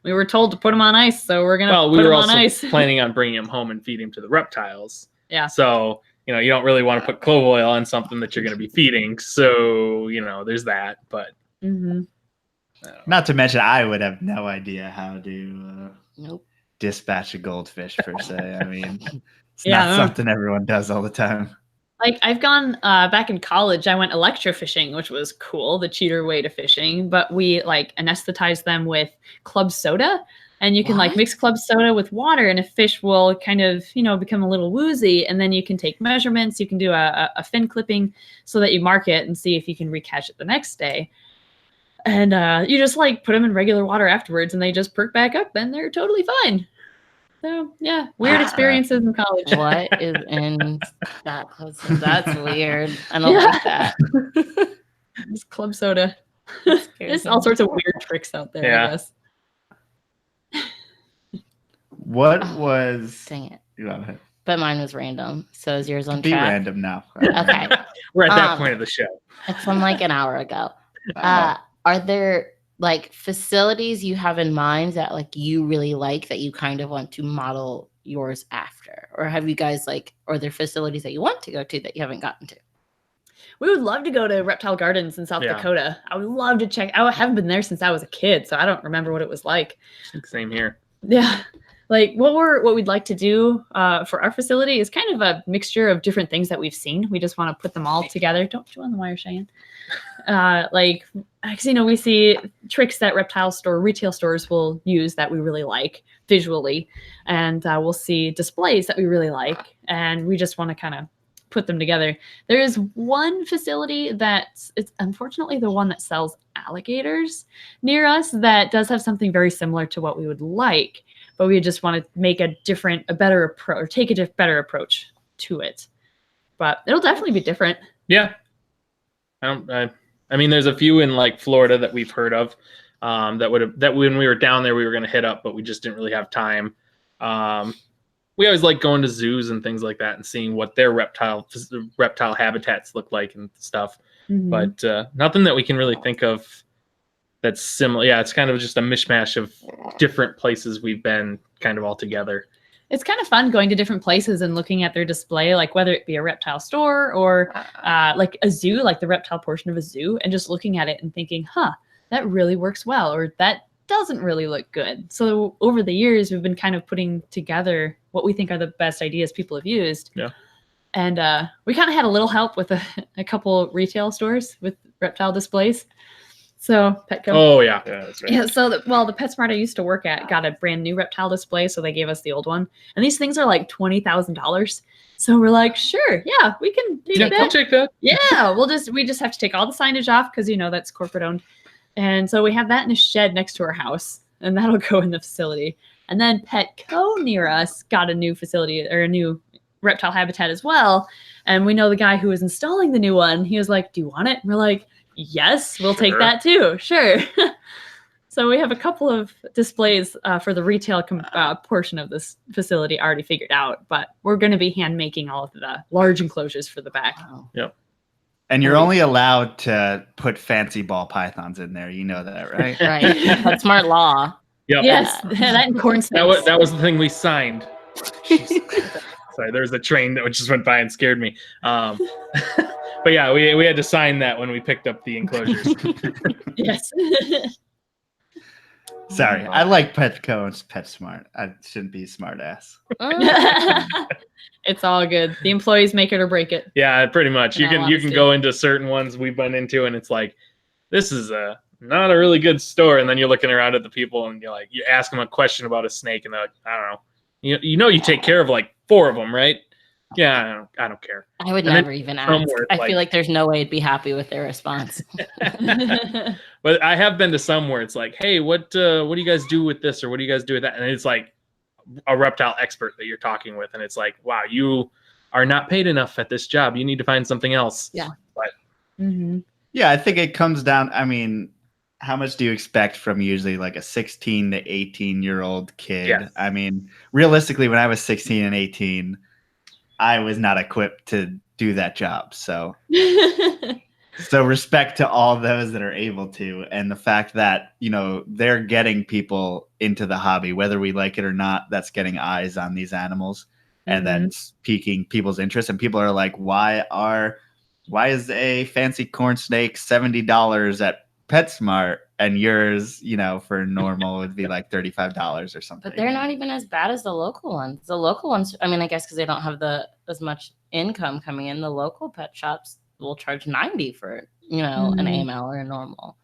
[SPEAKER 3] we were told to put them on ice. So we're going to put them on ice.
[SPEAKER 4] We were also planning on bringing them home and feeding them to the reptiles.
[SPEAKER 3] Yeah.
[SPEAKER 4] So, you know, you don't really want to put clove oil on something that you're going to be feeding. So, you know, there's that, but.
[SPEAKER 2] Not to mention, I would have no idea how to dispatch a goldfish per se. I mean, it's not something everyone does all the time.
[SPEAKER 3] Like, I've gone back in college, I went electrofishing, which was cool, the cheater way to fishing. But we like anesthetized them with club soda, and you can like mix club soda with water, and a fish will kind of, you know, become a little woozy. And then you can take measurements. You can do a fin clipping so that you mark it and see if you can recatch it the next day. And you just like put them in regular water afterwards, and they just perk back up, and they're totally fine. So yeah, weird experiences in college.
[SPEAKER 1] What is in that club soda? That's weird. I don't like that.
[SPEAKER 3] It's club soda. There's all sorts of weird tricks out there, I guess.
[SPEAKER 2] What was?
[SPEAKER 1] Dang it.
[SPEAKER 2] Go ahead.
[SPEAKER 1] But mine was random. So is yours on
[SPEAKER 2] Be
[SPEAKER 1] track?
[SPEAKER 2] random now.
[SPEAKER 1] Okay.
[SPEAKER 4] We're at that point of the show.
[SPEAKER 1] It's from like an hour ago. Are there like facilities you have in mind that like you really like that you kind of want to model yours after? Or have you guys like, are there facilities that you want to go to that you haven't gotten to?
[SPEAKER 3] We would love to go to Reptile Gardens in South Dakota. I would love to check. I haven't been there since I was a kid, so I don't remember what it was like.
[SPEAKER 4] Same here.
[SPEAKER 3] Yeah. Like what we'd like to do for our facility is kind of a mixture of different things that we've seen. We just want to put them all together. Don't chew on the wire, Cheyenne. Like, you know, we see tricks that retail stores will use that we really like visually, and we'll see displays that we really like, and we just want to kind of put them together. There is one facility it's unfortunately the one that sells alligators near us that does have something very similar to what we would like, but we just want to make take a better approach to it. But it'll definitely be different.
[SPEAKER 4] Yeah. I mean, there's a few in like Florida that we've heard of that when we were down there, we were going to hit up, but we just didn't really have time. We always like going to zoos and things like that and seeing what their reptile habitats look like and stuff. But nothing that we can really think of that's similar. Yeah, it's kind of just a mishmash of different places we've been kind of all together.
[SPEAKER 3] It's kind of fun going to different places and looking at their display, like whether it be a reptile store or like a zoo, like the reptile portion of a zoo, and just looking at it and thinking, that really works well, or that doesn't really look good. So over the years, we've been kind of putting together what we think are the best ideas people have used.
[SPEAKER 4] Yeah.
[SPEAKER 3] And we kind of had a little help with a couple retail stores with reptile displays. So Petco.
[SPEAKER 4] Oh yeah, that's right.
[SPEAKER 3] Yeah. So the PetSmart I used to work at got a brand new reptile display, so they gave us the old one, and these things are like $20,000. So we're like, sure, yeah, we can take that.
[SPEAKER 4] I'll take that.
[SPEAKER 3] Yeah, we just have to take all the signage off because that's corporate owned, and so we have that in a shed next to our house, and that'll go in the facility. And then Petco near us got a new facility or a new reptile habitat as well, and we know the guy who was installing the new one. He was like, "Do you want it?" And we're like, yes, we'll take that too. Sure. So we have a couple of displays for the retail portion of this facility already figured out, but we're going to be hand making all of the large enclosures for the back.
[SPEAKER 1] Wow.
[SPEAKER 4] Yep.
[SPEAKER 2] And you're only allowed to put fancy ball pythons in there. You know that, right?
[SPEAKER 1] Right. That's smart law.
[SPEAKER 4] Yep.
[SPEAKER 3] Yes, that and corn snakes.
[SPEAKER 4] That was the thing we signed. Sorry, there was a train that just went by and scared me. But yeah, we had to sign that when we picked up the enclosures.
[SPEAKER 3] Yes.
[SPEAKER 2] Sorry, I like Petco and PetSmart. I shouldn't be smart ass.
[SPEAKER 3] It's all good. The employees make it or break it.
[SPEAKER 4] Yeah, pretty much. You
[SPEAKER 3] In all
[SPEAKER 4] can
[SPEAKER 3] honesty.
[SPEAKER 4] go into certain ones we've been into, and it's like, this is not a really good store. And then you're looking around at the people, and you're like, you ask them a question about a snake, and they're like, I don't know. You take care of like 4 of them, right? Yeah, I don't care.
[SPEAKER 1] I would
[SPEAKER 4] And
[SPEAKER 1] never even ask.
[SPEAKER 4] somewhere,
[SPEAKER 1] I
[SPEAKER 4] like-
[SPEAKER 1] feel like there's no way I'd be happy with their response.
[SPEAKER 4] But I have been to some where it's like, hey, what do you guys do with this, or what do you guys do with that? And it's like a reptile expert that you're talking with, and it's like, wow, you are not paid enough at this job. You need to find something else.
[SPEAKER 1] Yeah.
[SPEAKER 4] But
[SPEAKER 3] Mm-hmm.
[SPEAKER 2] Yeah, I think it comes down. I mean, how much do you expect from usually like a 16 to 18-year-old kid?
[SPEAKER 4] Yes.
[SPEAKER 2] I mean, realistically, when I was 16 and 18, I was not equipped to do that job. So respect to all those that are able to, and the fact that, they're getting people into the hobby, whether we like it or not, that's getting eyes on these animals, and then piquing people's interest. And people are like, why is a fancy corn snake $70 at PetSmart and yours, for normal would be like $35 or something?
[SPEAKER 1] But they're not even as bad as the local ones. The local ones, I mean, I guess because they don't have as much income coming in, the local pet shops will charge $90 for, an AML or a normal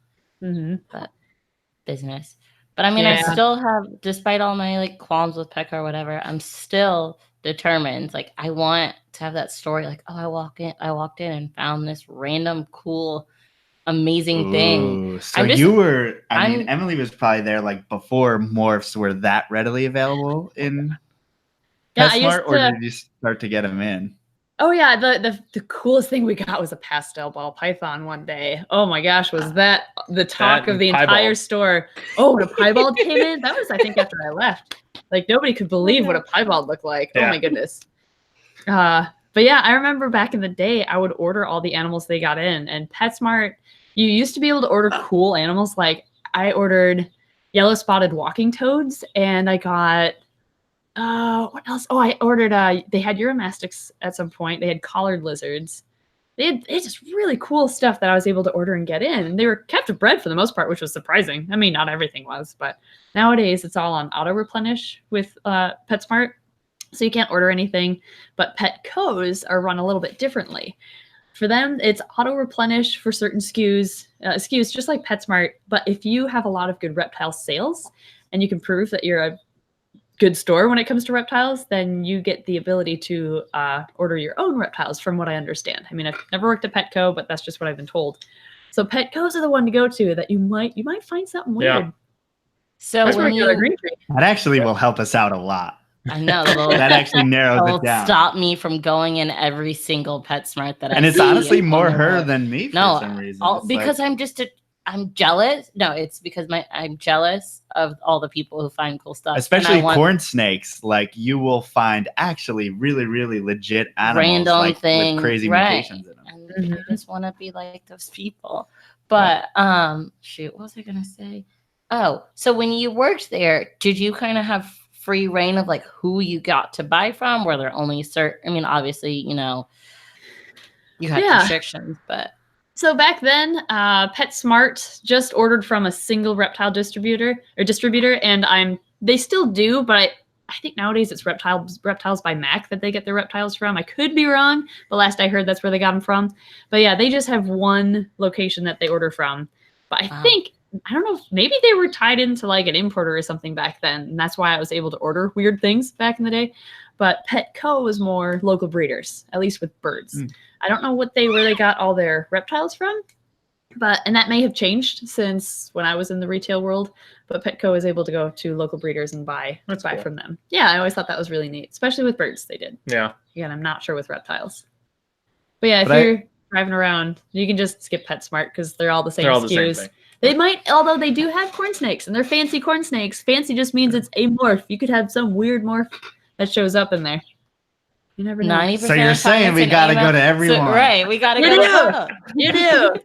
[SPEAKER 1] business. But I mean, I still have, despite all my like qualms with Petco or whatever, I'm still determined. Like, I want to have that story. Like, oh, I walked in and found this random cool, amazing thing.
[SPEAKER 2] So Emily was probably there like before morphs were that readily available in PetSmart, or did you start to get them in?
[SPEAKER 3] Oh yeah, the coolest thing we got was a pastel ball python one day. Oh my gosh, was that the talk of the entire store? Oh, when a piebald came in, that was I think after I left. Like nobody could believe what a piebald looked like.
[SPEAKER 4] Yeah.
[SPEAKER 3] Oh my goodness. But yeah, I remember back in the day, I would order all the animals they got in, and PetSmart, you used to be able to order cool animals. Like I ordered yellow spotted walking toads, and I got what else? Oh, I ordered they had Uromastyx at some point. They had collared lizards. They had just really cool stuff that I was able to order and get in. And they were captive bred for the most part, which was surprising. I mean, not everything was, but nowadays it's all on auto replenish with PetSmart. So you can't order anything, but Petco's are run a little bit differently. For them, it's auto replenish for certain SKUs, just like PetSmart. But if you have a lot of good reptile sales and you can prove that you're a good store when it comes to reptiles, then you get the ability to order your own reptiles, from what I understand. I mean, I've never worked at Petco, but that's just what I've been told. So Petco's are the one to go to that you might find something weird.
[SPEAKER 4] Yeah.
[SPEAKER 1] So
[SPEAKER 3] That's where
[SPEAKER 1] when
[SPEAKER 3] I get a green tree.
[SPEAKER 2] That actually will help us out a lot.
[SPEAKER 1] I know
[SPEAKER 2] That actually narrows
[SPEAKER 1] will
[SPEAKER 2] it down.
[SPEAKER 1] stop me from going in every single PetSmart that I
[SPEAKER 2] And it's
[SPEAKER 1] see
[SPEAKER 2] honestly
[SPEAKER 1] on
[SPEAKER 2] more
[SPEAKER 1] the
[SPEAKER 2] her
[SPEAKER 1] road.
[SPEAKER 2] than me for
[SPEAKER 1] No,
[SPEAKER 2] some reason. It's
[SPEAKER 1] because
[SPEAKER 2] like-
[SPEAKER 1] I'm jealous. No, it's because I'm jealous of all the people who find cool stuff.
[SPEAKER 2] especially
[SPEAKER 1] and I want
[SPEAKER 2] corn snakes, like you will find actually really, really legit animals,
[SPEAKER 1] random
[SPEAKER 2] like
[SPEAKER 1] things,
[SPEAKER 2] with crazy
[SPEAKER 1] right.
[SPEAKER 2] mutations in them.
[SPEAKER 1] And I just want to be like those people. But shoot, what was I gonna say? Oh, so when you worked there, did you kind of have free reign of like who you got to buy from? Were there only certain? I mean, obviously, you had restrictions, but
[SPEAKER 3] So back then, PetSmart just ordered from a single reptile distributor, and they still do, but I think nowadays it's Reptiles by Mac that they get their reptiles from. I could be wrong, but last I heard that's where they got them from. But yeah, they just have one location that they order from. But I think, I don't know, maybe they were tied into like an importer or something back then, and that's why I was able to order weird things back in the day. But Petco was more local breeders, at least with birds. I don't know where they got all their reptiles from, and that may have changed since when I was in the retail world. But Petco is able to go to local breeders and buy
[SPEAKER 4] Cool.
[SPEAKER 3] from them. Yeah, I always thought that was really neat, especially with birds. They did.
[SPEAKER 4] Yeah.
[SPEAKER 3] Again, I'm not sure with reptiles. But yeah, if
[SPEAKER 2] But
[SPEAKER 3] you're driving around, you can just skip PetSmart because they're all the same
[SPEAKER 4] They're all the same
[SPEAKER 3] SKUs.
[SPEAKER 4] thing.
[SPEAKER 3] They might, although they do have corn snakes, and they're fancy corn snakes. Fancy just means it's a morph. You could have some weird morph that shows up in there. You never know.
[SPEAKER 1] 90%.
[SPEAKER 2] So you're saying we got to go to everyone.
[SPEAKER 1] Right, we got to
[SPEAKER 3] You
[SPEAKER 1] go.
[SPEAKER 3] do. You do.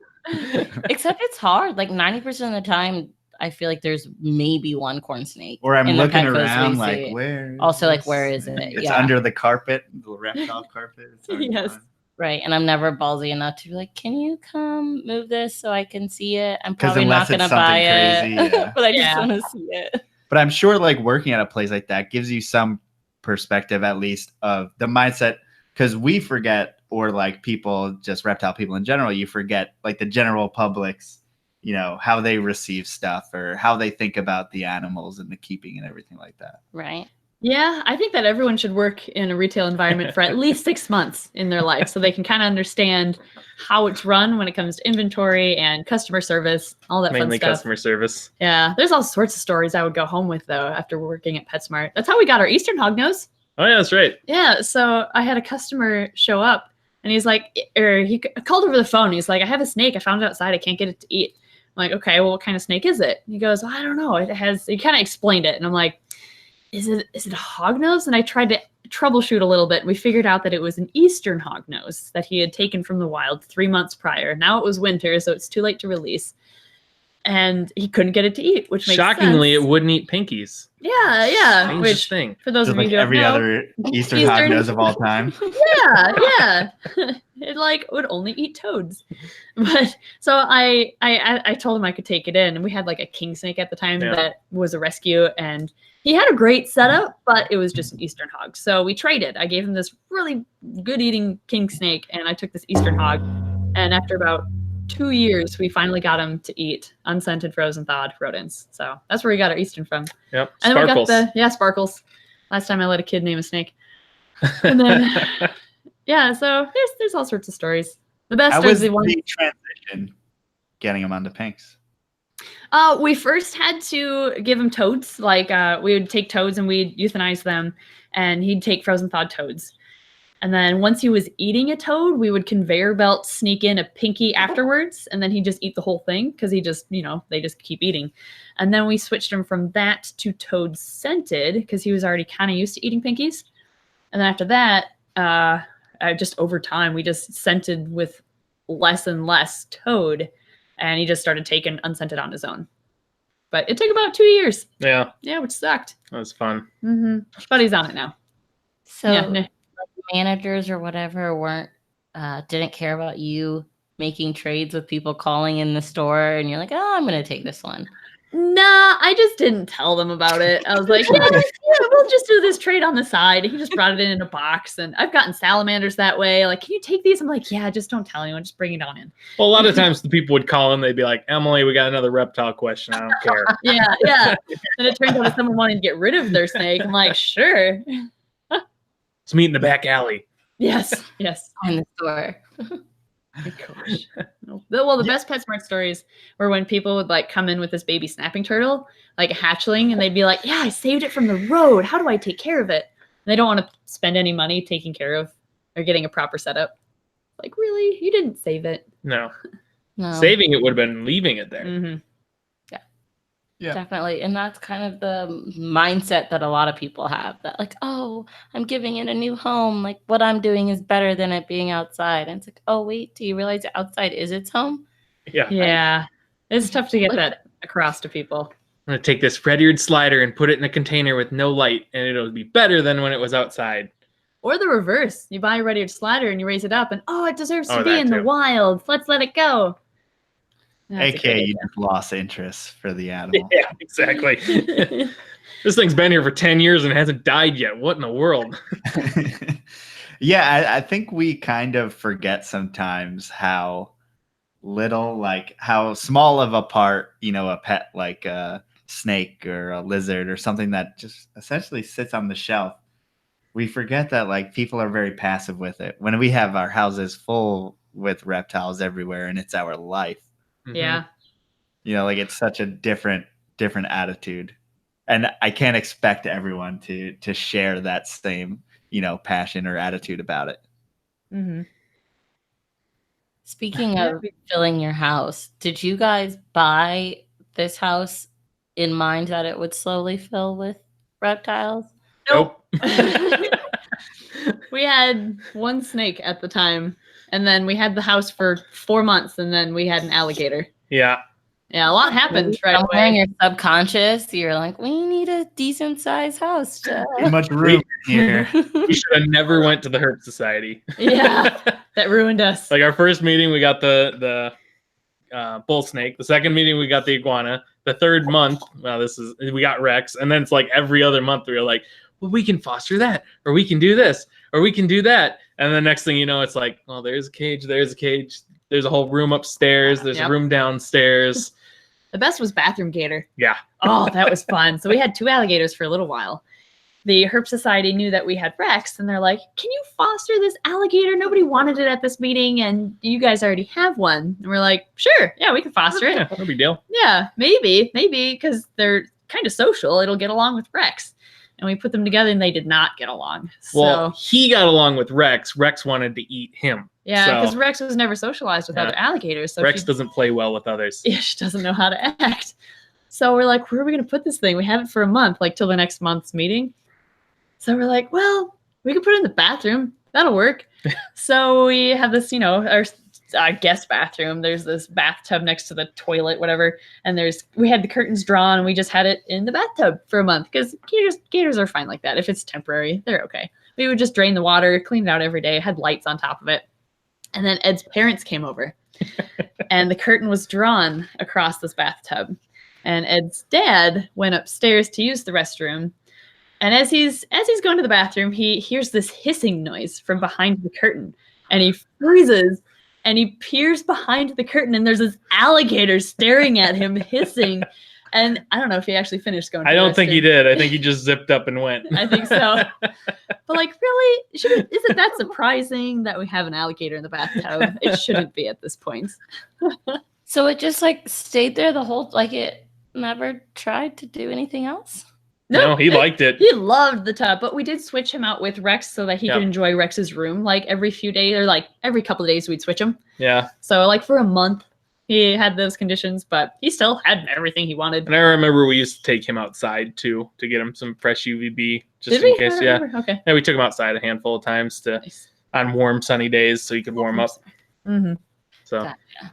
[SPEAKER 1] Except it's hard. Like 90% of the time, I feel like there's maybe one corn snake.
[SPEAKER 2] Or I'm
[SPEAKER 1] in the
[SPEAKER 2] looking
[SPEAKER 1] pet photos
[SPEAKER 2] around
[SPEAKER 1] we
[SPEAKER 2] like,
[SPEAKER 1] see.
[SPEAKER 2] where?
[SPEAKER 1] Also, like, where is it?
[SPEAKER 2] It's
[SPEAKER 1] Yeah.
[SPEAKER 2] under the carpet, the reptile carpet. It's hard to
[SPEAKER 3] Yes.
[SPEAKER 2] find.
[SPEAKER 1] Right, and I'm never ballsy enough to be like, can you come move this so I can see it? I'm
[SPEAKER 2] 'Cause
[SPEAKER 1] probably not
[SPEAKER 2] unless
[SPEAKER 1] going to
[SPEAKER 2] it's
[SPEAKER 1] buy
[SPEAKER 2] something
[SPEAKER 1] it,
[SPEAKER 2] crazy, yeah.
[SPEAKER 1] but I just
[SPEAKER 3] Yeah.
[SPEAKER 1] want to see it.
[SPEAKER 2] But I'm sure like working at a place like that gives you some perspective at least of the mindset, because we forget, or like people, just reptile people in general, you forget like the general public's, you know, how they receive stuff or how they think about the animals and the keeping and everything like that.
[SPEAKER 1] Right.
[SPEAKER 3] Yeah, I think that everyone should work in a retail environment for at least 6 months in their life so they can kind of understand how it's run when it comes to inventory and customer service, all that
[SPEAKER 4] Mainly
[SPEAKER 3] fun stuff.
[SPEAKER 4] customer service.
[SPEAKER 3] Yeah, there's all sorts of stories I would go home with, though, after working at PetSmart. That's how we got our Eastern hognose.
[SPEAKER 4] Oh yeah, that's right.
[SPEAKER 3] Yeah, so I had a customer show up, and he's like, or he called over the phone. He's like, I have a snake. I found it outside. I can't get it to eat. I'm like, okay, well, what kind of snake is it? He goes, I don't know. He kind of explained it, and I'm like, is it a hognose? And I tried to troubleshoot a little bit. We figured out that it was an Eastern hognose that he had taken from the wild 3 months prior. Now it was winter, so it's too late to release. And he couldn't get it to eat, which makes
[SPEAKER 4] Shockingly,
[SPEAKER 3] sense.
[SPEAKER 4] it wouldn't eat pinkies.
[SPEAKER 3] Yeah.
[SPEAKER 4] Strangest
[SPEAKER 3] Which,
[SPEAKER 4] thing.
[SPEAKER 3] for those
[SPEAKER 2] Just
[SPEAKER 3] of you
[SPEAKER 2] like
[SPEAKER 3] who don't
[SPEAKER 2] every
[SPEAKER 3] know,
[SPEAKER 2] other Eastern
[SPEAKER 3] Eastern-
[SPEAKER 2] hognose of all time.
[SPEAKER 3] yeah. It like would only eat toads. But so I told him I could take it in, and we had like a king snake at the time
[SPEAKER 4] Yeah.
[SPEAKER 3] that was a rescue, and he had a great setup, but it was just an Eastern hog. So we traded. I gave him this really good eating king snake, and I took this Eastern hog. And after about 2 years, we finally got him to eat unscented, frozen, thawed rodents. So that's where we got our Eastern from.
[SPEAKER 4] Yep.
[SPEAKER 3] And
[SPEAKER 4] Sparkles.
[SPEAKER 3] then we got Sparkles. Last time I let a kid name a snake. And then yeah, so there's all sorts of stories. The best
[SPEAKER 2] How
[SPEAKER 3] is
[SPEAKER 2] was
[SPEAKER 3] the one.
[SPEAKER 2] the transition getting them onto pinks?
[SPEAKER 3] We first had to give him toads. Like we would take toads and we'd euthanize them, and he'd take frozen thawed toads. And then once he was eating a toad, we would conveyor belt sneak in a pinky afterwards, and then he'd just eat the whole thing because he just, they just keep eating. And then we switched him from that to toad scented because he was already kind of used to eating pinkies. And then after that, just over time, we just scented with less and less toad, and he just started taking unscented on his own. But it took about 2 years.
[SPEAKER 4] Yeah,
[SPEAKER 3] Yeah, which sucked.
[SPEAKER 4] that was fun.
[SPEAKER 3] Mm-hmm. But he's on it now.
[SPEAKER 1] So
[SPEAKER 3] Yeah, no.
[SPEAKER 1] managers or whatever didn't care about you making trades with people calling in the store, and you're like, oh, I'm gonna take this one.
[SPEAKER 3] Nah, I just didn't tell them about it. I was like, yeah, we'll just do this trade on the side. He just brought it in a box, and I've gotten salamanders that way. Like, can you take these? I'm like, yeah, just don't tell anyone. Just bring it on in.
[SPEAKER 4] Well, a lot of times the people would call in, they'd be like, Emily, we got another reptile question. I don't care.
[SPEAKER 3] Yeah. And it turns out if someone wanted to get rid of their snake, I'm like, sure.
[SPEAKER 4] Let's meet in the back alley.
[SPEAKER 3] Yes.
[SPEAKER 1] In the store.
[SPEAKER 3] Gosh. Well, the best PetSmart stories were when people would like come in with this baby snapping turtle, like a hatchling, and they'd be like, yeah, I saved it from the road. How do I take care of it? And they don't want to spend any money taking care of or getting a proper setup. Like, really? You didn't save it.
[SPEAKER 4] No.
[SPEAKER 1] No,
[SPEAKER 4] Saving it would have been leaving it there.
[SPEAKER 3] Mm-hmm.
[SPEAKER 2] Yeah.
[SPEAKER 1] definitely. And that's kind of the mindset that a lot of people have, that like, oh, I'm giving it a new home. Like what I'm doing is better than it being outside. And it's like, oh, wait, do you realize outside is its home?
[SPEAKER 4] Yeah.
[SPEAKER 3] Yeah. It's tough to get that across to people.
[SPEAKER 4] I'm going to take this red-eared slider and put it in a container with no light, and it'll be better than when it was outside.
[SPEAKER 3] Or the reverse. You buy a red-eared slider and you raise it up, and it deserves to
[SPEAKER 4] Oh,
[SPEAKER 3] be
[SPEAKER 4] that
[SPEAKER 3] in the
[SPEAKER 4] too.
[SPEAKER 3] wild. Let's let it go. That's a
[SPEAKER 2] AKA,
[SPEAKER 3] good
[SPEAKER 2] you just lost interest for the animal.
[SPEAKER 4] Yeah, exactly.
[SPEAKER 3] idea.
[SPEAKER 4] This thing's been here for 10 years and hasn't died yet. What in the world?
[SPEAKER 2] Yeah, I think we kind of forget sometimes how little, like how small of a part, a pet like a snake or a lizard or something that just essentially sits on the shelf. We forget that like people are very passive with it. When we have our houses full with reptiles everywhere and it's our life,
[SPEAKER 3] Yeah.
[SPEAKER 2] like it's such a different attitude. And I can't expect everyone to share that same, passion or attitude about it.
[SPEAKER 3] Mm-hmm.
[SPEAKER 1] Speaking of filling your house, did you guys buy this house in mind that it would slowly fill with reptiles?
[SPEAKER 4] Nope.
[SPEAKER 3] We had one snake at the time, and then we had the house for 4 months, and then we had an alligator.
[SPEAKER 4] Yeah.
[SPEAKER 3] Yeah, a lot happened right
[SPEAKER 1] Somewhere in
[SPEAKER 3] away.
[SPEAKER 1] your subconscious, you're like, we need a decent sized house.
[SPEAKER 2] Too much room here.
[SPEAKER 4] We should have never went to the Herp Society.
[SPEAKER 3] Yeah, that ruined us.
[SPEAKER 4] Like our first meeting, we got the bull snake. The second meeting, we got the iguana. The third month, we got Rex, and then it's like every other month we were like, well, we can foster that, or we can do this, or we can do that, and the next thing you know, it's like, well, there's a cage, there's a whole room upstairs, there's a room downstairs.
[SPEAKER 3] The best was bathroom gator.
[SPEAKER 4] Yeah.
[SPEAKER 3] Oh, that was fun. So we had 2 alligators for a little while. The Herp Society knew that we had Rex, and they're like, can you foster this alligator? Nobody wanted it at this meeting, and you guys already have one. And we're like, sure, yeah, we can foster it.
[SPEAKER 4] Yeah, no big deal.
[SPEAKER 3] Yeah, maybe, because they're kind of social. It'll get along with Rex. And we put them together, and they did not get along.
[SPEAKER 4] Well, he got along with Rex. Rex wanted to eat him.
[SPEAKER 3] Yeah, because Rex was never socialized with other alligators. So
[SPEAKER 4] Rex doesn't play well with others.
[SPEAKER 3] Yeah, she doesn't know how to act. So we're like, where are we going to put this thing? We have it for a month, like till the next month's meeting. So we're like, well, we could put it in the bathroom. That'll work. So we have this, our guest bathroom. There's this bathtub next to the toilet, whatever. And we had the curtains drawn, and we just had it in the bathtub for a month because gators are fine like that. If it's temporary, they're okay. We would just drain the water, clean it out every day, had lights on top of it. And then Ed's parents came over, and the curtain was drawn across this bathtub. And Ed's dad went upstairs to use the restroom. And as he's going to the bathroom, he hears this hissing noise from behind the curtain, and he freezes, and he peers behind the curtain, and there's this alligator staring at him, hissing. And I don't know if he actually finished going to the restroom.
[SPEAKER 4] I don't think he did. I think he just zipped up and went.
[SPEAKER 3] I think so. But like, really, isn't that surprising that we have an alligator in the bathtub? It shouldn't be at this point.
[SPEAKER 1] So it just like stayed there the whole, like it never tried to do anything else?
[SPEAKER 4] No, he liked it.
[SPEAKER 3] He loved the tub, but we did switch him out with Rex so that he could enjoy Rex's room. Like every few days, or like every couple of days, we'd switch him.
[SPEAKER 4] Yeah.
[SPEAKER 3] So like for a month, he had those conditions, but he still had everything he wanted.
[SPEAKER 4] And I remember we used to take him outside too to get him some fresh UVB, just in case. Yeah.
[SPEAKER 3] Okay.
[SPEAKER 4] Yeah, we took him outside a handful of times on warm, sunny days so he could warm up.
[SPEAKER 3] Mm-hmm.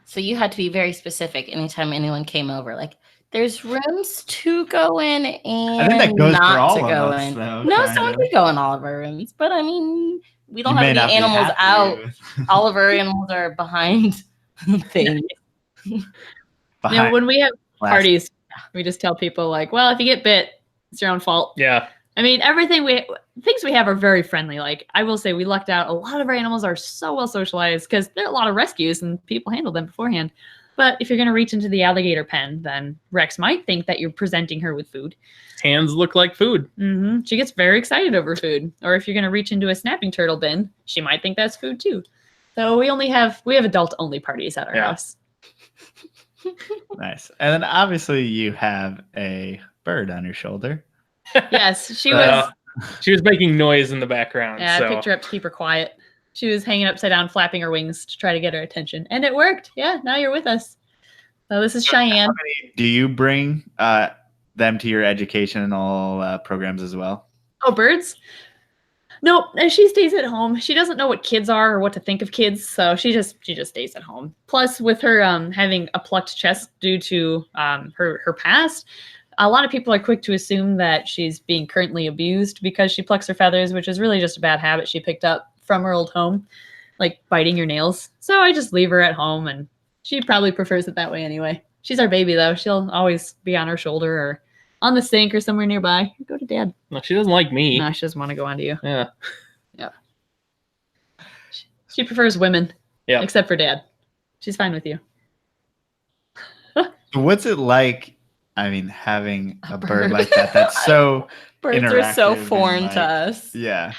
[SPEAKER 1] So you had to be very specific anytime anyone came over. Like, there's rooms to go in and
[SPEAKER 2] I think that goes
[SPEAKER 1] not
[SPEAKER 2] for all
[SPEAKER 1] to
[SPEAKER 2] of
[SPEAKER 1] go
[SPEAKER 2] us,
[SPEAKER 1] in.
[SPEAKER 2] though,
[SPEAKER 1] No,
[SPEAKER 2] kind
[SPEAKER 1] someone
[SPEAKER 2] of.
[SPEAKER 1] could go in all of our rooms, but I mean, we don't
[SPEAKER 2] You
[SPEAKER 1] have
[SPEAKER 2] may
[SPEAKER 1] any
[SPEAKER 2] not be
[SPEAKER 1] animals
[SPEAKER 2] happy
[SPEAKER 1] out.
[SPEAKER 2] with-
[SPEAKER 1] All of our animals are behind things.
[SPEAKER 2] behind
[SPEAKER 3] When we have
[SPEAKER 2] glass.
[SPEAKER 3] parties, we just tell people like, well, if you get bit, it's your own fault.
[SPEAKER 4] Yeah.
[SPEAKER 3] I mean, things we have are very friendly. Like, I will say we lucked out. A lot of our animals are so well socialized because there are a lot of rescues and people handle them beforehand. But if you're going to reach into the alligator pen, then Rex might think that you're presenting her with food.
[SPEAKER 4] Hands look like food.
[SPEAKER 3] Mm-hmm. She gets very excited over food. Or if you're going to reach into a snapping turtle bin, she might think that's food too. So we have adult only parties at our house.
[SPEAKER 2] Nice. And then obviously you have a bird on your shoulder.
[SPEAKER 3] Yes, she was.
[SPEAKER 4] She was making noise in the background.
[SPEAKER 3] Yeah,
[SPEAKER 4] so.
[SPEAKER 3] I picked her up to keep her quiet. She was hanging upside down, flapping her wings to try to get her attention. And it worked. Yeah, now you're with us. So this is Cheyenne.
[SPEAKER 2] Do you bring them to your educational programs as well?
[SPEAKER 3] Oh, birds? Nope. She stays at home. She doesn't know what kids are or what to think of kids, so she just stays at home. Plus, with her having a plucked chest due to her past, a lot of people are quick to assume that she's being currently abused because she plucks her feathers, which is really just a bad habit she picked up from her old home, like biting your nails. So I just leave her at home, and she probably prefers it that way anyway. She's our baby, though. She'll always be on our shoulder or on the sink or somewhere nearby. Go to Dad.
[SPEAKER 4] No, she doesn't like me.
[SPEAKER 3] No, she doesn't want to go onto you.
[SPEAKER 4] Yeah.
[SPEAKER 3] Yep. She prefers women.
[SPEAKER 4] Yeah.
[SPEAKER 3] Except for Dad. She's fine with you.
[SPEAKER 2] What's it like, I mean, having a bird like that that's so
[SPEAKER 1] Birds are so
[SPEAKER 2] interactive and,
[SPEAKER 1] foreign
[SPEAKER 2] like,
[SPEAKER 1] to us.
[SPEAKER 2] Yeah.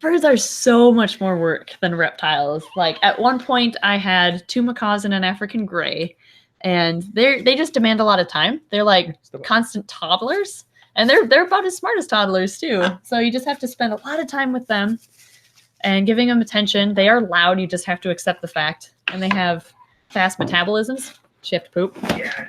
[SPEAKER 3] Birds are so much more work than reptiles. Like, at one point, I had 2 macaws and an African gray, and they just demand a lot of time. They're like constant toddlers, and they're about as smart as toddlers too. So you just have to spend a lot of time with them. and giving them attention. They are loud. You just have to accept the fact. And they have fast metabolisms. She have to poop.
[SPEAKER 4] Yeah.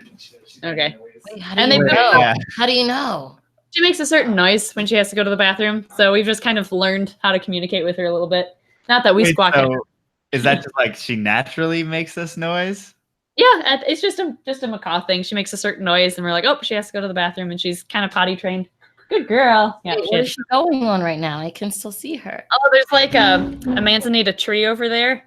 [SPEAKER 3] Okay.
[SPEAKER 1] Wait, how
[SPEAKER 3] And
[SPEAKER 1] do you
[SPEAKER 3] they
[SPEAKER 1] know?
[SPEAKER 2] Yeah.
[SPEAKER 1] How do you know?
[SPEAKER 3] She makes a certain noise when she has to go to the bathroom. So we've just kind of learned how to communicate with her a little bit. Not that we
[SPEAKER 2] Wait,
[SPEAKER 3] squawk at her.
[SPEAKER 2] so is that just like she naturally makes this noise?
[SPEAKER 3] Yeah, it's just a macaw thing. She makes a certain noise, and we're like, oh, she has to go to the bathroom, and she's kind of potty trained. Good girl. Yeah,
[SPEAKER 1] Wait, what is she going on right now? I can still see her.
[SPEAKER 3] Oh, there's like a manzanita tree over there,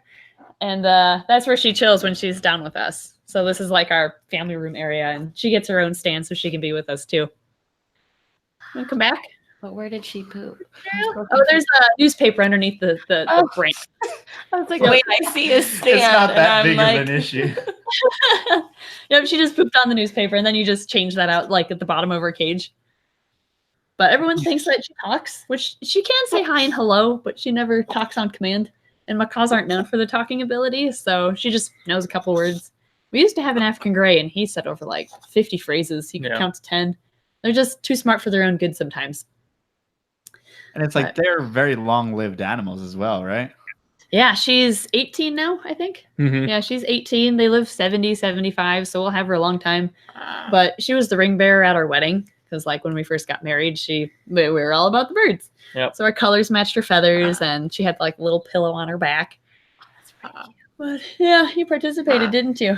[SPEAKER 3] and that's where she chills when she's down with us. So this is like our family room area, and she gets her own stand so she can be with us too. Wanna come back?
[SPEAKER 1] But where did she poop?
[SPEAKER 3] Oh, there's a newspaper underneath the branch.
[SPEAKER 1] I was like, wait, I see a stand.
[SPEAKER 2] It's not that big
[SPEAKER 1] like,
[SPEAKER 2] of an issue.
[SPEAKER 3] Yep, she just pooped on the newspaper, and then you just change that out like at the bottom of her cage. But everyone thinks that she talks, which she can say hi and hello, but she never talks on command. And macaws aren't known for the talking ability, so she just knows a couple words. We used to have an African gray, and he said over like 50 phrases. He could count to 10. They're just too smart for their own good sometimes.
[SPEAKER 2] And it's like they're very long-lived animals as well, right?
[SPEAKER 3] Yeah, she's 18 now, I think.
[SPEAKER 4] Mm-hmm.
[SPEAKER 3] Yeah, she's 18. They live 70, 75, so we'll have her a long time. But she was the ring bearer at our wedding because, like, when we first got married, we were all about the birds.
[SPEAKER 4] Yep.
[SPEAKER 3] So our colors matched her feathers, and she had, like, a little pillow on her back. But, yeah, you participated, didn't you?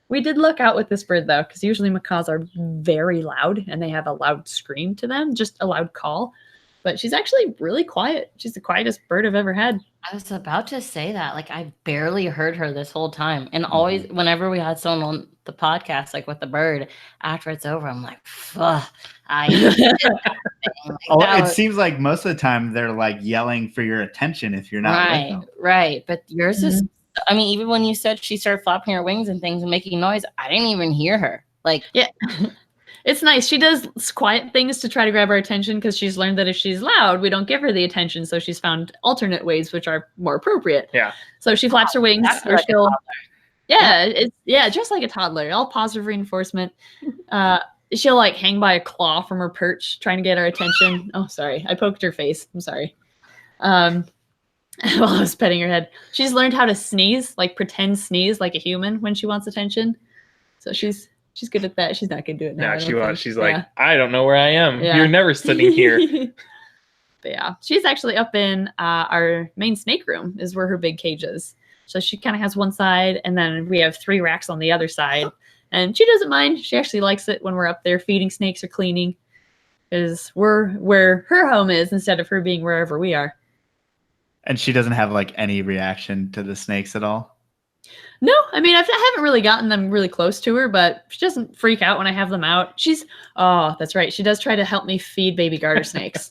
[SPEAKER 3] We did look out with this bird, though, because usually macaws are very loud, and they have a loud scream to them, just a loud call. But she's actually really quiet. She's the quietest bird I've ever had.
[SPEAKER 1] I was about to say that. Like, I barely heard her this whole time. And always, whenever we had someone on the podcast, like with the bird, after it's over, I'm like, fuck.
[SPEAKER 2] It seems like most of the time they're like yelling for your attention if you're not with them.
[SPEAKER 1] Right. But yours is, I mean, even when you said she started flapping her wings and things and making noise, I didn't even hear her. Like,
[SPEAKER 3] yeah. It's nice. She does quiet things to try to grab our attention because she's learned that if she's loud, we don't give her the attention. So she's found alternate ways which are more appropriate.
[SPEAKER 4] Yeah.
[SPEAKER 3] So she flaps her wings, or
[SPEAKER 1] like
[SPEAKER 3] she'll, just like a toddler. All positive reinforcement. She'll like hang by a claw from her perch, trying to get our attention. Oh, sorry, I poked her face. I'm sorry. While I was petting her head, she's learned how to sneeze, like pretend sneeze like a human when she wants attention. So she's good at that. She's not gonna do it now.
[SPEAKER 4] Yeah, she's like, I don't know where I am.
[SPEAKER 3] Yeah.
[SPEAKER 4] You're never sitting here.
[SPEAKER 3] But yeah, she's actually up in our main snake room is where her big cage is. So she kind of has one side, and then we have 3 racks on the other side. And she doesn't mind. She actually likes it when we're up there feeding snakes or cleaning, because we're where her home is instead of her being wherever we are.
[SPEAKER 2] And she doesn't have like any reaction to the snakes at all?
[SPEAKER 3] No, I mean, I haven't really gotten them really close to her, but she doesn't freak out when I have them out. Oh, that's right. She does try to help me feed baby garter snakes.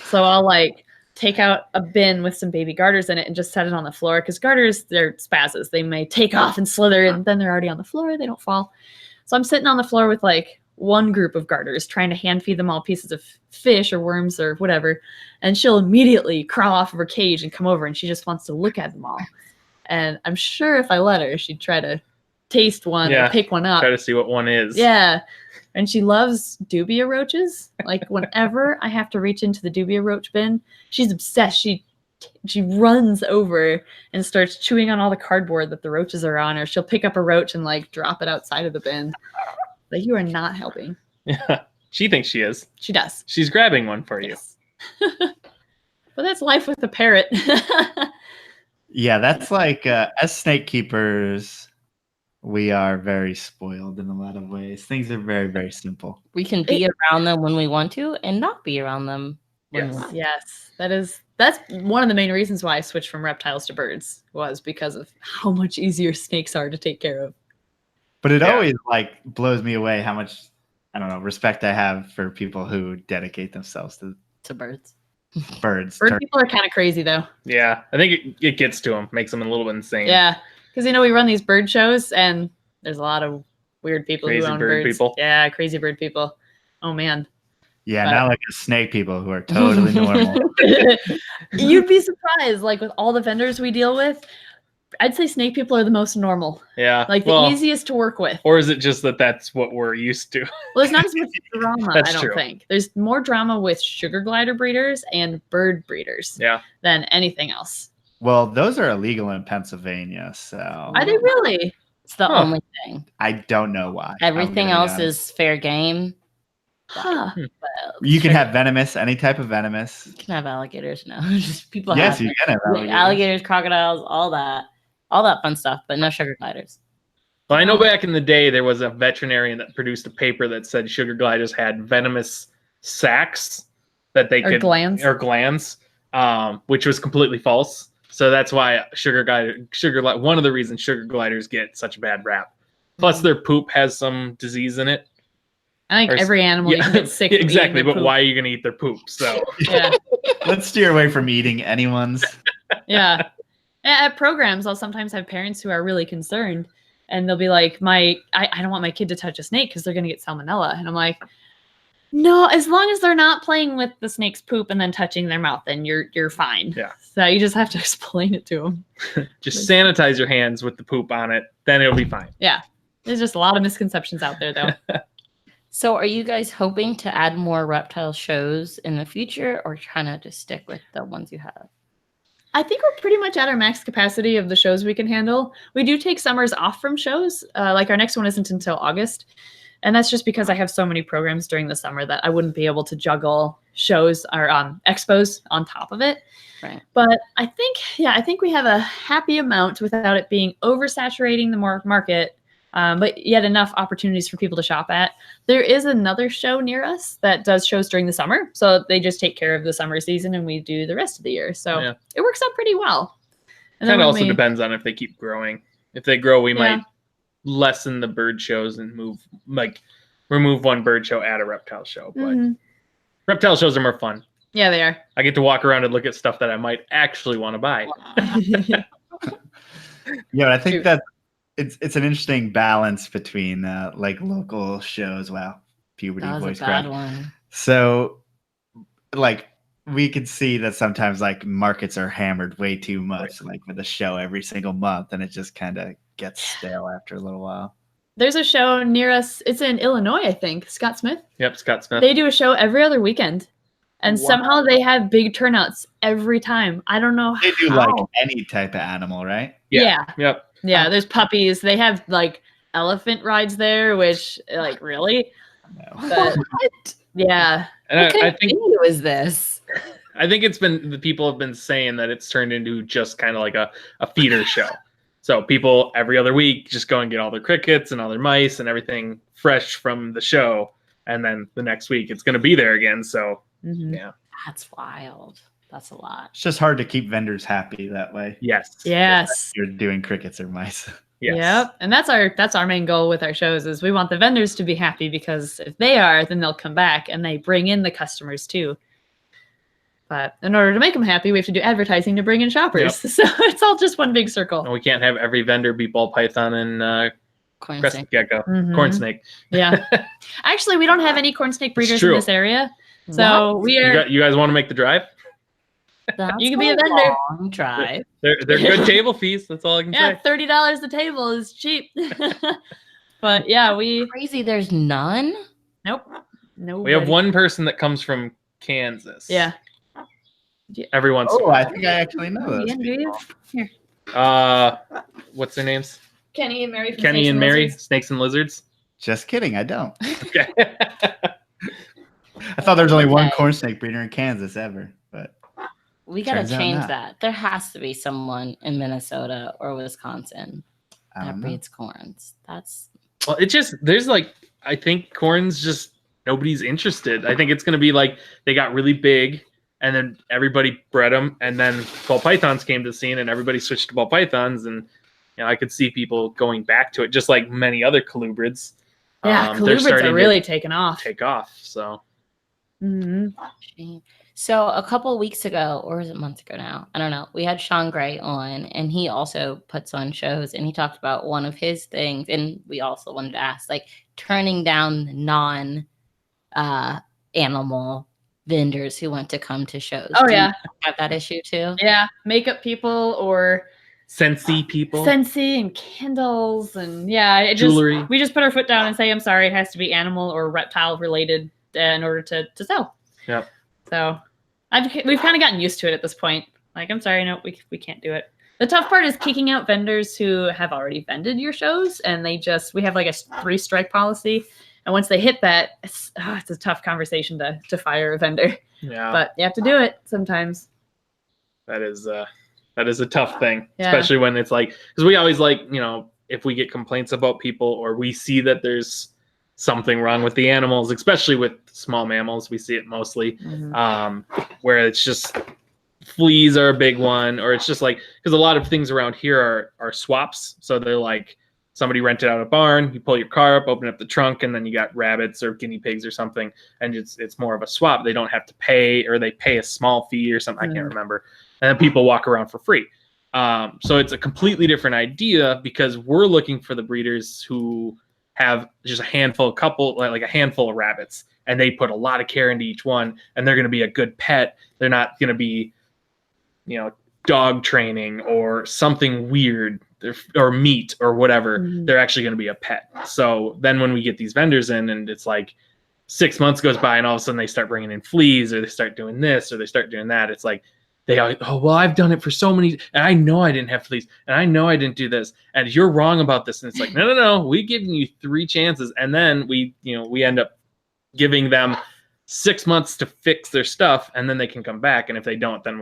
[SPEAKER 3] So I'll like take out a bin with some baby garters in it and just set it on the floor, because garters, they're spazzes. They may take off and slither, and then they're already on the floor. They don't fall. So I'm sitting on the floor with like one group of garters, trying to hand feed them all pieces of fish or worms or whatever. And she'll immediately crawl off of her cage and come over, and she just wants to look at them all. And I'm sure if I let her, she'd try to taste one or pick one up.
[SPEAKER 4] Try to see what one is.
[SPEAKER 3] Yeah. And she loves dubia roaches. Like whenever I have to reach into the dubia roach bin, she's obsessed. She runs over and starts chewing on all the cardboard that the roaches are on, or she'll pick up a roach and like drop it outside of the bin. Like, you are not helping.
[SPEAKER 4] Yeah. She thinks she is.
[SPEAKER 3] She does.
[SPEAKER 4] She's grabbing one for you.
[SPEAKER 3] Yes. But that's life with a parrot.
[SPEAKER 2] Yeah, that's like, as snake keepers, we are very spoiled in a lot of ways. Things are very, very simple.
[SPEAKER 1] we can be around them when we want to and not be around them when we want.
[SPEAKER 3] Yes. That's one of the main reasons why I switched from reptiles to birds, was because of how much easier snakes are to take care of.
[SPEAKER 2] But it always like blows me away how much, I don't know, respect I have for people who dedicate themselves to
[SPEAKER 1] birds.
[SPEAKER 2] birds.
[SPEAKER 3] Bird people are kind of crazy, though.
[SPEAKER 4] Yeah. I think it gets to them, makes them a little bit insane.
[SPEAKER 3] Yeah. Because, we run these bird shows, and there's a lot of weird people
[SPEAKER 4] Crazy
[SPEAKER 3] who own
[SPEAKER 4] bird
[SPEAKER 3] birds.
[SPEAKER 4] people.
[SPEAKER 3] Yeah, crazy bird people. Oh, man.
[SPEAKER 2] Yeah, not like the snake people who are totally normal.
[SPEAKER 3] You'd be surprised, like with all the vendors we deal with, I'd say snake people are the most normal,
[SPEAKER 4] Yeah.
[SPEAKER 3] like the easiest to work with.
[SPEAKER 4] Or is it just that that's what we're used to?
[SPEAKER 3] Well, there's not as much drama,
[SPEAKER 4] That's
[SPEAKER 3] I don't
[SPEAKER 4] true.
[SPEAKER 3] think. There's more drama with sugar glider breeders and bird breeders than anything else.
[SPEAKER 2] Well, those are illegal in Pennsylvania, so
[SPEAKER 3] Are they really?
[SPEAKER 1] It's the only thing.
[SPEAKER 2] I don't know why.
[SPEAKER 1] Everything else is fair game.
[SPEAKER 3] Huh.
[SPEAKER 2] You can have venomous, any type of venomous.
[SPEAKER 1] You can have alligators now. Just people
[SPEAKER 2] Yes,
[SPEAKER 1] have
[SPEAKER 2] you can have
[SPEAKER 1] alligators, crocodiles, all that fun stuff, but no sugar gliders.
[SPEAKER 4] Well, I know back in the day there was a veterinarian that produced a paper that said sugar gliders had venomous sacs that they could
[SPEAKER 3] glands,
[SPEAKER 4] which was completely false. So that's why one of the reasons sugar gliders get such a bad rap. Plus, their poop has some disease in it.
[SPEAKER 3] I think every animal you can get sick.
[SPEAKER 4] Exactly, but why are you going to eat their poop? So
[SPEAKER 2] let's steer away from eating anyone's.
[SPEAKER 3] Yeah. At programs, I'll sometimes have parents who are really concerned, and they'll be like, I don't want my kid to touch a snake because they're going to get salmonella. And I'm like, no, as long as they're not playing with the snake's poop and then touching their mouth, then you're fine.
[SPEAKER 4] Yeah.
[SPEAKER 3] So you just have to explain it to them.
[SPEAKER 4] Just sanitize your hands with the poop on it, then it'll be fine.
[SPEAKER 3] Yeah. There's just a lot of misconceptions out there, though.
[SPEAKER 1] So are you guys hoping to add more reptile shows in the future, or trying to just stick with the ones you have?
[SPEAKER 3] I think we're pretty much at our max capacity of the shows we can handle. We do take summers off from shows. Like our next one isn't until August. And that's just because I have so many programs during the summer that I wouldn't be able to juggle shows or expos on top of it.
[SPEAKER 1] Right.
[SPEAKER 3] But I think we have a happy amount without it being oversaturating the market. But yet enough opportunities for people to shop at. There is another show near us that does shows during the summer. So they just take care of the summer season and we do the rest of the year. So it works out pretty well.
[SPEAKER 4] And then also depends on if they keep growing. If they grow, we might lessen the bird shows and remove one bird show, add a reptile show. But reptile shows are more fun.
[SPEAKER 3] Yeah, they are.
[SPEAKER 4] I get to walk around and look at stuff that I might actually want to buy.
[SPEAKER 2] Yeah, I think that it's an interesting balance between like local shows. Wow, puberty voice crack.
[SPEAKER 1] One.
[SPEAKER 2] So like we could see that sometimes like markets are hammered way too much, like with a show every single month, and it just kind of gets stale after a little while.
[SPEAKER 3] There's a show near us. It's in Illinois, I think. Scott Smith.
[SPEAKER 4] Yep, Scott Smith.
[SPEAKER 3] They do a show every other weekend. And somehow they have big turnouts every time. I don't know
[SPEAKER 2] They do like any type of animal, right?
[SPEAKER 3] Yeah.
[SPEAKER 4] Yep.
[SPEAKER 3] Yeah, there's puppies. They have like elephant rides there, which like really?
[SPEAKER 2] No.
[SPEAKER 3] But, yeah.
[SPEAKER 4] And
[SPEAKER 1] What kind
[SPEAKER 4] I
[SPEAKER 1] of
[SPEAKER 4] think
[SPEAKER 1] video is this?
[SPEAKER 4] I think the people have been saying that it's turned into just kind of like a feeder show. So people every other week just go and get all their crickets and all their mice and everything fresh from the show. And then the next week it's going to be there again. So yeah.
[SPEAKER 1] That's wild. That's a lot.
[SPEAKER 2] It's just hard to keep vendors happy that way.
[SPEAKER 4] Yes.
[SPEAKER 3] Yes.
[SPEAKER 2] You're doing crickets or mice.
[SPEAKER 4] Yes.
[SPEAKER 3] Yep. And that's our main goal with our shows is we want the vendors to be happy, because if they are, then they'll come back and they bring in the customers too. But in order to make them happy, we have to do advertising to bring in shoppers.
[SPEAKER 4] Yep.
[SPEAKER 3] So it's all just one big circle.
[SPEAKER 4] And we can't have every vendor be ball python and
[SPEAKER 1] Corn
[SPEAKER 4] crescent
[SPEAKER 1] snake.
[SPEAKER 4] gecko,
[SPEAKER 3] Mhm.
[SPEAKER 4] corn snake.
[SPEAKER 3] Yeah. Actually, we don't have any corn snake breeders in
[SPEAKER 4] true.
[SPEAKER 3] this area. So we are.
[SPEAKER 4] You guys want to make the drive?
[SPEAKER 1] That's
[SPEAKER 3] You can be a vendor.
[SPEAKER 1] long drive.
[SPEAKER 4] They're good table fees. That's all I can
[SPEAKER 3] Yeah,
[SPEAKER 4] say.
[SPEAKER 3] $30 a table is cheap. But yeah,
[SPEAKER 1] Crazy. There's none.
[SPEAKER 3] nope. No.
[SPEAKER 4] We have one person that comes from Kansas.
[SPEAKER 3] Yeah.
[SPEAKER 4] Every once in a
[SPEAKER 2] Oh, I
[SPEAKER 4] while.
[SPEAKER 2] think I actually know those.
[SPEAKER 3] Yeah, do you? Here.
[SPEAKER 4] What's their names?
[SPEAKER 3] Kenny and Mary. From
[SPEAKER 4] Kenny
[SPEAKER 3] Snakes
[SPEAKER 4] and Mary,
[SPEAKER 3] Lizards.
[SPEAKER 4] Snakes and Lizards.
[SPEAKER 2] Just kidding, I don't.
[SPEAKER 4] Okay.
[SPEAKER 2] I thought there was only one
[SPEAKER 1] Okay.
[SPEAKER 2] corn snake breeder in Kansas ever, but
[SPEAKER 1] We got to
[SPEAKER 2] Turns out
[SPEAKER 1] change
[SPEAKER 2] not.
[SPEAKER 1] that. There has to be someone in Minnesota or Wisconsin
[SPEAKER 2] I
[SPEAKER 1] that
[SPEAKER 2] don't know.
[SPEAKER 1] breeds corns. That's
[SPEAKER 4] Well, I think corn's just nobody's interested. I think it's going to be like they got really big and then everybody bred them, and then ball pythons came to the scene and everybody switched to ball pythons, and I could see people going back to it, just like many other colubrids.
[SPEAKER 3] Yeah,
[SPEAKER 4] They're
[SPEAKER 3] colubrids
[SPEAKER 4] starting
[SPEAKER 3] are really taking off.
[SPEAKER 4] to take off. So
[SPEAKER 3] Mhm.
[SPEAKER 1] so. A couple of weeks ago, or was it months ago now? I don't know. We had Sean Gray on, and he also puts on shows, and he talked about one of his things, and we also wanted to ask, like, turning down non-animal vendors who want to come to shows.
[SPEAKER 3] Oh,
[SPEAKER 1] Do you
[SPEAKER 3] yeah.
[SPEAKER 1] have that issue too?
[SPEAKER 3] Yeah, makeup people or
[SPEAKER 4] Scentsy people.
[SPEAKER 3] Scentsy and candles and
[SPEAKER 4] Jewelry.
[SPEAKER 3] We just put our foot down and say, I'm sorry, it has to be animal or reptile related in order to sell.
[SPEAKER 4] Yep.
[SPEAKER 3] So we've kind of gotten used to it at this point. Like, I'm sorry, no, we can't do it. The tough part is kicking out vendors who have already vended your shows, and we have like a 3-strike policy. And once they hit that, it's a tough conversation to fire a vendor.
[SPEAKER 4] Yeah.
[SPEAKER 3] But you have to do it sometimes.
[SPEAKER 4] That is a tough thing,
[SPEAKER 3] Yeah.
[SPEAKER 4] especially when it's like, because we always like, if we get complaints about people or we see that there's something wrong with the animals, especially with small mammals, we see it mostly, where it's just fleas are a big one, or it's just like, because a lot of things around here are swaps. So they're like, somebody rented out a barn, you pull your car up, open up the trunk, and then you got rabbits or guinea pigs or something, and it's more of a swap. They don't have to pay, or they pay a small fee or something. I can't remember. And then people walk around for free. So it's a completely different idea, because we're looking for the breeders who have just a handful of rabbits, and they put a lot of care into each one, and they're going to be a good pet. They're not going to be, dog training or something weird or meat or whatever. They're actually going to be a pet. So then when we get these vendors in, and it's like 6 months goes by and all of a sudden they start bringing in fleas, or they start doing this, or they start doing that. It's like, they are, oh, well, I've done it for so many, and I know I didn't have fleas, and I know I didn't do this, and you're wrong about this. And it's like, no, we've given you 3 chances. And then we end up giving them 6 months to fix their stuff, and then they can come back. And if they don't, then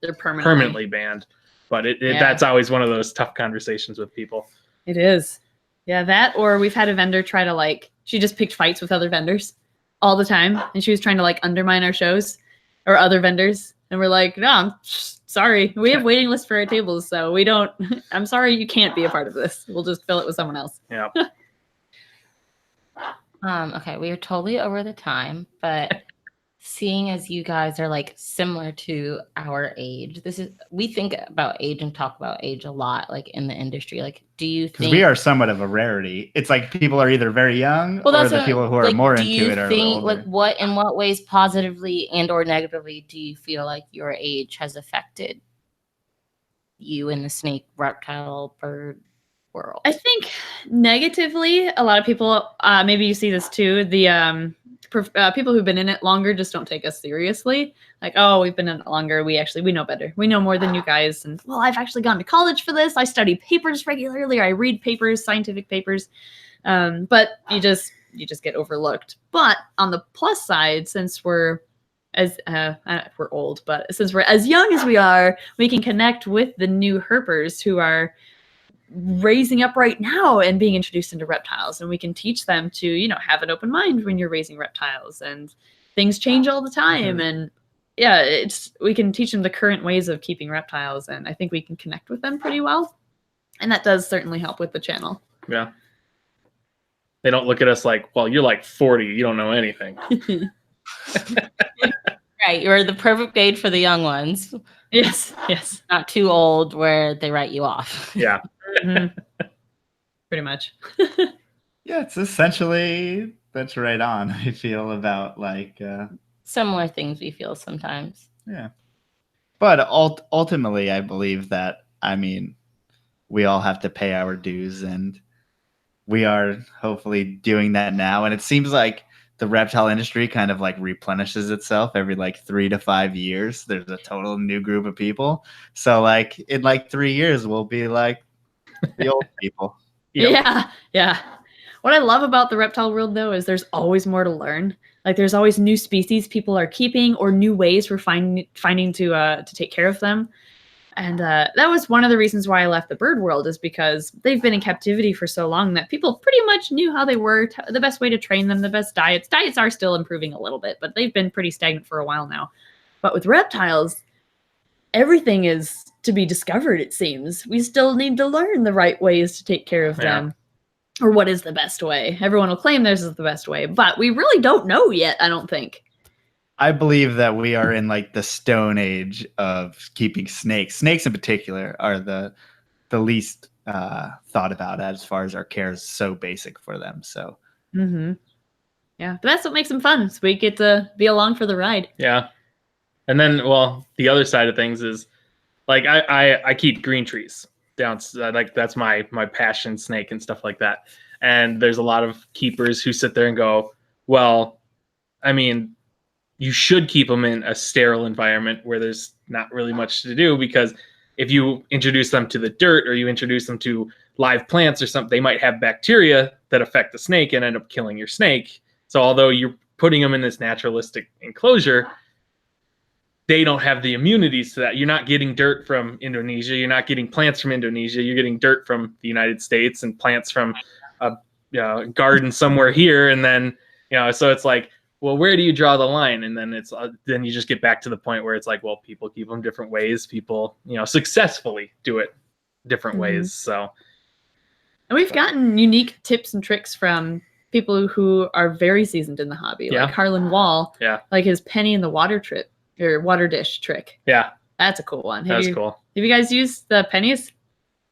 [SPEAKER 4] they're permanently banned. But that's always one of those tough conversations with people.
[SPEAKER 3] It is. Yeah, that, or we've had a vendor try to she just picked fights with other vendors all the time. And she was trying to undermine our shows or other vendors. And we're like, no, I'm sorry. We have waiting lists for our tables. So I'm sorry, you can't be a part of this. We'll just fill it with someone else.
[SPEAKER 4] Yeah.
[SPEAKER 1] Okay, we are totally over the time, but seeing as you guys are similar to our age, we think about age and talk about age a lot, in the industry. Do you think,
[SPEAKER 2] because we are somewhat of a rarity? It's like people are either very young, or the people who are more into it are older.
[SPEAKER 1] In what ways positively and or negatively do you feel like your age has affected you in the snake, reptile, bird world?
[SPEAKER 3] I think negatively, a lot of people, maybe you see this too, the people who've been in it longer just don't take us seriously. Oh, we've been in it longer. We know better. We know more than you guys. And well, I've actually gone to college for this. I study papers regularly. Or I read papers, scientific papers. But you just get overlooked. But on the plus side, since we're old, but since we're as young as we are, we can connect with the new herpers who are raising up right now and being introduced into reptiles, and we can teach them to have an open mind when you're raising reptiles, and things change all the time. And we can teach them the current ways of keeping reptiles, and I think we can connect with them pretty well, and that does certainly help with the channel.
[SPEAKER 4] Yeah, they don't look at us like, well, you're 40, you don't know anything.
[SPEAKER 1] Right, you're the perfect age for the young ones.
[SPEAKER 3] Yes
[SPEAKER 1] Not too old where they write you off.
[SPEAKER 4] Yeah.
[SPEAKER 3] Pretty much.
[SPEAKER 2] Yeah, it's essentially, that's right on. I feel about
[SPEAKER 1] similar things we feel sometimes.
[SPEAKER 2] Yeah, but ultimately I believe that, we all have to pay our dues, and we are hopefully doing that now. And it seems like the reptile industry kind of replenishes itself every 3 to 5 years. There's a total new group of people. So in 3 years, we'll be the old people.
[SPEAKER 3] Yep. Yeah. What I love about the reptile world, though, is there's always more to learn. There's always new species people are keeping, or new ways we're finding to take care of them. And that was one of the reasons why I left the bird world, is because they've been in captivity for so long that people pretty much knew how they were, the best way to train them, the best diets. Diets are still improving a little bit, but they've been pretty stagnant for a while now. But with reptiles, everything is to be discovered, it seems. We still need to learn the right ways to take care of them, or what is the best way. Everyone will claim theirs is the best way, but we really don't know yet, I don't think.
[SPEAKER 2] I believe that we are in the stone age of keeping snakes. Snakes in particular are the least thought about as far as our care is so basic for them. So,
[SPEAKER 3] yeah, but that's what makes them fun. So we get to be along for the ride.
[SPEAKER 4] Yeah, and then the other side of things is I keep green trees. like that's my passion snake and stuff like that. And there's a lot of keepers who sit there and go, well, I mean, you should keep them in a sterile environment where there's not really much to do, because if you introduce them to the dirt or you introduce them to live plants or something, they might have bacteria that affect the snake and end up killing your snake. So although you're putting them in this naturalistic enclosure, they don't have the immunities to that. You're not getting dirt from Indonesia. You're not getting plants from Indonesia. You're getting dirt from the United States and plants from a garden somewhere here. And then, so it's like, well, where do you draw the line? And then then you just get back to the point where it's like, well, people keep them different ways. People, successfully do it different ways. So,
[SPEAKER 3] and we've gotten unique tips and tricks from people who are very seasoned in the hobby, like Harlan Wall.
[SPEAKER 4] Yeah.
[SPEAKER 3] Like his penny in the water dish trick.
[SPEAKER 4] Yeah.
[SPEAKER 3] That's a cool one.
[SPEAKER 4] That's cool.
[SPEAKER 3] Have you guys used the pennies?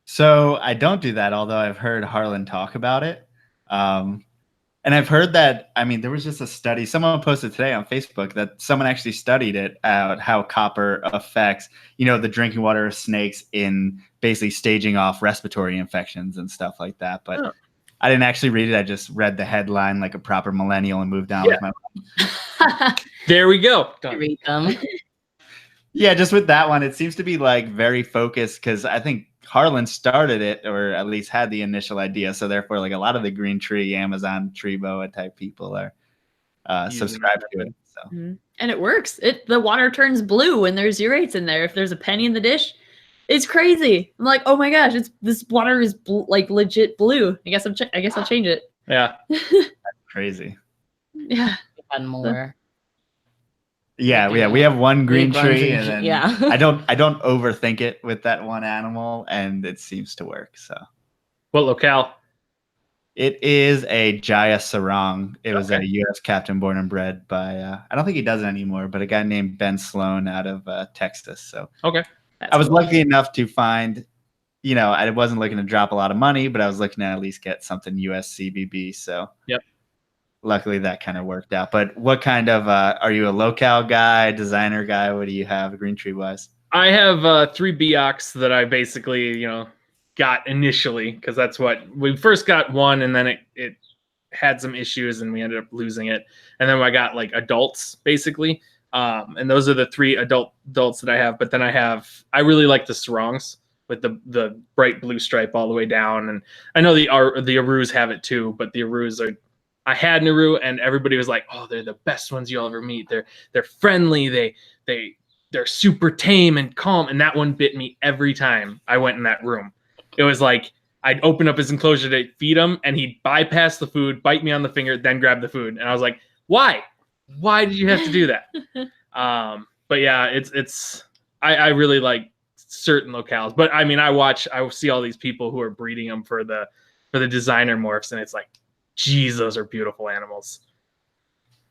[SPEAKER 2] So I don't do that, although I've heard Harlan talk about it. And I've heard that, there was just a study, someone posted today on Facebook that someone actually studied it out, how copper affects, the drinking water of snakes in basically staging off respiratory infections and stuff like that. But I didn't actually read it. I just read the headline like a proper millennial and moved on with my life.
[SPEAKER 4] There we go.
[SPEAKER 1] Read them.
[SPEAKER 2] Yeah, just with that one, it seems to be like very focused, because I think Harlan started it, or at least had the initial idea. So therefore, like a lot of the Green Tree, Amazon Tree Boa type people are subscribed to it. So
[SPEAKER 3] and it works. The water turns blue when there's urates in there. If there's a penny in the dish, it's crazy. I'm like, oh my gosh, this water is like legit blue. I guess I'll change it.
[SPEAKER 4] Yeah,
[SPEAKER 2] that's crazy.
[SPEAKER 3] Yeah,
[SPEAKER 1] and more.
[SPEAKER 2] Yeah, we have one green tree, and then I don't overthink it with that one animal, and it seems to work. So,
[SPEAKER 4] what locale?
[SPEAKER 2] It is a Jaya Sarong. It was a U.S. captain born and bred by I don't think he does it anymore, but a guy named Ben Sloan out of Texas. So I was lucky enough to find, I wasn't looking to drop a lot of money, but I was looking to at least get something U.S. CBB. So luckily that kind of worked out. But what kind of are you a locale guy, designer guy? What do you have green tree wise?
[SPEAKER 4] I have 3 Beox that I basically got initially, because that's what we first got one, and then it had some issues and we ended up losing it, and then I got like adults basically, and those are the 3 adults that I have. But then I really like the Sarongs with the bright blue stripe all the way down, and I know the Arus have it too, but the Arus are, I had an Aru and everybody was like, oh, they're the best ones you'll ever meet. They're friendly. They're super tame and calm. And that one bit me every time I went in that room. It was like, I'd open up his enclosure to feed him and he'd bypass the food, bite me on the finger, then grab the food. And I was like, why? Why did you have to do that? But yeah, I really like certain locales, but I see all these people who are breeding them for the designer morphs, and it's like, geez, those are beautiful animals.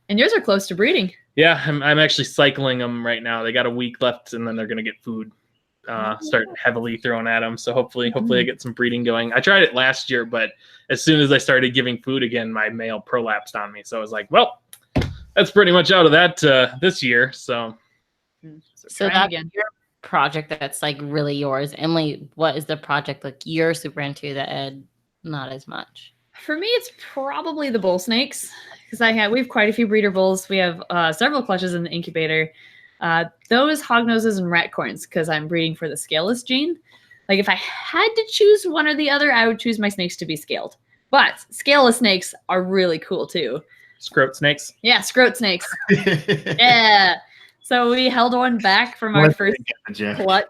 [SPEAKER 3] And yours are close to breeding.
[SPEAKER 4] Yeah, I'm actually cycling them right now. They got a week left, and then they're gonna get food. Start heavily thrown at them. So hopefully I get some breeding going. I tried it last year, but as soon as I started giving food again, my male prolapsed on me. So I was like, well, that's pretty much out of that this year. So
[SPEAKER 1] that's your project that's like really yours. Emily, what is the project like you're super into that Ed not as much?
[SPEAKER 3] For me, it's probably the bull snakes, because we have quite a few breeder bulls. We have several clutches in the incubator. Those hognoses and ratcorns, because I'm breeding for the scaleless gene. Like if I had to choose one or the other, I would choose my snakes to be scaled. But scaleless snakes are really cool too.
[SPEAKER 4] Scrote snakes?
[SPEAKER 3] Yeah, scrote snakes. Yeah. So we held one back from our first clutch.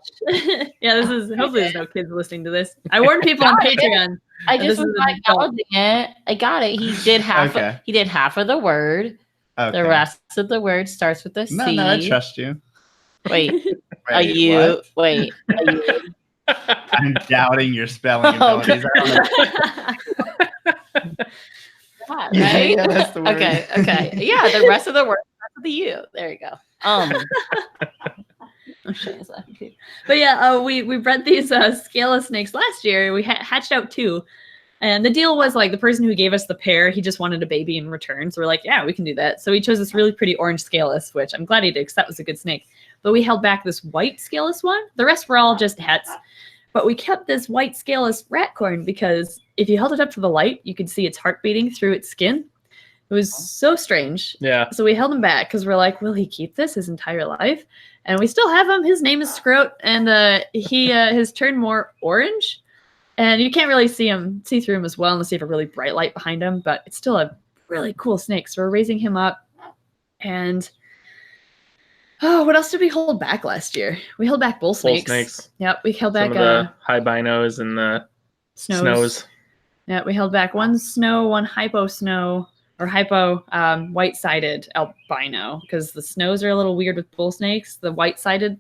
[SPEAKER 3] Yeah, hopefully there's no kids listening to this. I warned people on Patreon.
[SPEAKER 1] I just was not acknowledging it. I got it. He did half. He did half of the word. Okay. The rest of the word starts with a C.
[SPEAKER 2] No, I trust you.
[SPEAKER 1] Wait, are you? Wait, are you?
[SPEAKER 2] I'm doubting your spelling abilities.
[SPEAKER 1] Right?
[SPEAKER 2] Yeah, that's the word.
[SPEAKER 1] Okay. Yeah, the rest of the word starts with a U. There you go.
[SPEAKER 3] But yeah, we bred these scaleless snakes last year. We hatched out 2, and the deal was like the person who gave us the pair, he just wanted a baby in return. So we're like, yeah, we can do that. So we chose this really pretty orange scaleless, which I'm glad he did because that was a good snake. But we held back this white scaleless one. The rest were all just hets. But we kept this white scaleless ratcorn because if you held it up to the light, you could see its heart beating through its skin. It was so strange.
[SPEAKER 4] Yeah.
[SPEAKER 3] So we held him back because we're like, will he keep this his entire life? And we still have him. His name is Scroat, and he has turned more orange. And you can't really see through him as well unless you have a really bright light behind him. But it's still a really cool snake. So we're raising him up. And what else did we hold back last year? We held back bull snakes. Yep, we held back
[SPEAKER 4] some of the high binos and the snows.
[SPEAKER 3] Yeah, we held back one snow, one hypo snow, or hypo white-sided albino, because the snows are a little weird with bull snakes. The white-sided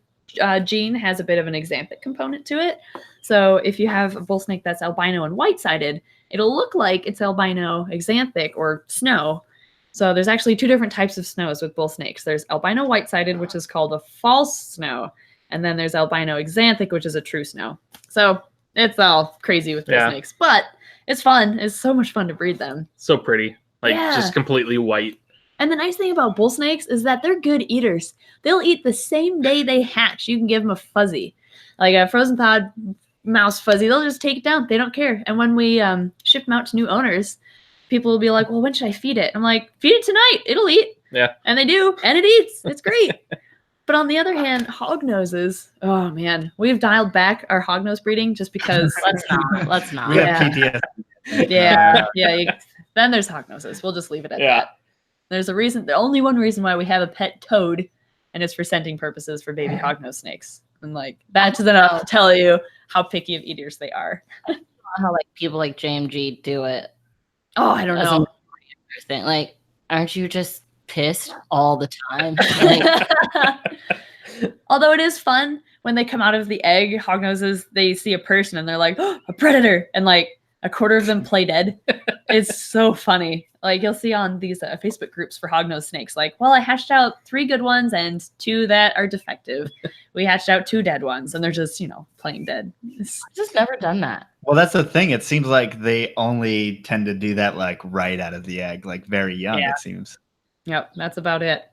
[SPEAKER 3] gene has a bit of an axanthic component to it. So if you have a bull snake that's albino and white-sided, it'll look like it's albino axanthic or snow. So there's actually two different types of snows with bull snakes. There's albino white-sided, which is called a false snow. And then there's albino axanthic, which is a true snow. So it's all crazy with bull snakes. But it's fun. It's so much fun to breed them.
[SPEAKER 4] So pretty. Just completely white.
[SPEAKER 3] And the nice thing about bull snakes is that they're good eaters. They'll eat the same day they hatch. You can give them a fuzzy. Like a frozen thawed mouse fuzzy. They'll just take it down. They don't care. And when we ship them out to new owners, people will be like, well, when should I feed it? I'm like, feed it tonight. It'll eat. Yeah. And they do. And it eats. It's great. But on the other hand, hognoses, oh man, we've dialed back our hognose breeding just because.
[SPEAKER 1] Let's not.
[SPEAKER 2] We have PTSD.
[SPEAKER 3] Yeah. Then there's hognoses. We'll just leave it at that. There's a reason. The only one reason why we have a pet toad, and it's for scenting purposes for baby hognose snakes. And that's enough to tell you how picky of eaters they are.
[SPEAKER 1] How people like JMG do it.
[SPEAKER 3] Oh, I don't know.
[SPEAKER 1] Aren't you just pissed all the time?
[SPEAKER 3] Although it is fun when they come out of the egg, hognoses, they see a person and they're like, oh, a predator, and a quarter of them play dead. It's so funny. You'll see on these Facebook groups for hognose snakes, I hatched out 3 good ones and 2 that are defective. We hatched out 2 dead ones, and they're just, playing dead.
[SPEAKER 1] I've just never done that.
[SPEAKER 2] Well, that's the thing. It seems like they only tend to do that right out of the egg, very young, it seems.
[SPEAKER 3] Yep, that's about it.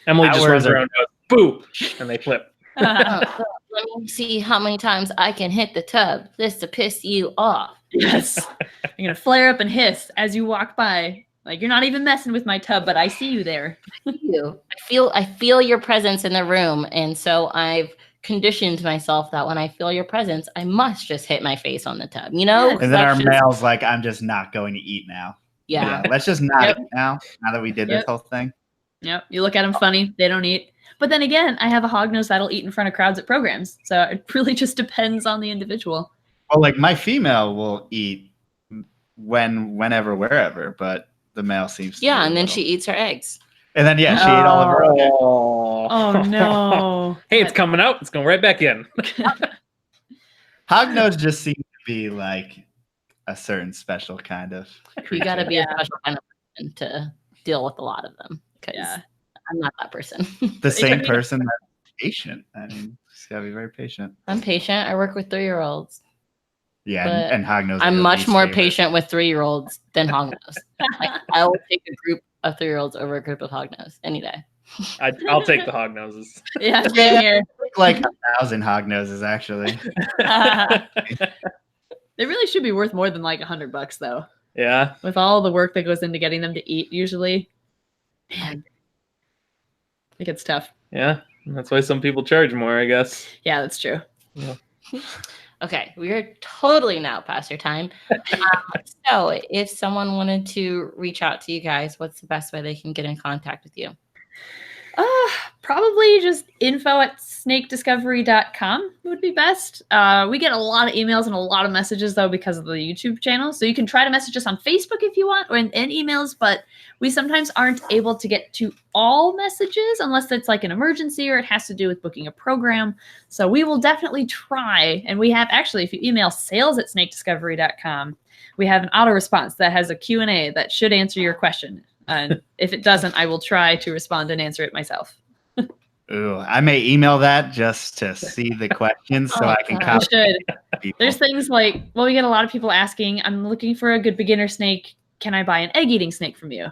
[SPEAKER 4] Emily just runs around and goes, boop, and they flip.
[SPEAKER 1] Let me see how many times I can hit the tub just to piss you off.
[SPEAKER 3] Yes. You're going to flare up and hiss as you walk by. You're not even messing with my tub, but I see you there.
[SPEAKER 1] I feel your presence in the room. And so I've conditioned myself that when I feel your presence, I must just hit my face on the tub,
[SPEAKER 2] And then our male's I'm just not going to eat now.
[SPEAKER 1] Yeah.
[SPEAKER 2] Let's just not eat now that we did this whole thing.
[SPEAKER 3] Yep. You look at them funny. They don't eat. But then again, I have a hognose that'll eat in front of crowds at programs. So it really just depends on the individual.
[SPEAKER 2] Well, my female will eat whenever, wherever, but the male seems to
[SPEAKER 1] and then she eats her eggs.
[SPEAKER 2] And then, she ate all of her own eggs.
[SPEAKER 3] Oh, no.
[SPEAKER 4] Hey, it's coming out. It's going right back in.
[SPEAKER 2] Hognose just seems to be a certain special kind of creature.
[SPEAKER 1] You got to be a special kind of person to deal with a lot of them. Because I'm not that person.
[SPEAKER 2] The same person that's patient. I mean, just got to be very patient.
[SPEAKER 1] I'm patient. I work with 3-year-olds.
[SPEAKER 2] Yeah, and hognose.
[SPEAKER 1] I'm much more patient with 3-year-olds than hognose. I will take a group of 3-year-olds over a group of hognose any day.
[SPEAKER 4] I'll take the hognoses.
[SPEAKER 3] Yeah, same here.
[SPEAKER 2] 1,000 hognoses, actually.
[SPEAKER 3] They really should be worth more than $100 though.
[SPEAKER 4] Yeah.
[SPEAKER 3] With all the work that goes into getting them to eat, usually. Man, it gets tough.
[SPEAKER 4] Yeah, that's why some people charge more, I guess.
[SPEAKER 3] Yeah, that's true.
[SPEAKER 4] Yeah.
[SPEAKER 1] Okay, we are totally now past your time. So if someone wanted to reach out to you guys, what's the best way they can get in contact with you?
[SPEAKER 3] Probably just info@snakediscovery.com would be best. We get a lot of emails and a lot of messages, though, because of the YouTube channel. So you can try to message us on Facebook if you want, or in emails, but we sometimes aren't able to get to all messages unless it's an emergency or it has to do with booking a program. So we will definitely try. And we have actually, if you email sales@snakediscovery.com, we have an auto response that has a Q&A that should answer your question. And if it doesn't, I will try to respond and answer it myself.
[SPEAKER 2] Ooh, I may email that just to see the questions so I can copy people.
[SPEAKER 3] There's things we get a lot of people asking, I'm looking for a good beginner snake. Can I buy an egg-eating snake from you?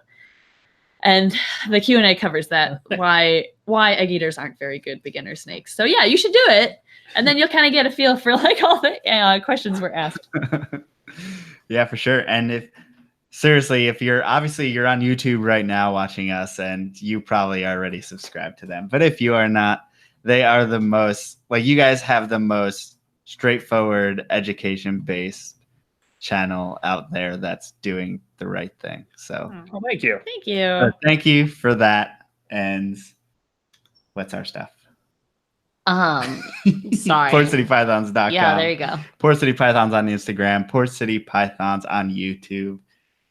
[SPEAKER 3] And the Q&A covers that, why egg eaters aren't very good beginner snakes. So yeah, you should do it. And then you'll kind of get a feel for like all the questions were asked.
[SPEAKER 2] Yeah, for sure. And if you're on YouTube right now watching us, and you probably already subscribed to them, but if you are not, they are the most, like, you guys have the most straightforward education-based channel out there that's doing the right thing. So
[SPEAKER 4] Oh, thank you.
[SPEAKER 3] Thank you.
[SPEAKER 2] thank you for that. And what's our stuff?
[SPEAKER 1] Sorry.
[SPEAKER 2] PortCityPythons.com.
[SPEAKER 1] Yeah, there you go.
[SPEAKER 2] Port City Pythons on Instagram. Port City Pythons on YouTube.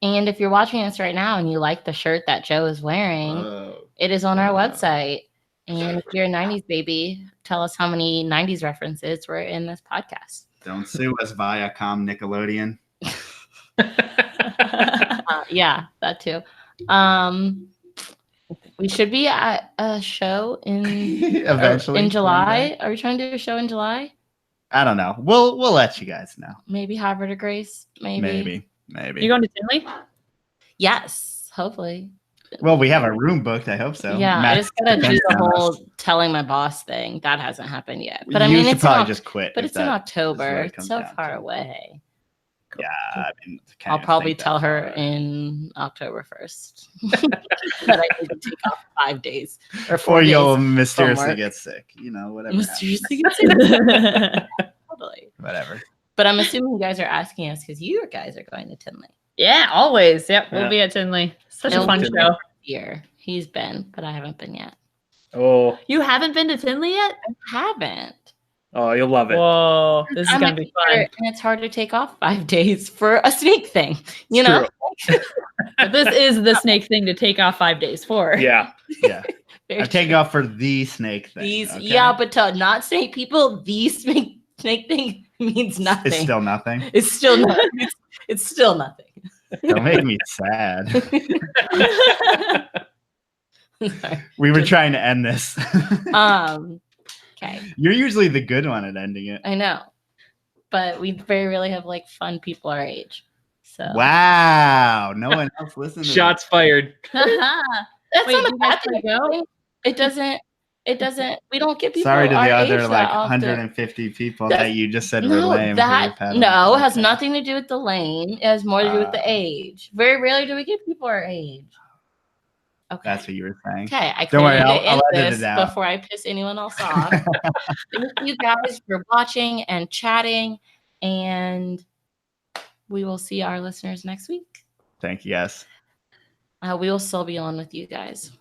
[SPEAKER 1] And if you're watching us right now and you like the shirt that Joe is wearing, it is on our website. And if you're a 90s baby, tell us how many 90s references were in this podcast.
[SPEAKER 2] Don't sue us, Viacom, Nickelodeon.
[SPEAKER 1] Yeah, that too. We should be at a show
[SPEAKER 2] Eventually
[SPEAKER 1] in July. Are we trying to do a show in July?
[SPEAKER 2] I don't know. We'll let you guys know.
[SPEAKER 1] Maybe Harvard or Grace. Maybe.
[SPEAKER 3] You going to Tinley?
[SPEAKER 1] Yes, hopefully.
[SPEAKER 2] Well, we have a room booked. I hope so.
[SPEAKER 1] Yeah,
[SPEAKER 2] Matt,
[SPEAKER 1] I just gotta do the whole telling my boss thing. That hasn't happened yet. But I
[SPEAKER 2] you
[SPEAKER 1] mean,
[SPEAKER 2] should
[SPEAKER 1] it's
[SPEAKER 2] probably just quit.
[SPEAKER 1] But it's in October.
[SPEAKER 2] it
[SPEAKER 1] It's
[SPEAKER 2] comes
[SPEAKER 1] so
[SPEAKER 2] down
[SPEAKER 1] far
[SPEAKER 2] to.
[SPEAKER 1] away.
[SPEAKER 2] Yeah, I mean,
[SPEAKER 1] I'll probably tell her in October 1st that I need to take off 5 days or 4
[SPEAKER 2] or
[SPEAKER 1] days.
[SPEAKER 2] you'll mysteriously
[SPEAKER 1] work.
[SPEAKER 2] get sick. You know, whatever.
[SPEAKER 1] Mysteriously
[SPEAKER 2] happens.
[SPEAKER 1] get sick. Totally.
[SPEAKER 2] Whatever.
[SPEAKER 1] But I'm assuming you guys are asking us because you guys are going to Tinley.
[SPEAKER 3] Yeah, always. Yep, we'll
[SPEAKER 4] Yeah.
[SPEAKER 3] be at Tinley. Such
[SPEAKER 1] It'll
[SPEAKER 3] a fun
[SPEAKER 1] be
[SPEAKER 3] show.
[SPEAKER 1] Year. He's been, but I haven't been yet.
[SPEAKER 4] Oh,
[SPEAKER 3] You haven't been to Tinley yet?
[SPEAKER 1] I haven't.
[SPEAKER 4] oh, you'll love it.
[SPEAKER 3] Whoa, this is
[SPEAKER 1] I'm
[SPEAKER 3] gonna be fun.
[SPEAKER 1] And it's hard to take off 5 days for a snake thing. You know?
[SPEAKER 3] But this is the snake thing to take off 5 days for.
[SPEAKER 4] Yeah.
[SPEAKER 2] Yeah.
[SPEAKER 1] Very
[SPEAKER 2] I'm taking off for the snake thing.
[SPEAKER 1] These,
[SPEAKER 2] okay?
[SPEAKER 1] yeah, but to not snake people, the snake thing means nothing.
[SPEAKER 2] It's still nothing.
[SPEAKER 1] It's still nothing. It's still nothing.
[SPEAKER 2] Don't make me sad.
[SPEAKER 1] Sorry.
[SPEAKER 2] We were trying to end this.
[SPEAKER 1] Okay.
[SPEAKER 2] You're usually the good one at ending it.
[SPEAKER 1] I know. But we very rarely have like fun people our age. So
[SPEAKER 2] Wow. No one else listens.
[SPEAKER 4] Shots fired.
[SPEAKER 1] that's
[SPEAKER 3] Wait,
[SPEAKER 1] not a
[SPEAKER 3] you
[SPEAKER 1] bad
[SPEAKER 3] guys wanna
[SPEAKER 1] thing.
[SPEAKER 3] go?
[SPEAKER 1] It doesn't we don't get people
[SPEAKER 2] Sorry to the
[SPEAKER 1] our
[SPEAKER 2] other
[SPEAKER 1] age
[SPEAKER 2] like
[SPEAKER 1] that often.
[SPEAKER 2] 150 people
[SPEAKER 1] That's-
[SPEAKER 2] that you just said were
[SPEAKER 1] No,
[SPEAKER 2] lame.
[SPEAKER 1] that no, it has nothing to do with the lane. It has more to do with the
[SPEAKER 2] Ah.
[SPEAKER 1] age. Very rarely do we get people our age. Okay.
[SPEAKER 2] That's what you were saying.
[SPEAKER 1] Okay, I
[SPEAKER 2] Don't worry,
[SPEAKER 1] couldn't
[SPEAKER 2] I'll
[SPEAKER 1] end
[SPEAKER 2] edit
[SPEAKER 1] this
[SPEAKER 2] it out.
[SPEAKER 1] before I piss anyone else off. Thank you guys for watching and chatting, and we will see our listeners next week.
[SPEAKER 2] Thank you, guys.
[SPEAKER 1] We will still be on with you guys.